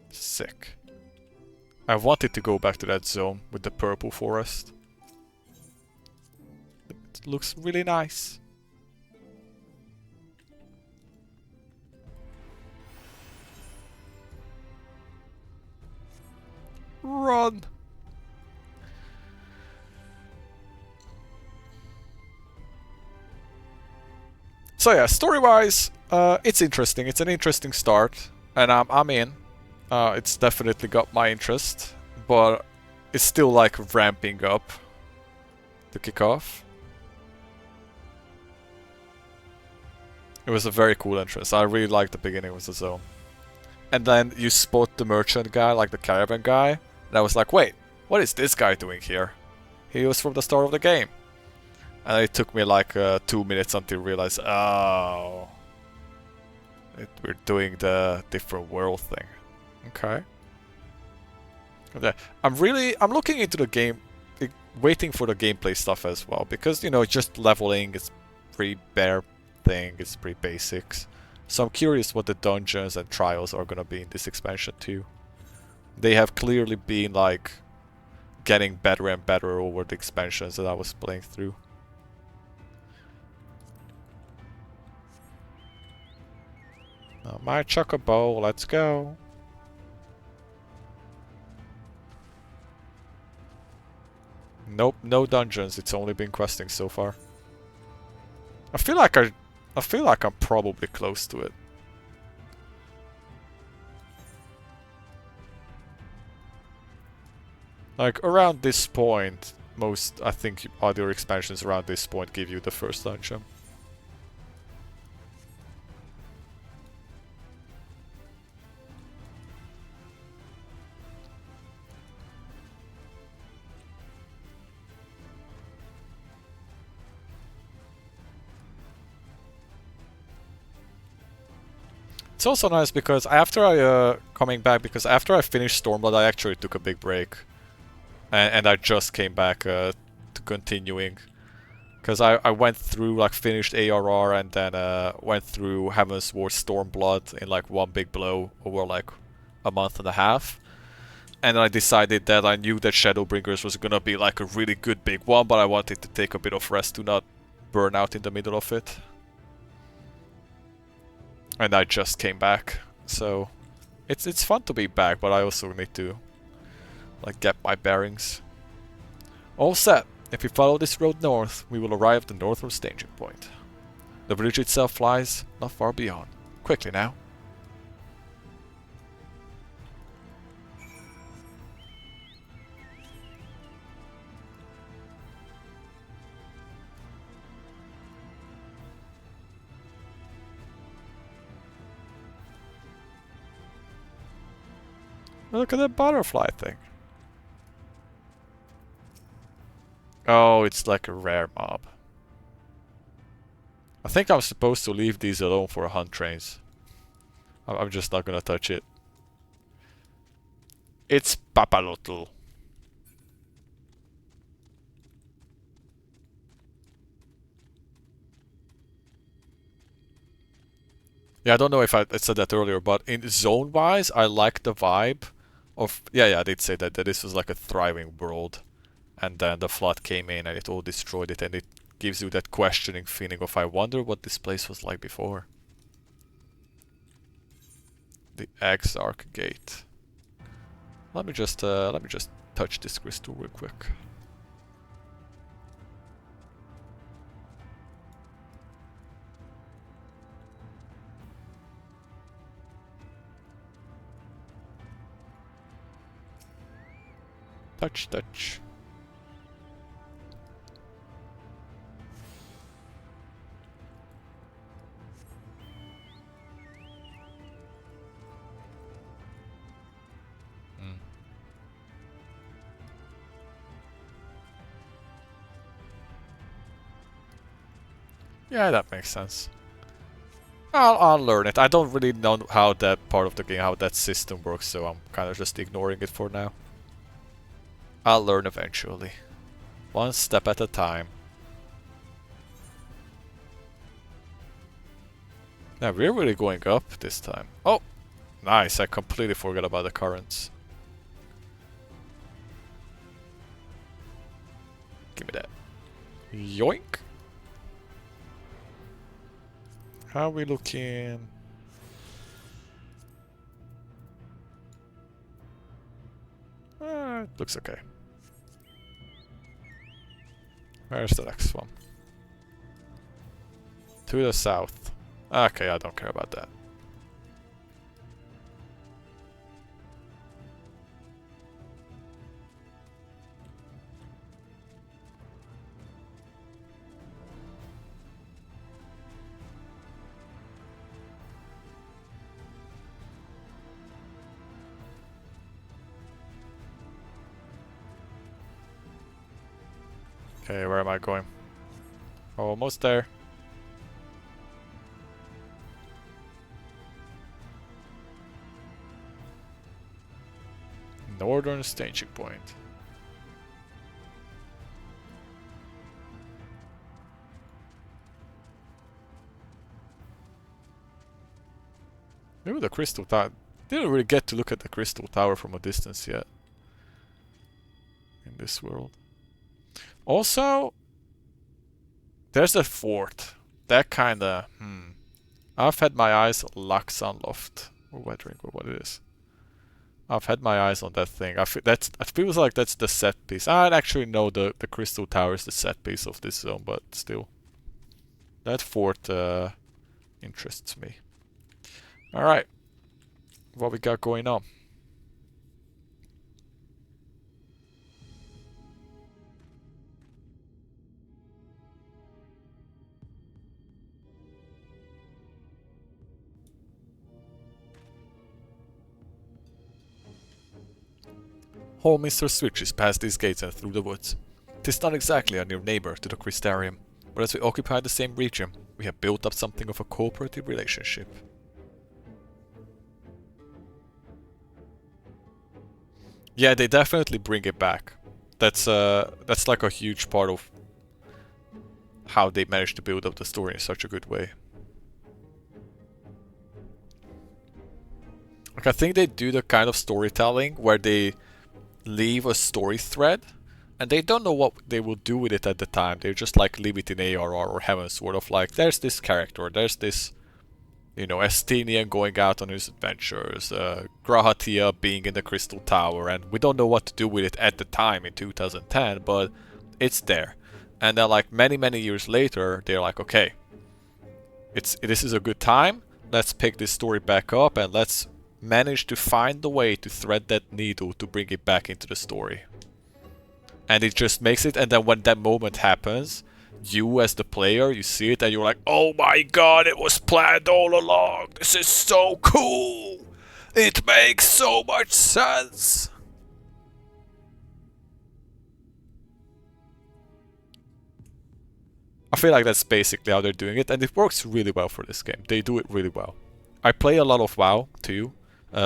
Sick. I wanted to go back to that zone with the purple forest. It looks really nice. Run! So yeah, story-wise, it's interesting. It's an interesting start, and I'm in. It's definitely got my interest, but it's still like ramping up to kick off. It was a very cool entrance. I really liked the beginning of the zone. And then you spot the merchant guy, like the caravan guy, and I was like, wait, what is this guy doing here? He was from the start of the game. And it took me like 2 minutes until I realized, oh, we're doing the different world thing. Okay. I'm looking into the game, waiting for the gameplay stuff as well, because you know, just leveling is pretty bare thing, it's pretty basics. So I'm curious what the dungeons and trials are gonna be in this expansion too. They have clearly been like getting better and better over the expansions that I was playing through. Now my chocobo, let's go. Nope, no dungeons. It's only been questing so far. I feel like I'm probably close to it. Like, around this point, most, I think, other expansions around this point give you the first dungeon. It's also nice because after I, coming back, because after I finished Stormblood, I actually took a big break. And I just came back to continuing. Because I went through, like, finished ARR and then went through Heaven's War Stormblood in, like, one big blow over, like, a month and a half. And I decided that I knew that Shadowbringers was gonna be, like, a really good big one, but I wanted to take a bit of rest to not burn out in the middle of it. And I just came back, so it's fun to be back, but I also need to, like, get my bearings. All set. If we follow this road north, we will arrive at the northern staging point. The village itself lies not far beyond. Quickly now. Look at the butterfly thing. Oh, it's like a rare mob. I think I'm supposed to leave these alone for hunt trains. I'm just not gonna touch it. It's Papalotl. Yeah, I don't know if I said that earlier, but in zone-wise, I like the vibe of... Yeah, I did say that this was like a thriving world. And then the flood came in and it all destroyed it, and it gives you that questioning feeling of, I wonder what this place was like before. The Exarch Gate. Let me just touch this crystal real quick. Touch, touch. Yeah, that makes sense. I'll learn it. I don't really know how that part of the game, how that system works, so I'm kind of just ignoring it for now. I'll learn eventually. One step at a time. Yeah, we're really going up this time. Oh! Nice, I completely forgot about the currents. Give me that. Yoink! How are we looking? Looks okay. Where's the next one? To the south. Okay, I don't care about that. Okay, where am I going? Almost there. Northern staging point. Maybe the crystal tower. Didn't really get to look at the crystal tower from a distance yet. In this world. Also, there's a fort. That kinda, I've had my eyes on Laxan Loft. Or Weathering, or what it is. I've had my eyes on that thing. It feels like that's the set piece. I actually know the Crystal Tower is the set piece of this zone, but still. That fort interests me. Alright. What we got going on? Hallminster switches past these gates and through the woods. 'Tis not exactly a near neighbor to the Crystarium, but as we occupy the same region, we have built up something of a cooperative relationship. Yeah, they definitely bring it back. That's like a huge part of how they managed to build up the story in such a good way. Like, I think they do the kind of storytelling where they leave a story thread and they don't know what they will do with it at the time. They just like leave it in ARR or Heaven, sort of like, there's this character, there's this, you know, Estinian going out on his adventures, Grahatia being in the Crystal Tower, and we don't know what to do with it at the time in 2010, but it's there. And then like many years later, they're like, okay, this is a good time, let's pick this story back up and let's manage to find the way to thread that needle to bring it back into the story. And it just makes it, and then when that moment happens, you as the player, you see it and you're like, oh my god, it was planned all along, this is so cool, it makes so much sense. I feel like that's basically how they're doing it, and it works really well for this game. They do it really well. I play a lot of WoW too,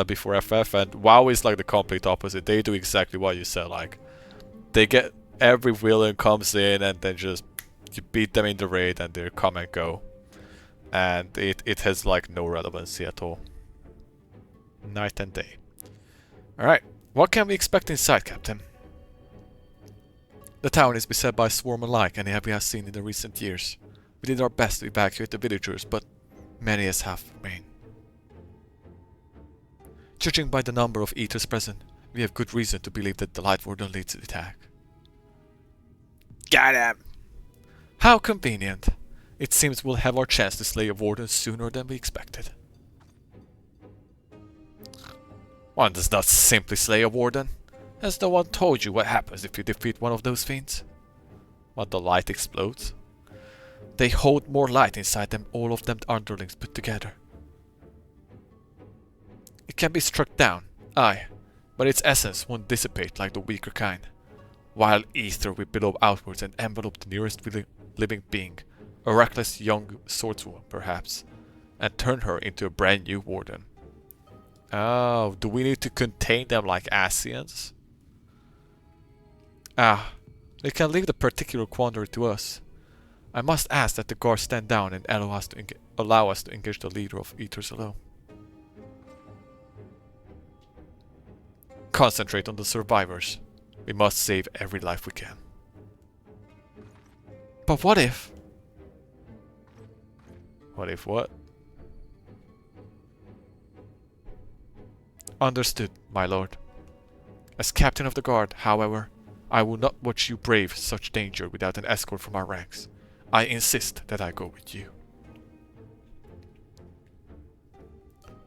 before FF, and WoW is like the complete opposite. They do exactly what you said, like, they get, every villain comes in and then just, you beat them in the raid and they come and go. And it has like no relevancy at all. Night and day. Alright, what can we expect inside, Captain? The town is beset by a swarm alike, and we have seen in the recent years. We did our best to evacuate the villagers, but many as have remained. Judging by the number of eaters present, we have good reason to believe that the Light Warden leads the attack. Got him! How convenient. It seems we'll have our chance to slay a warden sooner than we expected. One does not simply slay a warden. Has no one told you what happens if you defeat one of those fiends? What, the light explodes? They hold more light inside them, all of them underlings put together. It can be struck down, aye, but its essence won't dissipate like the weaker kind. Wild ether will billow outwards and envelop the nearest living being, a reckless young swordswoman perhaps, and turn her into a brand new warden. Oh, do we need to contain them like Asians? Ah, they can leave the particular quandary to us. I must ask that the guards stand down and allow us to engage the leader of Eaters alone. Concentrate on the survivors. We must save every life we can. But what if? What if what? Understood, my lord. As captain of the guard, however, I will not watch you brave such danger without an escort from our ranks. I insist that I go with you.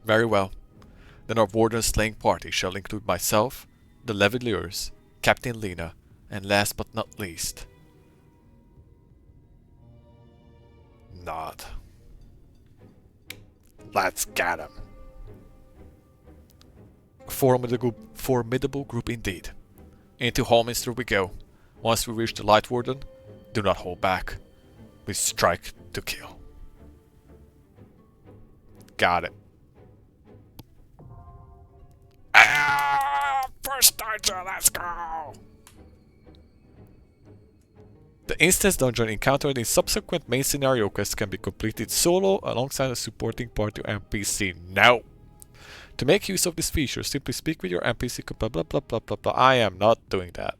Very well. Then our warden slaying party shall include myself, the Leveliers, Captain Lena, and last but not least, Nod. Let's get him. a formidable group indeed. Into Hallminster we go. Once we reach the Light Warden, do not hold back. We strike to kill. Got it. First dungeon, let's go! The instance dungeon encountered in subsequent main scenario quests can be completed solo alongside a supporting party NPC. Now, to make use of this feature, simply speak with your NPC blah blah blah blah blah blah. I am not doing that.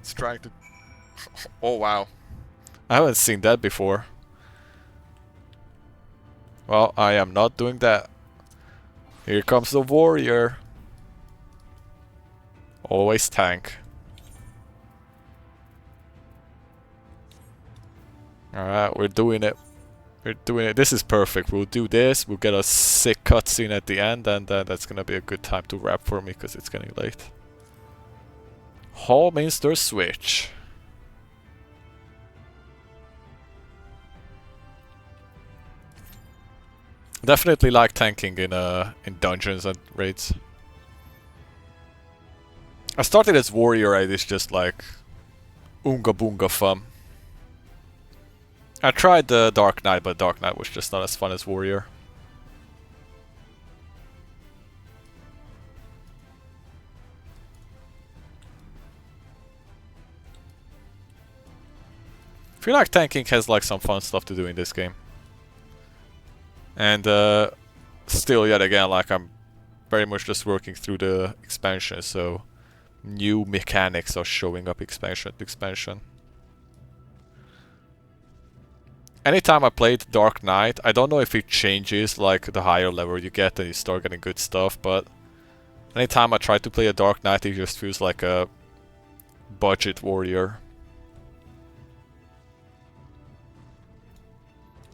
It's trying to... Oh wow. I haven't seen that before. Well, I am not doing that. Here comes the warrior. Always tank. Alright, we're doing it. We're doing it. This is perfect. We'll do this. We'll get a sick cutscene at the end, and that's gonna be a good time to wrap for me because it's getting late. Hallminster switch. Definitely like tanking in dungeons and raids. I started as warrior, and it's just like Oonga Boonga fun. I tried the Dark Knight, but Dark Knight was just not as fun as warrior. I feel like tanking has like some fun stuff to do in this game. And still, yet again, like I'm very much just working through the expansion, so new mechanics are showing up expansion to expansion. Anytime I played Dark Knight, I don't know if it changes like the higher level you get and you start getting good stuff, but anytime I try to play a Dark Knight, it just feels like a budget warrior.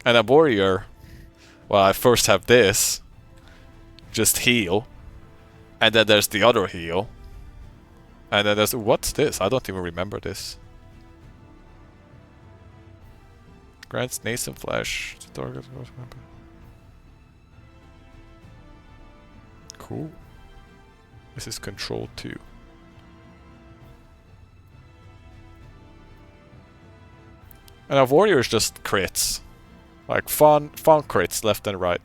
And a warrior, well, I first have this, just heal, and then there's the other heal, and then there's, what's this? I don't even remember this. Grants nascent flesh to target. Cool. This is control 2. And a warrior is just crits. Like fun crits left and right.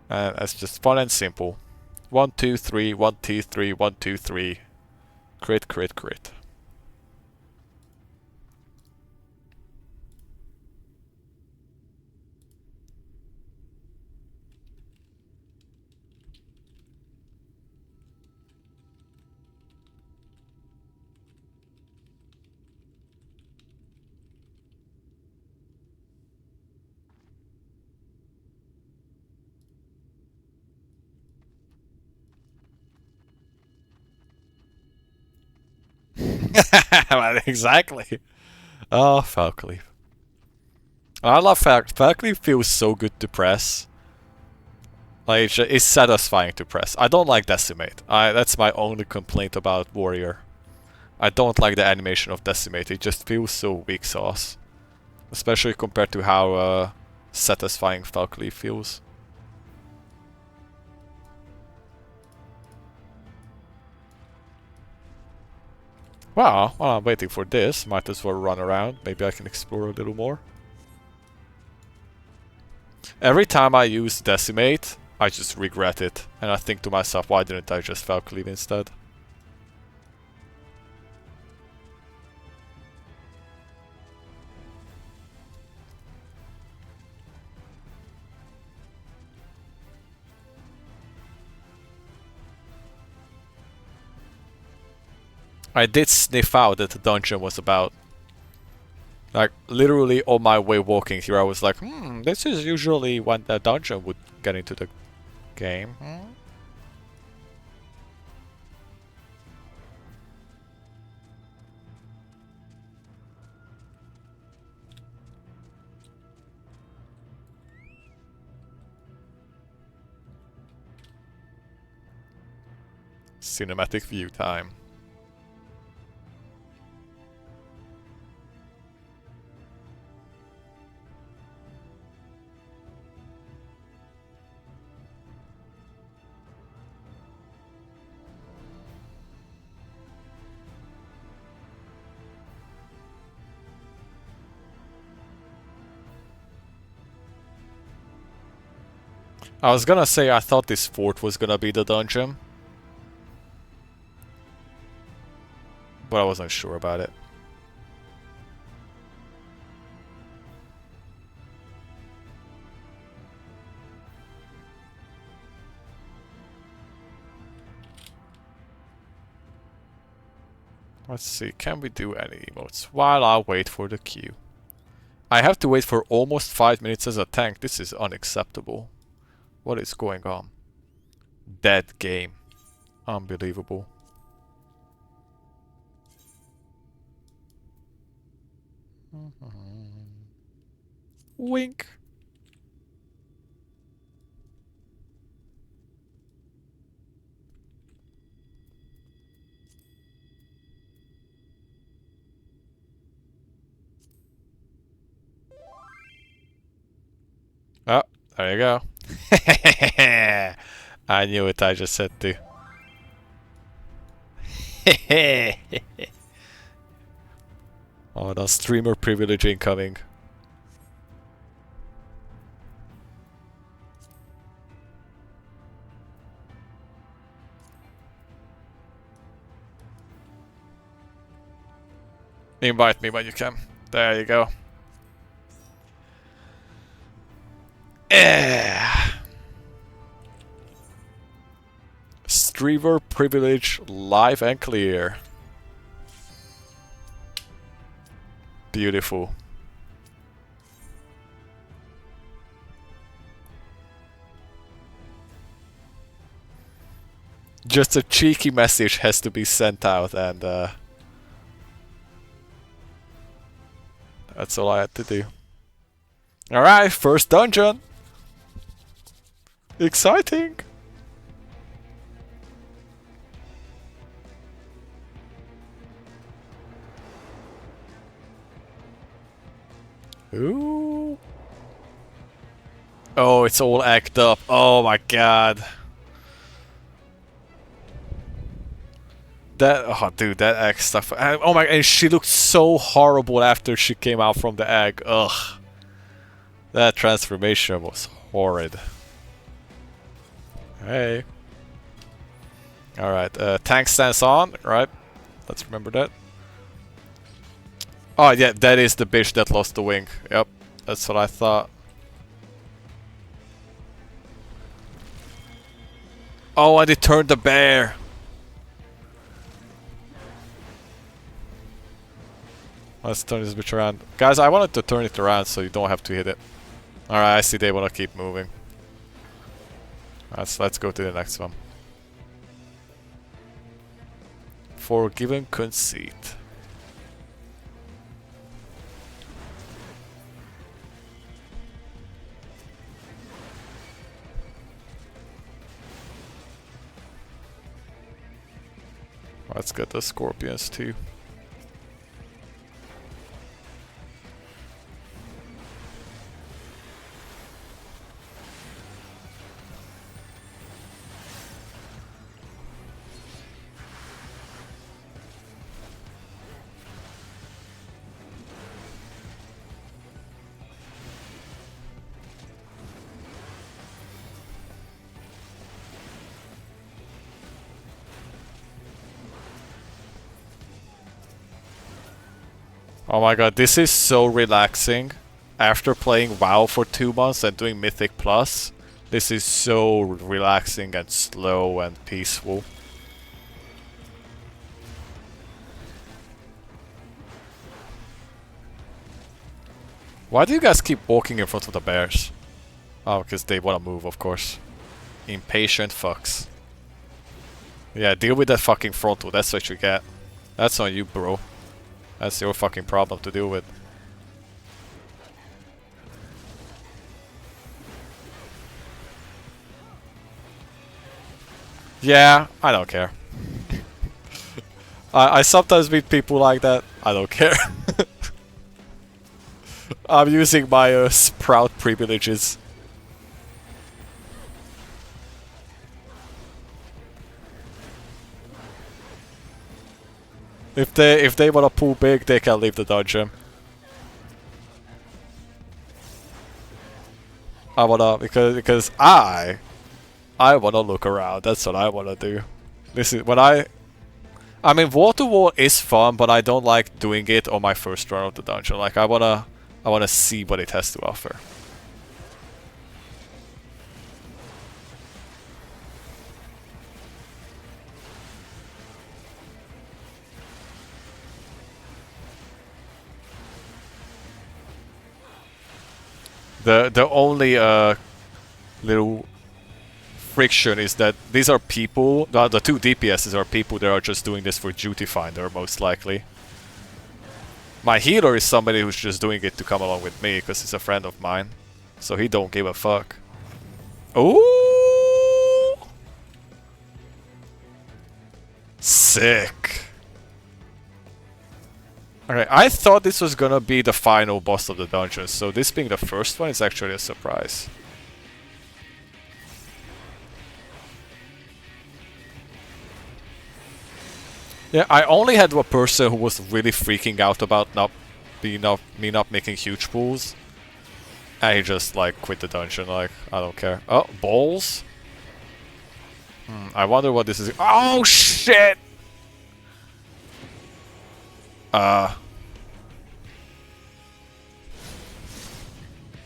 And it's just fun and simple. 1, 2, 3, 1, 2, 3, 1, 2, 3. Crit, crit, crit. Exactly. Oh, Falkleaf. I love Falkleaf. Feels so good to press. Like it's satisfying to press. I don't like Decimate. That's my only complaint about Warrior. I don't like the animation of Decimate. It just feels so weak sauce, especially compared to how satisfying Falkleaf feels. Well, while I'm waiting for this, might as well run around. Maybe I can explore a little more. Every time I use Decimate, I just regret it. And I think to myself, why didn't I just Falkleaf instead? I did sniff out that the dungeon was about. Like, literally on my way walking here, I was like, this is usually when the dungeon would get into the game. Cinematic view time. I was gonna say I thought this fort was gonna be the dungeon, but I wasn't sure about it. Let's see, can we do any emotes while I wait for the queue? I have to wait for almost 5 minutes as a tank. This is unacceptable. What is going on? Dead game. Unbelievable. Wink. Ah, There you go. I knew it, I just said to. Oh, the streamer privilege incoming. Invite me when you can. There you go. Streamer privilege live and clear. Beautiful. Just a cheeky message has to be sent out, and that's all I had to do. Alright, first dungeon! Exciting! Ooh. Oh, it's all egged up. Oh my god. That, oh dude, that egg stuff. Oh my, and she looked so horrible after she came out from the egg. Ugh. That transformation was horrid. Hey. Alright, tank stance on, right? Let's remember that. Oh yeah, that is the bitch that lost the wing. Yep, that's what I thought. Oh, and it turned the bear. Let's turn this bitch around. Guys, I wanted to turn it around so you don't have to hit it. Alright, I see they want to keep moving. Let's go to the next one. Forgiven conceit. Let's get the scorpions too. Oh my god, this is so relaxing. After playing WoW for 2 months and doing Mythic Plus, this is so relaxing and slow and peaceful. Why do you guys keep walking in front of the bears? Oh, because they want to move, of course. Impatient fucks. Yeah, deal with that fucking frontal, that's what you get. That's on you, bro. That's your fucking problem to deal with. Yeah, I don't care. I sometimes meet people like that. I don't care. I'm using my sprout privileges. If they wanna pull big, they can leave the dungeon. I wanna because I wanna look around. That's what I wanna do. This is when I mean, wall to wall is fun, but I don't like doing it on my first run of the dungeon. Like I wanna see what it has to offer. The only little friction is that these are people, the 2 DPSs are people that are just doing this for duty finder, most likely. My healer is somebody who's just doing it to come along with me, because he's a friend of mine. So he don't give a fuck. Ooh! Sick! Okay, I thought this was gonna be the final boss of the dungeon, so this being the first one is actually a surprise. Yeah, I only had one person who was really freaking out about me not making huge pools. And he just like quit the dungeon, like, I don't care. Oh, balls? I wonder what this is. Oh shit!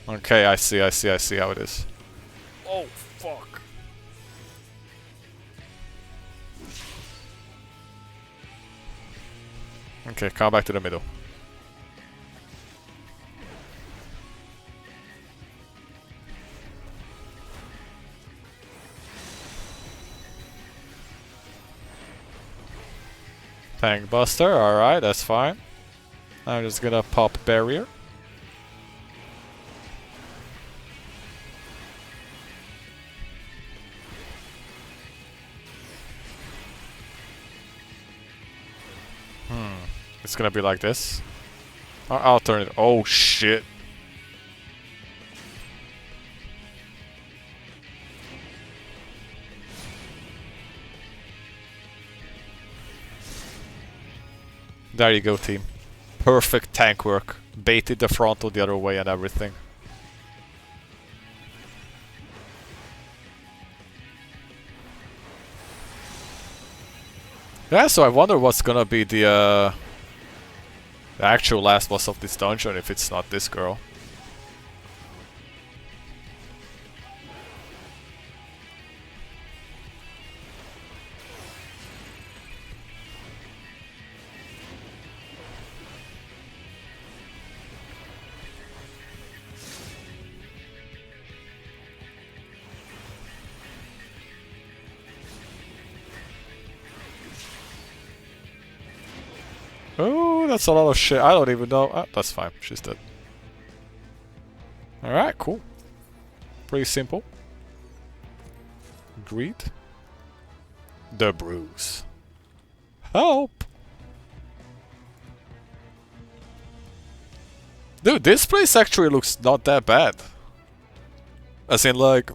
Okay, I see how it is. Oh, fuck. Okay, come back to the middle. Tank Buster, alright, that's fine. I'm just gonna pop barrier. It's gonna be like this. I'll turn it. Oh shit. There you go, team. Perfect tank work. Baited the frontal the other way and everything. Yeah, so I wonder what's gonna be the actual last boss of this dungeon if it's not this girl. Oh, that's a lot of shit. I don't even know. Ah, that's fine. She's dead. Alright, cool. Pretty simple. Greed. The bruise. Help! Dude, this place actually looks not that bad. As in, like...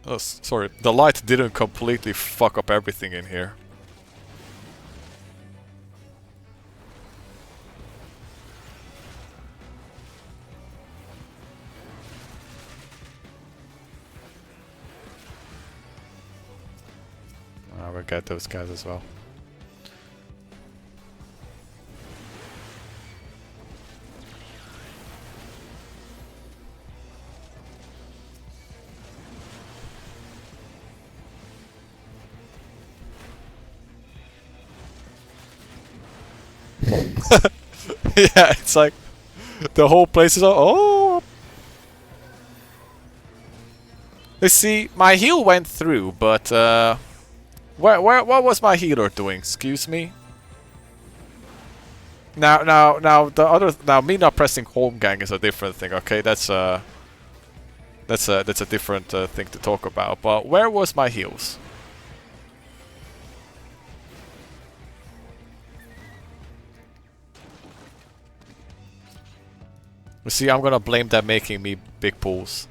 Oh, sorry. The light didn't completely fuck up everything in here. We'll get those guys as well. Yeah, it's like the whole place is all. Oh! You see, my heal went through, but what was my healer doing? Excuse me. Now the other me not pressing home gang is a different thing. Okay, that's a different thing to talk about. But where was my heals? You see, I'm gonna blame them making me big pulls.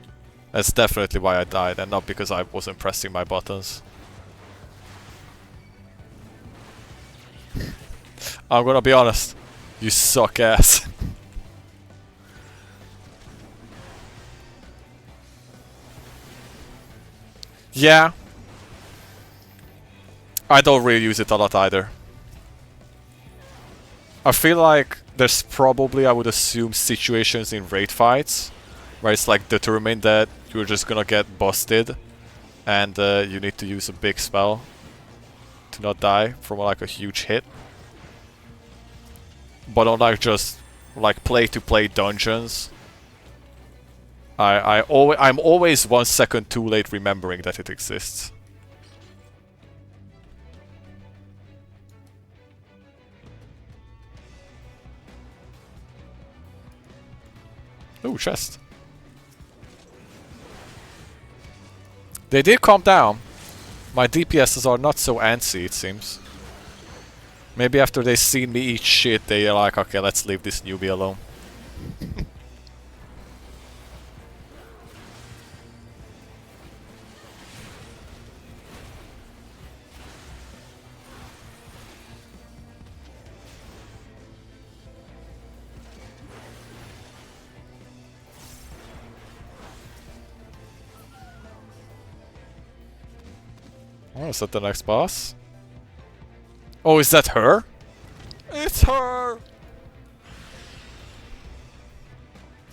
That's definitely why I died, and not because I wasn't pressing my buttons. I'm gonna be honest. You suck ass. Yeah. I don't really use it a lot either. I feel like there's probably, I would assume, situations in raid fights where it's like determined that you're just gonna get busted and you need to use a big spell to not die from like a huge hit. But on like just like play-to-play dungeons, I'm always 1 second too late remembering that it exists. Ooh, chest. They did calm down. My DPSs are not so antsy, it seems. Maybe after they seen me eat shit, they are like, okay, let's leave this newbie alone. Oh, is that the next boss? Oh, is that her? It's her!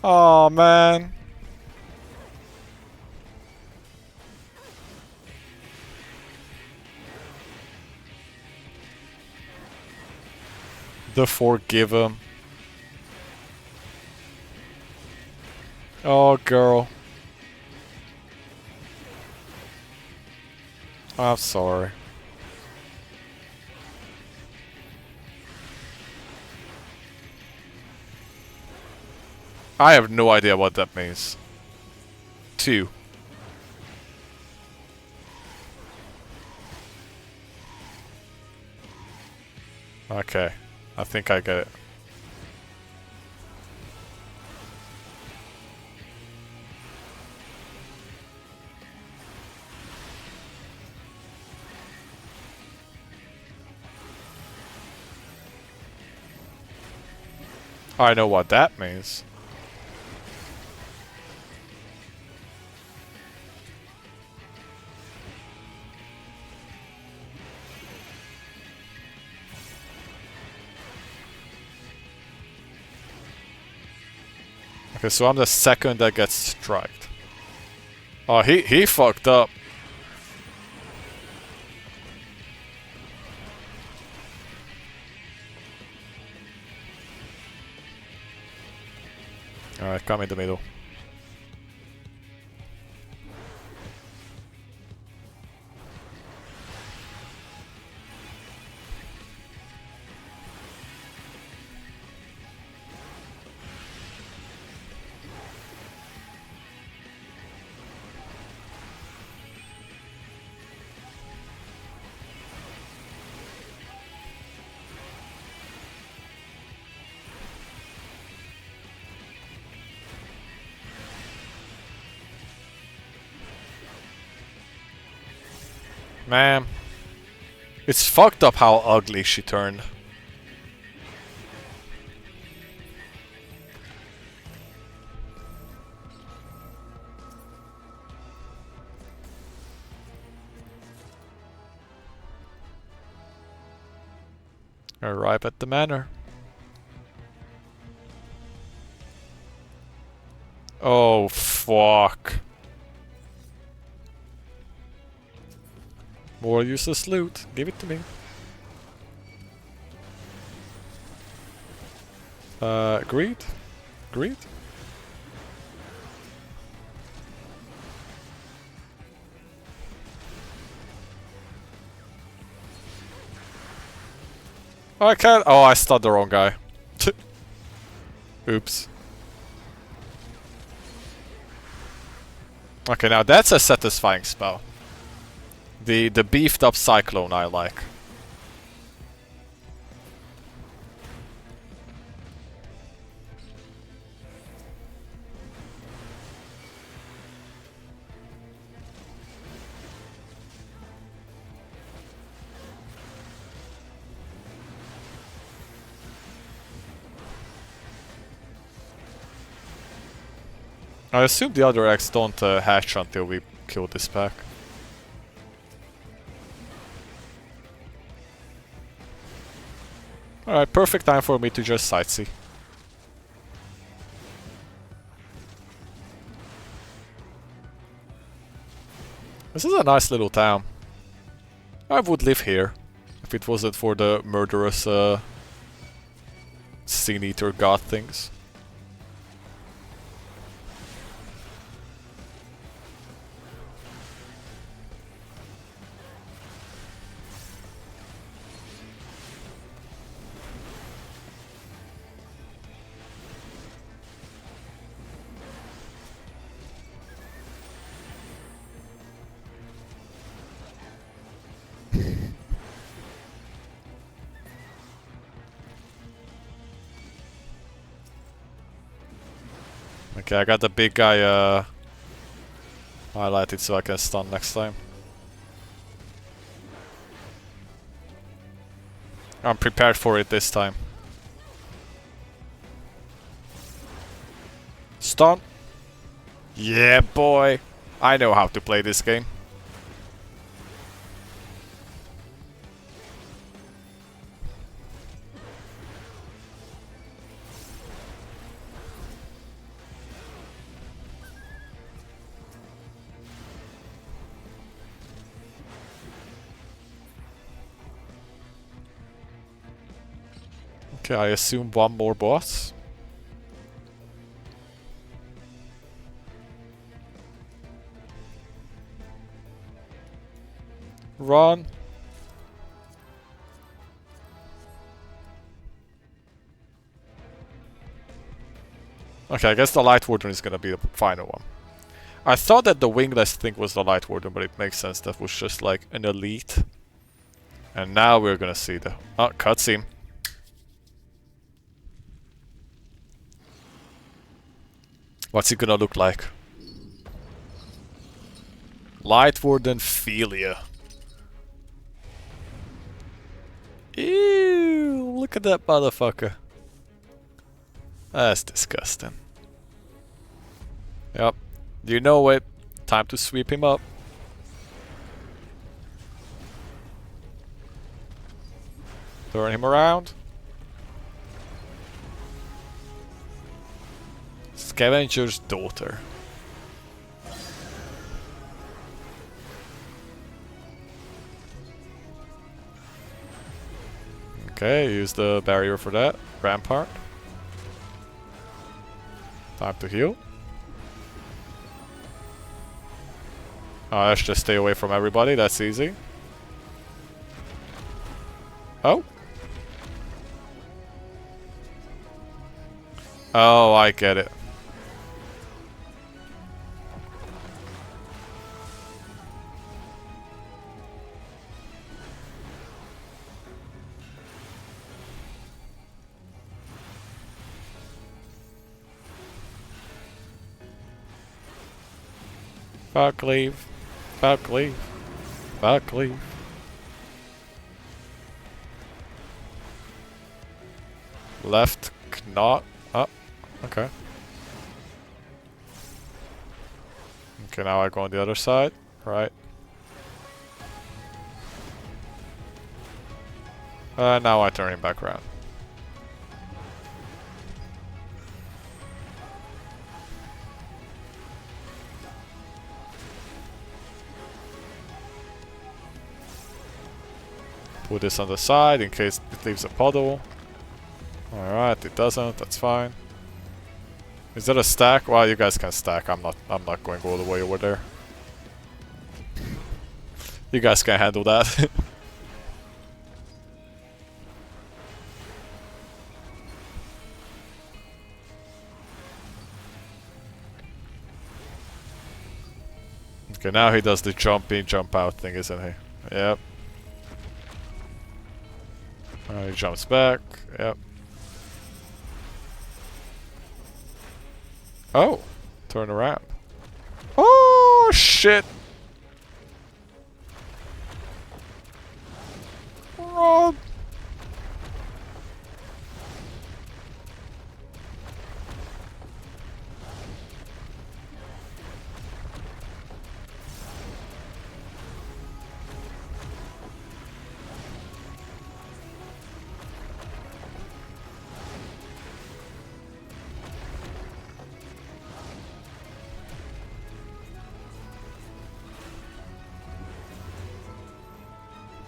Oh man. The Forgiver. Oh, girl. I'm sorry. I have no idea what that means. 2. Okay. I think I get it. I know what that means. Okay, so I'm the second that gets striked. Oh, he fucked up. Alright, come in the middle. Man, it's fucked up how ugly she turned. Arrive at the manor. Oh, fuck. More useless loot. Give it to me. Greed? Greed? I can't. Oh, I stunned the wrong guy. Oops. Okay, now that's a satisfying spell. The beefed up cyclone I like. I assume the other eggs don't hatch until we kill this pack. Alright, perfect time for me to just sightsee. This is a nice little town. I would live here if it wasn't for the murderous Sin Eater god things. Okay, I got the big guy highlighted so I can stun next time. I'm prepared for it this time. Stun. Yeah, boy. I know how to play this game. Okay, I assume one more boss. Run. Okay, I guess the Light Warden is gonna be the final one. I thought that the wingless thing was the Light Warden, but it makes sense. That was just like an elite. And now we're gonna see the... Oh, cutscene. What's it gonna look like? Light Warden Philia. Ew, look at that motherfucker. That's disgusting. Yep. You know it. Time to sweep him up. Turn him around. Scavenger's daughter. Okay, use the barrier for that. Rampart. Time to heal. Let's just stay away from everybody, that's easy. Oh. Oh, I get it. Fuck leave. Fuck leave. Fuck leave. Left knot. Oh, okay. Okay, now I go on the other side. Right. Now I turn him back around. Put this on the side in case it leaves a puddle. Alright, it doesn't, that's fine. Is that a stack? Well, you guys can stack. I'm not going all the way over there. You guys can handle that. Okay, now he does the jump in, jump out thing, isn't he? Yep. He jumps back. Yep. Oh! Turn around. Oh, shit! Run!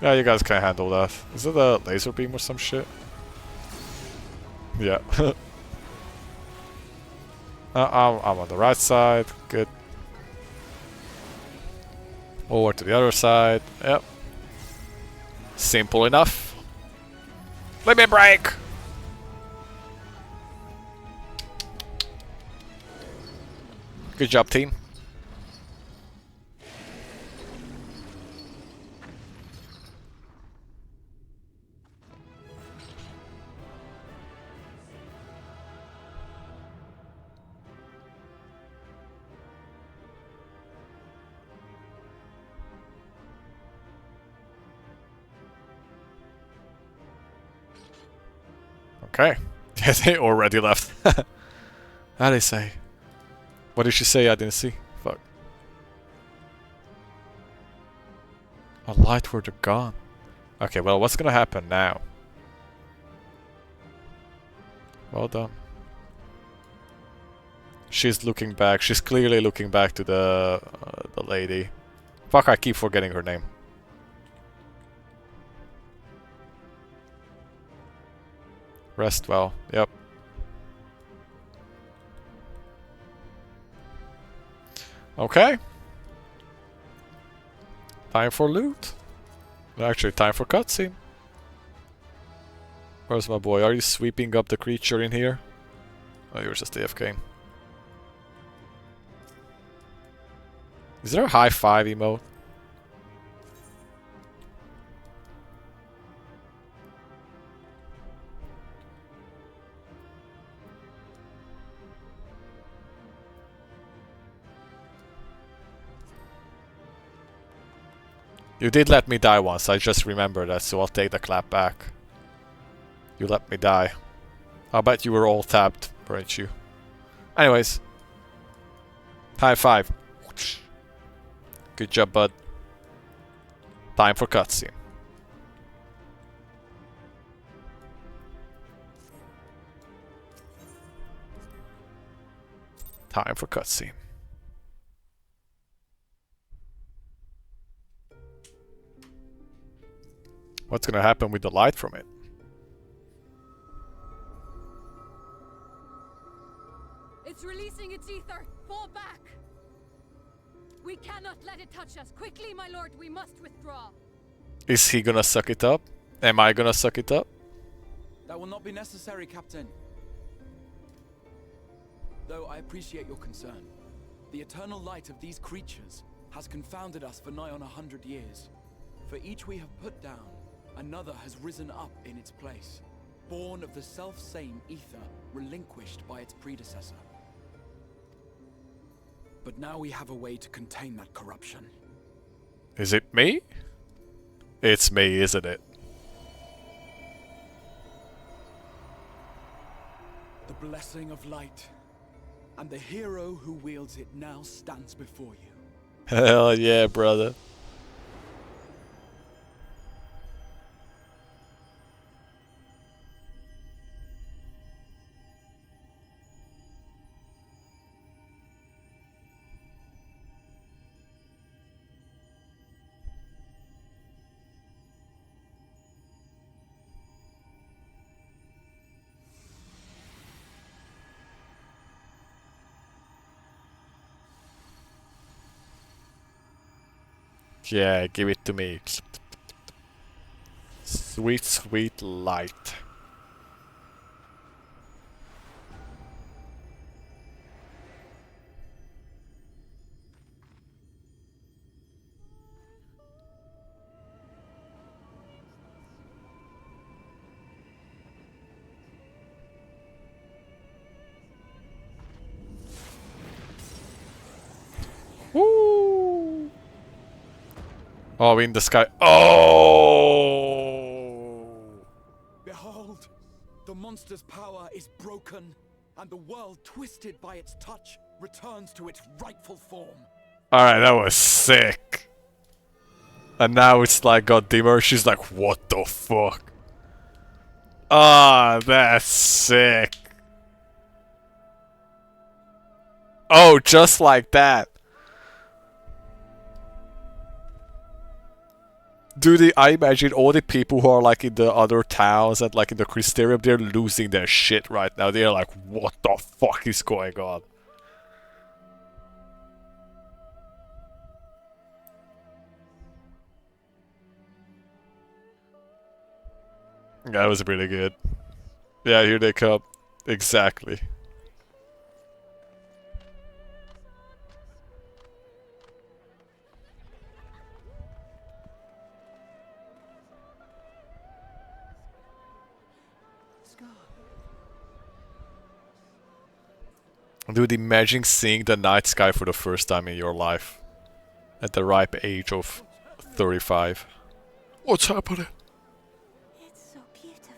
Yeah, you guys can handle that. Is it a laser beam or some shit? Yeah. I'm on the right side. Good. Over to the other side. Yep. Simple enough. Let me break! Good job, team. Okay. Yeah, they already left. How'd they say? What did she say? I didn't see. Fuck. A light word are gone. Okay, well, what's gonna happen now? Well done. She's looking back. She's clearly looking back to the lady. Fuck, I keep forgetting her name. Rest well. Yep. Okay. Time for loot. Actually, time for cutscene. Where's my boy? Are you sweeping up the creature in here? Oh, you're just AFK. Is there a high five emote? You did let me die once, I just remembered that, so I'll take the clap back. You let me die. I bet you were all tapped, weren't you? Anyways. High five. Good job, bud. Time for cutscene. Time for cutscene. What's gonna happen with the light from it? It's releasing its ether. Fall back. We cannot let it touch us. Quickly, my lord, we must withdraw. Is he gonna suck it up? Am I gonna suck it up? That will not be necessary, Captain. Though I appreciate your concern. The eternal light of these creatures has confounded us for nigh on 100 years. For each we have put down, another has risen up in its place, born of the self-same ether relinquished by its predecessor. But now we have a way to contain that corruption. Is it me? It's me, isn't it? The blessing of light, and the hero who wields it now stands before you. Hell yeah, brother. Yeah, give it to me. Sweet, sweet light. Woo! Oh, in the sky. Oh! Behold, the monster's power is broken, and the world twisted by its touch returns to its rightful form. Alright, that was sick. And now it's like got dimmer. She's like, what the fuck? Ah, that's sick. Oh, just like that. Dude, I imagine all the people who are like in the other towns and like in the Crystarium, they're losing their shit right now. They're like, what the fuck is going on? That was really good. Yeah, here they come. Exactly. Dude, imagine seeing the night sky for the first time in your life. At the ripe age of 35. What's happening? It's so beautiful.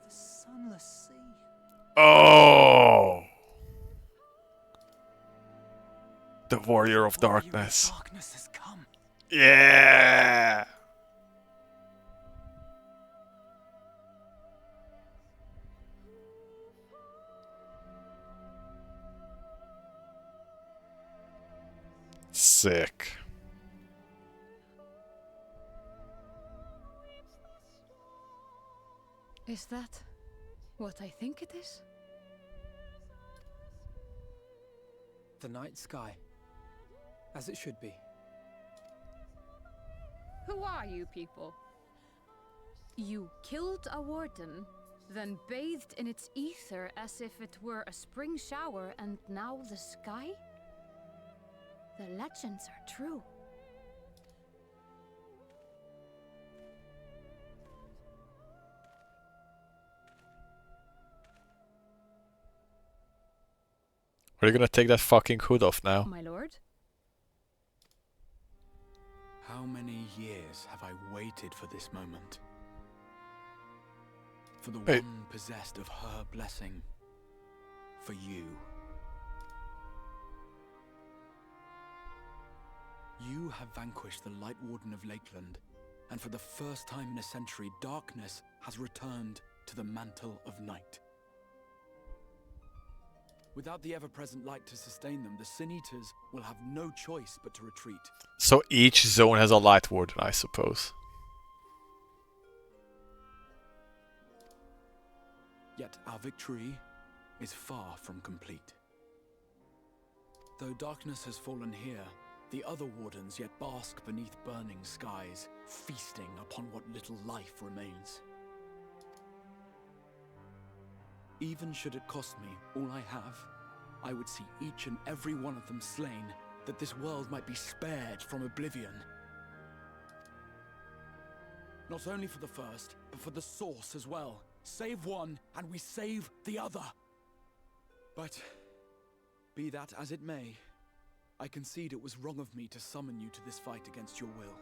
The sunless sea. Oh! The Warrior of Darkness. Darkness has come. Yeah! Sick. Is that what I think it is? The night sky. As it should be. Who are you people? You killed a warden, then bathed in its ether as if it were a spring shower, and now the sky? The legends are true. Are you gonna take that fucking hood off now? My lord? How many years have I waited for this moment? For the one possessed of her blessing. For you. You have vanquished the Light Warden of Lakeland, and for the first time in a century, darkness has returned to the mantle of night. Without the ever-present light to sustain them, the Sin Eaters will have no choice but to retreat. So each zone has a light warden, I suppose. Yet our victory is far from complete. Though darkness has fallen here, the other wardens yet bask beneath burning skies, feasting upon what little life remains. Even should it cost me all I have, I would see each and every one of them slain, that this world might be spared from oblivion. Not only for the first, but for the source as well. Save one, and we save the other. But, be that as it may, I concede it was wrong of me to summon you to this fight against your will.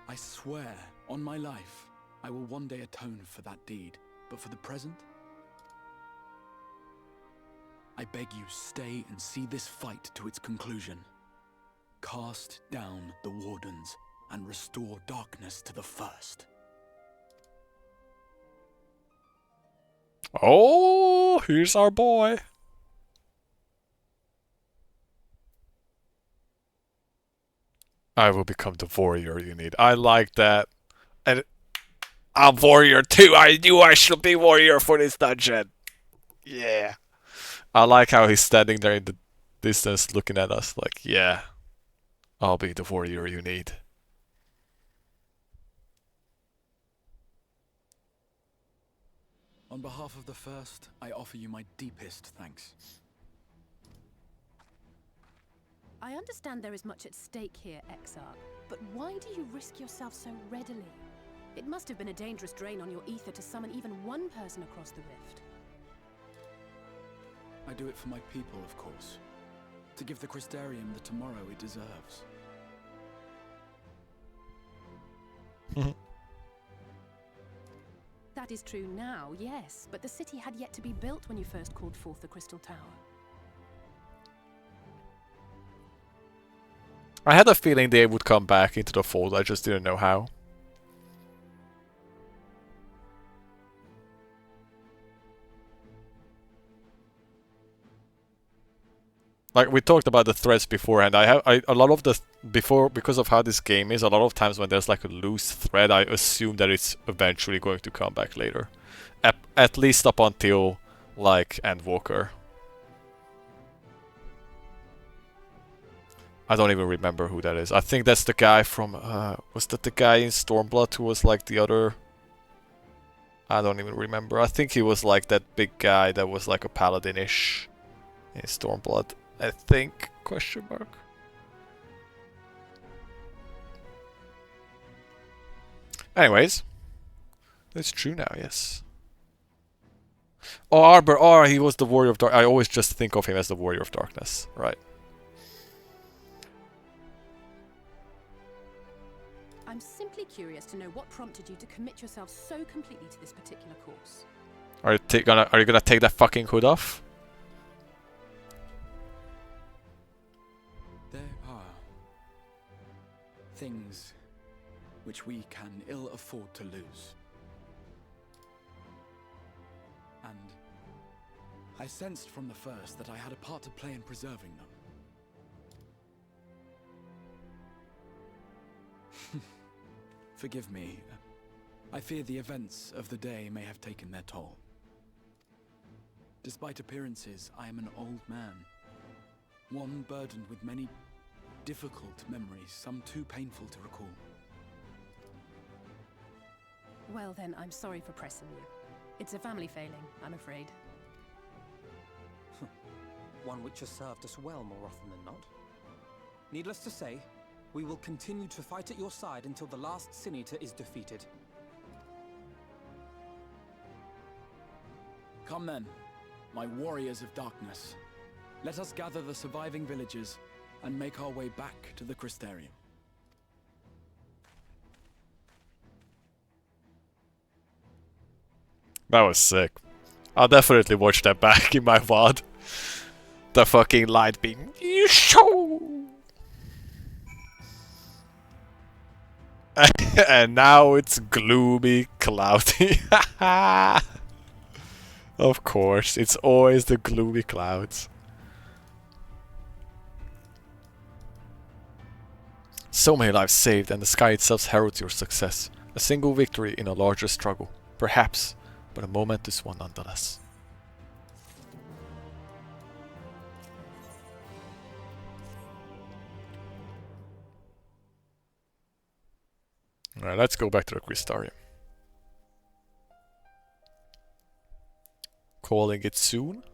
I swear, on my life, I will one day atone for that deed, but for the present, I beg you stay and see this fight to its conclusion. Cast down the wardens and restore darkness to the first. Oh, here's our boy. I will become the warrior you need. I like that. And I'm warrior too. I knew I should be warrior for this dungeon. Yeah. I like how he's standing there in the distance looking at us like, yeah, I'll be the warrior you need. On behalf of the first, I offer you my deepest thanks. I understand there is much at stake here, Exarch, but why do you risk yourself so readily? It must have been a dangerous drain on your ether to summon even one person across the rift. I do it for my people, of course. To give the Crystarium the tomorrow it deserves. That is true now, yes, but the city had yet to be built when you first called forth the Crystal Tower. I had a feeling they would come back into the fold, I just didn't know how. Like we talked about the threads beforehand. A lot of the because of how this game is, a lot of times when there's like a loose thread, I assume that it's eventually going to come back later. At least up until like Endwalker. I don't even remember who that is. I think that's the guy from was that the guy in Stormblood who was like the other? I don't even remember. I think he was like that big guy that was like a paladin-ish in Stormblood. I think, question mark. Anyways, it's true now, yes. Oh, Arbor, oh, he was the Warrior of Dark. I always just think of him as the Warrior of Darkness, right? I'm simply curious to know what prompted you to commit yourself so completely to this particular course. Are you gonna take that fucking hood off? There are things which we can ill afford to lose. And I sensed from the first that I had a part to play in preserving them. Forgive me. I fear the events of the day may have taken their toll. Despite appearances, I am an old man. One burdened with many difficult memories, some too painful to recall. Well then, I'm sorry for pressing you. It's a family failing, I'm afraid. One which has served us well more often than not. Needless to say, we will continue to fight at your side until the last Sin-Eater is defeated. Come then, my warriors of darkness. Let us gather the surviving villagers and make our way back to the Crystarium. That was sick. I'll definitely watch that back in my VOD. The fucking light beam. And now it's gloomy, cloudy. Of course, it's always the gloomy clouds. So many lives saved, and the sky itself heralds your success. A single victory in a larger struggle. Perhaps, but a momentous one nonetheless. Alright, let's go back to the Crystarium. Calling it soon.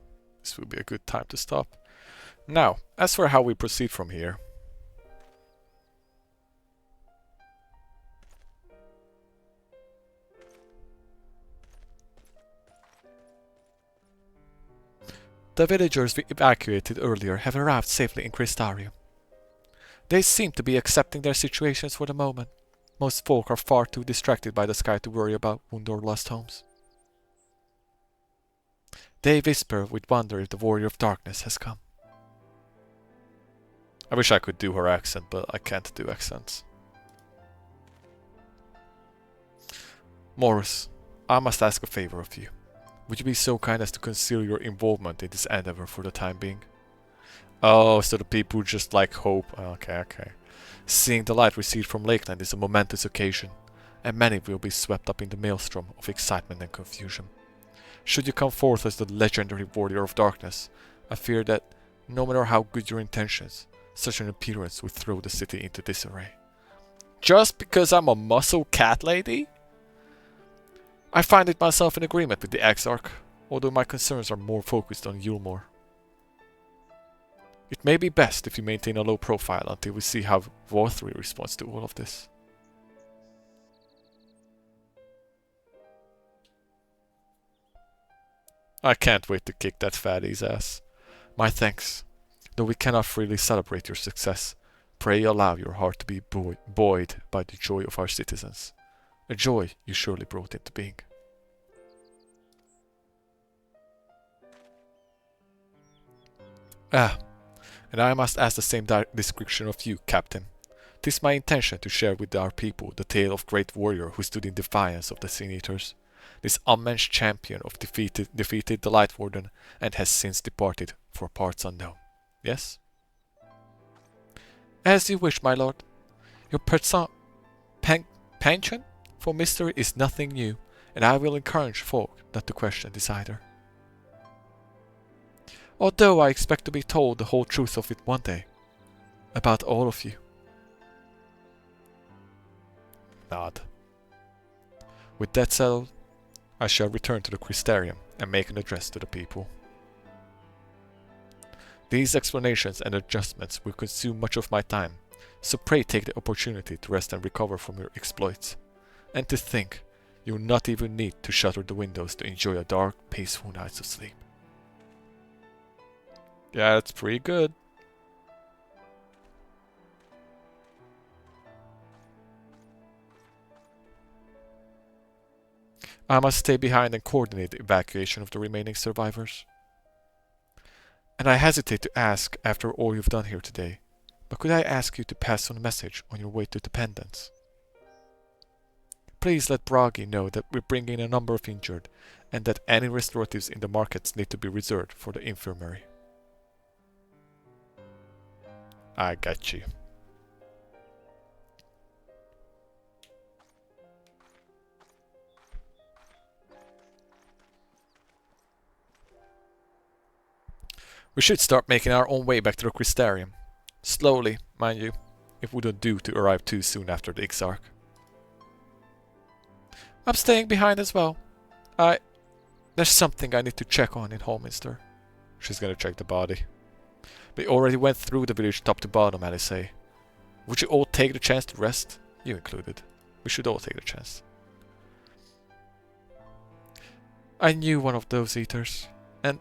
This will be a good time to stop. Now, as for how we proceed from here. The villagers we evacuated earlier have arrived safely in Crystarium. They seem to be accepting their situations for the moment. Most folk are far too distracted by the sky to worry about wounded or lost homes. They whisper with wonder if the warrior of darkness has come. I wish I could do her accent, but I can't do accents. Morris, I must ask a favor of you. Would you be so kind as to conceal your involvement in this endeavor for the time being? Oh, so the people just like hope. Okay. Seeing the light recede from Lakeland is a momentous occasion, and many will be swept up in the maelstrom of excitement and confusion. Should you come forth as the legendary warrior of darkness, I fear that, no matter how good your intentions, such an appearance would throw the city into disarray. Just because I'm a muscle cat lady? I find it myself in agreement with the Exarch, although my concerns are more focused on Yulmore. It may be best if you maintain a low profile until we see how Vothri responds to all of this. I can't wait to kick that fattie's ass. My thanks. Though we cannot freely celebrate your success, pray allow your heart to be buoyed by the joy of our citizens. A joy you surely brought into being. And I must ask the same description of you, Captain. 'Tis my intention to share with our people the tale of great warrior who stood in defiance of the Sin-Eaters. This unmatched champion of defeated the Light Warden and has since departed for parts unknown. Yes? As you wish, my lord. Your penchant for mystery is nothing new, and I will encourage folk not to question this either. Although I expect to be told the whole truth of it one day. About all of you. Nod. With that settled, I shall return to the Crystarium and make an address to the people. These explanations and adjustments will consume much of my time, so pray take the opportunity to rest and recover from your exploits. And to think, you will not even need to shutter the windows to enjoy a dark, peaceful night of sleep. Yeah, that's pretty good. I must stay behind and coordinate the evacuation of the remaining survivors. And I hesitate to ask after all you've done here today, but could I ask you to pass on a message on your way to Dependence? Please let Bragi know that we're bringing a number of injured, and that any restoratives in the markets need to be reserved for the infirmary. I got you. We should start making our own way back to the Crystarium. Slowly, mind you. It wouldn't do to arrive too soon after the Ixarch. I'm staying behind as well. There's something I need to check on in Holminster. She's gonna check the body. We already went through the village top to bottom, Alice. Would you all take the chance to rest? You included. We should all take the chance. I knew one of those eaters. And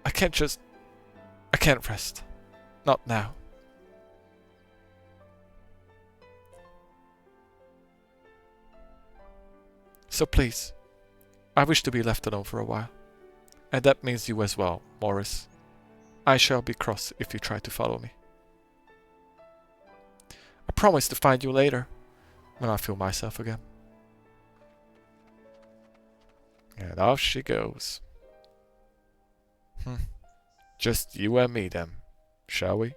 I can't rest. Not now. So please, I wish to be left alone for a while. And that means you as well, Morris. I shall be cross if you try to follow me. I promise to find you later, when I feel myself again. And off she goes. Just you and me then, shall we?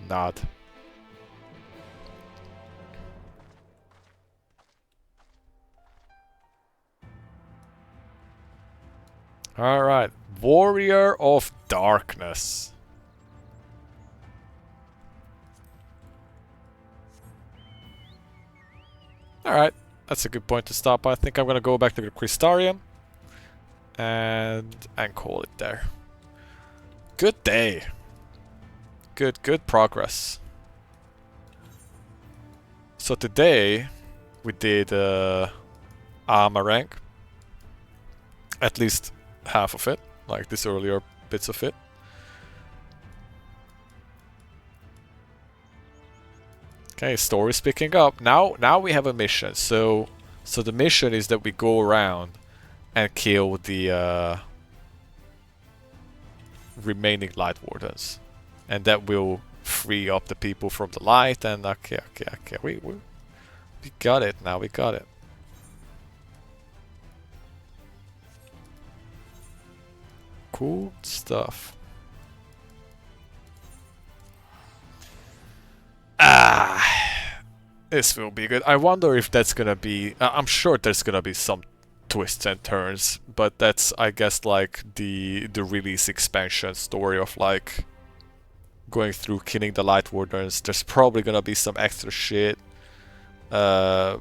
Nod. Alright, Warrior of Darkness. Alright, that's a good point to stop. I think I'm gonna go back to the Crystarium and call it there. Good day. Good progress. So today we did armor rank. At least half of it, like this earlier bits of it. Okay, story's picking up. Now we have a mission. So the mission is that we go around and kill the remaining Light Wardens, and that will free up the people from the light. And okay, we got it now. We got it. Cool stuff. This will be good. I wonder if that's gonna be... I'm sure there's gonna be some twists and turns, but that's, I guess, like the release expansion story of like going through killing the Light Wardens. There's probably gonna be some extra shit. That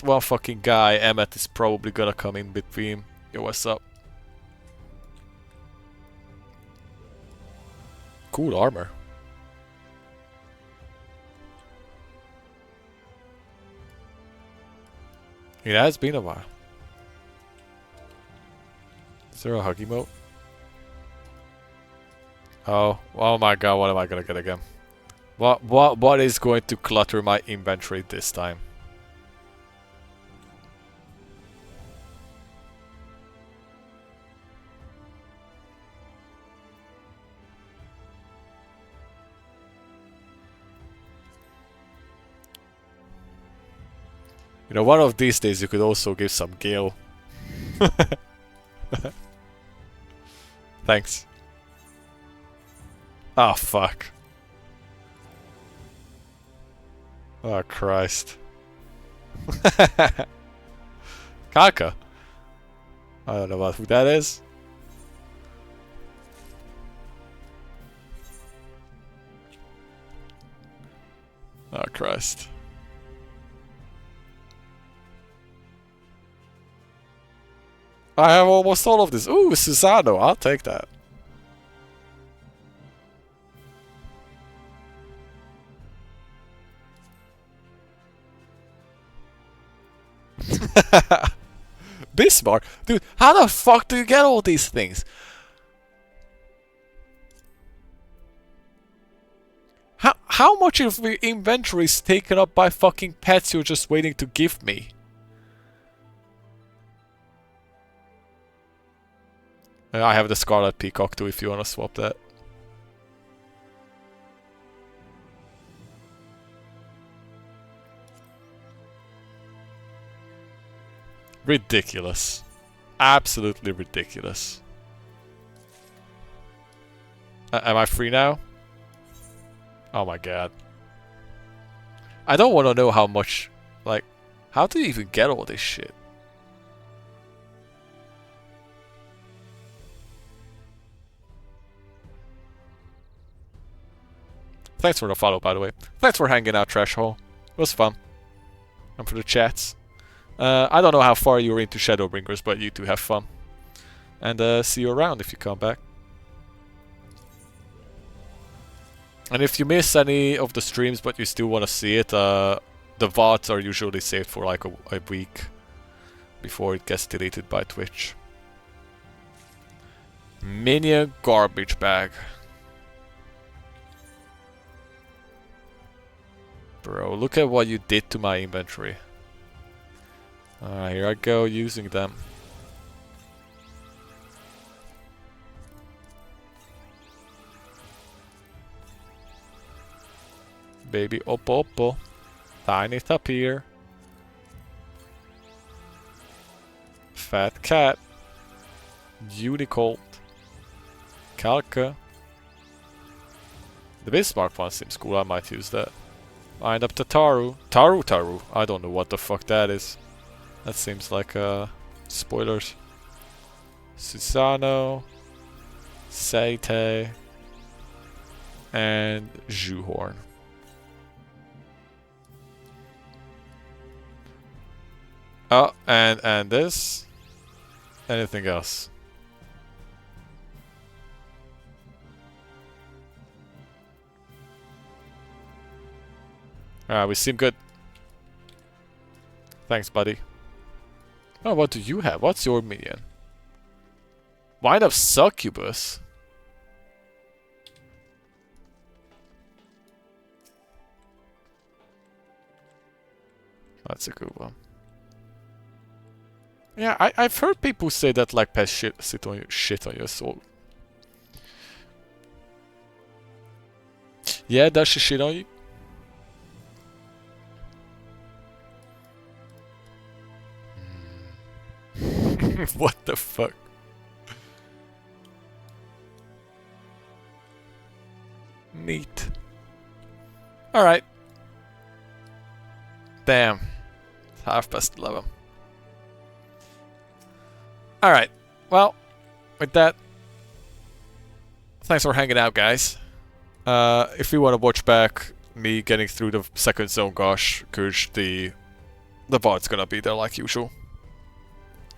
one fucking guy, Emmet, is probably gonna come in between. Yo, what's up? Cool armor. It has been a while. Is there a hug emote? Oh my god, what am I gonna get again? What is going to clutter my inventory this time? You know, one of these days you could also give some Gale. Thanks. Oh, fuck. Oh, Christ. Kaka? I don't know who that is. Oh, Christ. I have almost all of this. Ooh, Susano, I'll take that. Bismarck? Dude, how the fuck do you get all these things? How much of your inventory is taken up by fucking pets you're just waiting to give me? I have the Scarlet Peacock too if you wanna swap that. Ridiculous. Absolutely ridiculous. Am I free now? Oh my god. I don't want to know how much... Like, how do you even get all this shit? Thanks for the follow, by the way. Thanks for hanging out, Trash Hole. It was fun. And for the chats. I don't know how far you're into Shadowbringers, but you two have fun. And see you around if you come back. And if you miss any of the streams but you still want to see it, the VODs are usually saved for like a week before it gets deleted by Twitch. Minion garbage bag. Bro, look at what you did to my inventory. Alright, here I go using them. Baby Oppo Oppo. Tiny Tapir. Fat Cat. Unicolt. Kalka. The Bismarck one seems cool, I might use that. Wind up to Taru. Taru. I don't know what the fuck that is. That seems like spoilers. Susano. Seite. And Zhuhorn. Oh, and this. Anything else? Alright, we seem good. Thanks, buddy. Oh, what do you have? What's your minion? Wind up Succubus. That's a good one. Yeah, I've heard people say that like pest shit on your soul. Yeah, does she shit on you? What the fuck? Neat. Alright. Damn. 11:30. Alright. Well, with that, thanks for hanging out, guys. If you want to watch back me getting through the second zone, gosh, the VOD's gonna be there like usual.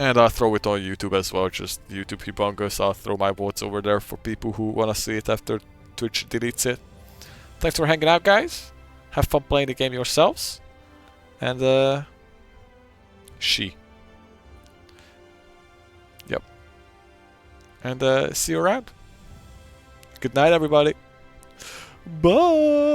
And I'll throw it on YouTube as well, just YouTube Hubungus. I'll throw my VODs over there for people who wanna see it after Twitch deletes it. Thanks for hanging out, guys. Have fun playing the game yourselves. And Yep. And see you around. Good night, everybody. Bye.